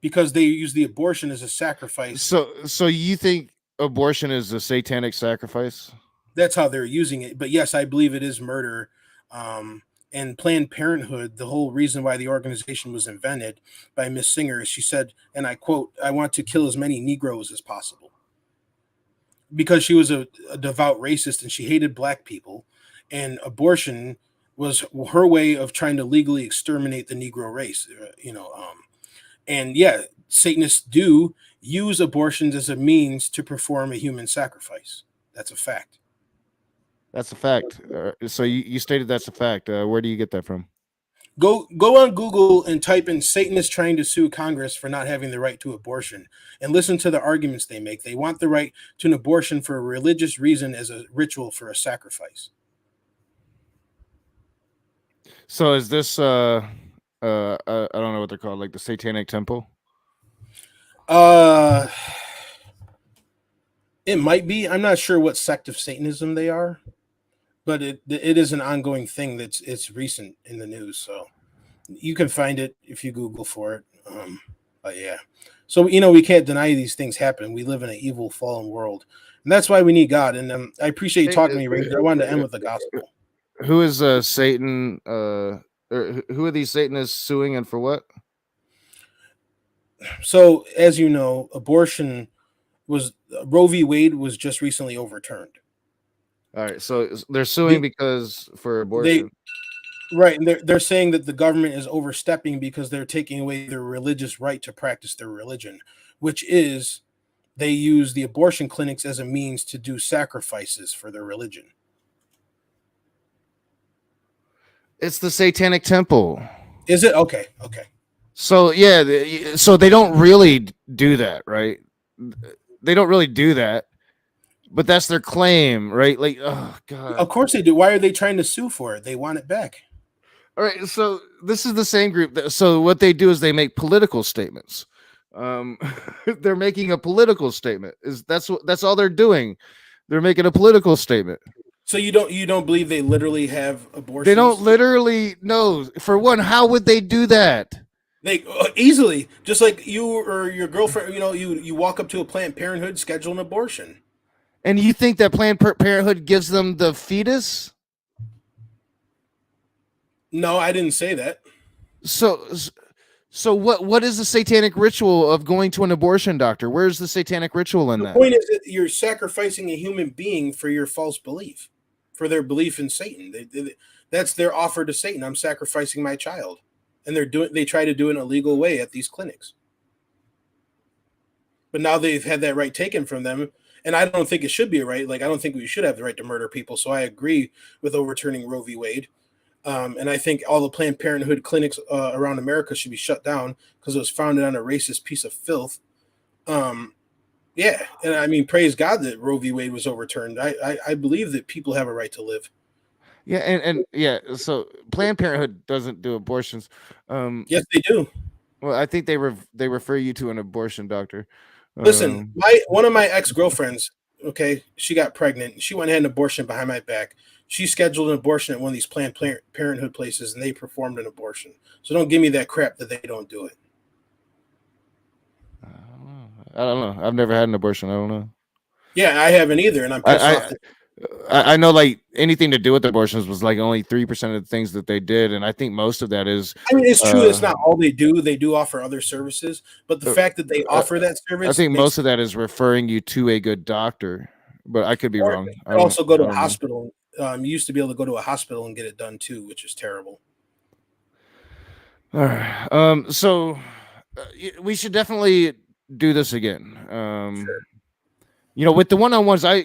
because they use the abortion as a sacrifice. So you think abortion is a satanic sacrifice? That's how they're using it. But yes, I believe it is murder. And Planned Parenthood, the whole reason why the organization was invented by Miss Singer is she said, and I quote, "I want to kill as many Negroes as possible." Because she was a devout racist and she hated black people. And abortion was her way of trying to legally exterminate the Negro race, and yeah, Satanists do use abortions as a means to perform a human sacrifice. That's a fact. That's a fact. So you stated that's a fact. Where do you get that from? Go on Google and type in Satanists trying to sue Congress for not having the right to abortion, and listen to the arguments they make. They want the right to an abortion for a religious reason, as a ritual for a sacrifice. So is this I don't know what they're called, like the Satanic Temple? It might be. I'm not sure what sect of Satanism they are, but it is an ongoing thing it's recent in the news. So you can find it if you Google for it. But yeah, so we can't deny these things happen. We live in an evil, fallen world, and that's why we need God. And I appreciate you talking to me, Ranger. I wanted to end with the gospel. Who is Satan? Or who are these Satanists suing, and for what? So, as you know, abortion was Roe v. Wade was just recently overturned. All right, so they're suing because for abortion. Right, and they're saying that the government is overstepping because they're taking away their religious right to practice their religion, which is they use the abortion clinics as a means to do sacrifices for their religion. It's the Satanic Temple. Is it? Okay. So yeah, so they don't really do that, right? They don't really do that, but that's their claim, right? Like, oh god. Of course they do. Why are they trying to sue for it? They want it back. All right, so this is the same group. So what they do is they make political statements. They're making a political statement. That's all they're doing. They're making a political statement. So you don't believe they literally have abortions? They don't literally. No. For one, how would they do that? They easily, just like you or your girlfriend. You walk up to a Planned Parenthood, schedule an abortion. And you think that Planned Parenthood gives them the fetus? No, I didn't say that. So what is the satanic ritual of going to an abortion doctor? Where's the satanic ritual in that? The point is that you're sacrificing a human being for your false belief, for their belief in Satan. That's their offer to Satan. I'm sacrificing my child, and they try to do it in a legal way at these clinics. But now they've had that right taken from them, and I don't think it should be a right. Like, I don't think we should have the right to murder people. So I agree with overturning Roe v. Wade. And I think all the Planned Parenthood clinics around America should be shut down because it was founded on a racist piece of filth. Yeah, and I mean, praise God that Roe v. Wade was overturned. I believe that people have a right to live. Yeah, and yeah, so Planned Parenthood doesn't do abortions. Yes, they do. Well, I think they refer you to an abortion doctor. Listen, one of my ex-girlfriends, okay, she got pregnant. She went and had an abortion behind my back. She scheduled an abortion at one of these Planned Parenthood places, and they performed an abortion. So don't give me that crap that they don't do it. I don't know. I've never had an abortion. I don't know. Yeah, I haven't either, and I'm pissed off. I know, like, anything to do with abortions was like only 3% of the things that they did, and I think most of that is. I mean, it's true. It's not all they do. They do offer other services, but the fact that they offer that service, I think most of that is referring you to a good doctor. But I could be wrong. I also go to a hospital. You used to be able to go to a hospital and get it done too, which is terrible. All right. So we should definitely do this again. Sure. With the one-on-ones, I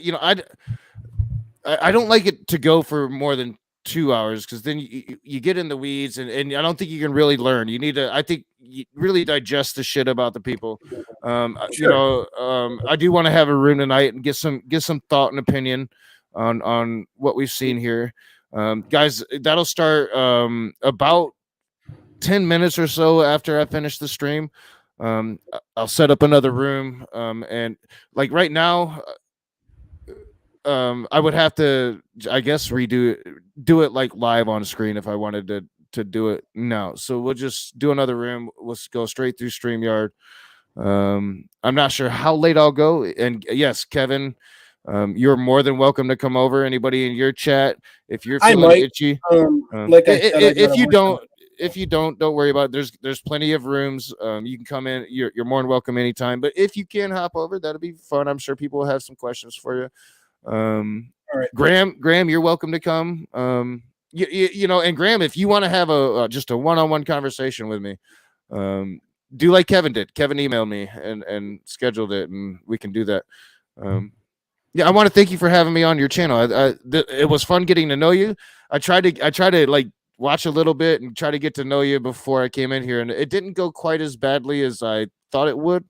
don't like it to go for more than 2 hours because then you get in the weeds and I don't think you can really learn. You need to, I think, you really digest the shit about the people. Sure. I do want to have a room tonight and get some thought and opinion on what we've seen here. Guys, that'll start about 10 minutes or so after I finish the stream. I'll set up another room. And like right now, I would have to, I guess, do it like live on screen if I wanted to do it now. So we'll just do another room. We'll go straight through StreamYard. I'm not sure how late I'll go. And yes, Kevin, you're more than welcome to come over. Anybody in your chat, if you're feeling itchy, like I said, if you don't worry about it. There's plenty of rooms. You can come in. You're more than welcome anytime. But if you can hop over, that'll be fun. I'm sure people will have some questions for you. All right. Graham, you're welcome to come. And Graham, if you want to have just a one-on-one conversation with me, do like Kevin did. Kevin emailed me and scheduled it, and we can do that. I want to thank you for having me on your channel. It was fun getting to know you. I tried to like watch a little bit and try to get to know you before I came in here, and it didn't go quite as badly as I thought it would.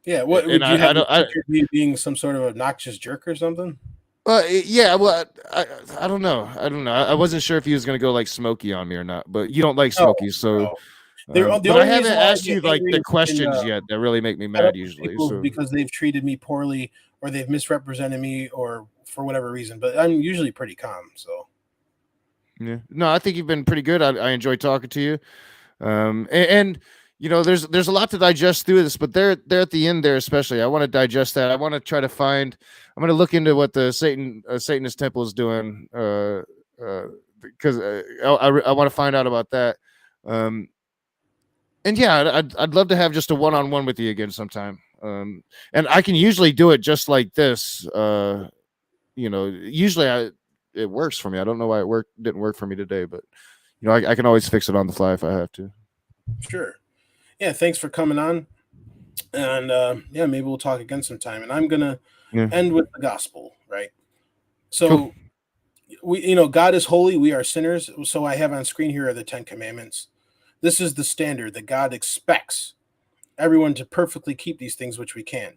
Yeah, what would you have you being some sort of obnoxious jerk or something? Yeah, well, I don't know. I wasn't sure if he was gonna go like Smokey on me or not, but you don't like Smokey, so. No. But I haven't asked you like the questions yet that really make me mad usually. So. Because they've treated me poorly or they've misrepresented me or for whatever reason, but I'm usually pretty calm. So. Yeah, no, I think you've been pretty good. I enjoy talking to you, and you know, there's a lot to digest through this, but they're at the end there, especially. I want to digest that. I want to try to find. I'm going to look into what the Satanist temple is doing, because I want to find out about that. And yeah, I'd love to have just a one-on-one with you again sometime. And I can usually do it just like this. You know, usually it works for me. I don't know why didn't work for me today, but you know, I can always fix it on the fly if I have to. Sure. Yeah, thanks for coming on. And yeah, maybe we'll talk again sometime. And I'm gonna end with the gospel, right? So cool. we, God is holy, we are sinners. So I have on screen here are the 10 commandments. This is the standard that God expects everyone to perfectly keep these things, which we can.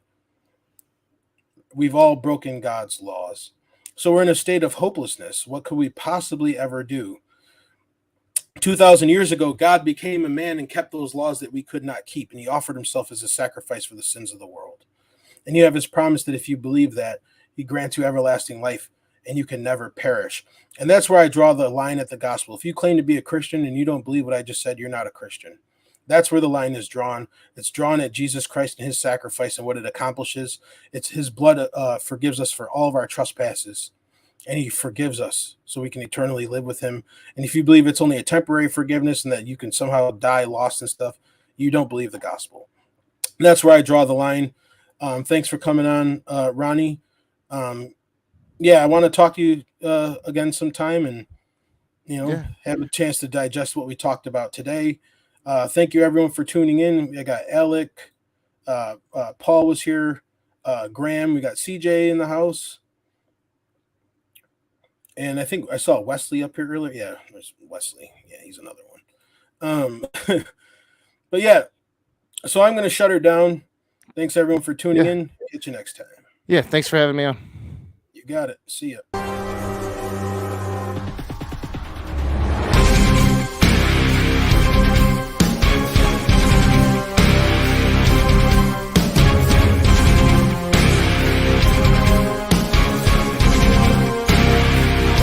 We've all broken God's laws. So we're in a state of hopelessness. What could we possibly ever do? 2,000 years ago, God became a man and kept those laws that we could not keep, and he offered himself as a sacrifice for the sins of the world. And you have his promise that if you believe that, he grants you everlasting life, and you can never perish. And that's where I draw the line at the gospel. If you claim to be a Christian and you don't believe what I just said, you're not a Christian. That's where the line is drawn. It's drawn at Jesus Christ and his sacrifice and what it accomplishes. It's his blood forgives us for all of our trespasses. And he forgives us so we can eternally live with him. And if you believe it's only a temporary forgiveness and that you can somehow die lost and stuff, you don't believe the gospel. And that's where I draw the line. Thanks for coming on, Ronnie. Yeah, I want to talk to you again sometime and, have a chance to digest what we talked about today. Thank you, everyone, for tuning in. I got Alec. Paul was here. Graham. We got CJ in the house. And I think I saw Wesley up here earlier. Yeah, there's Wesley. Yeah, he's another one. But yeah, so I'm going to shut her down. Thanks, everyone, for tuning in. Catch you next time. Yeah, thanks for having me on. You got it. See ya.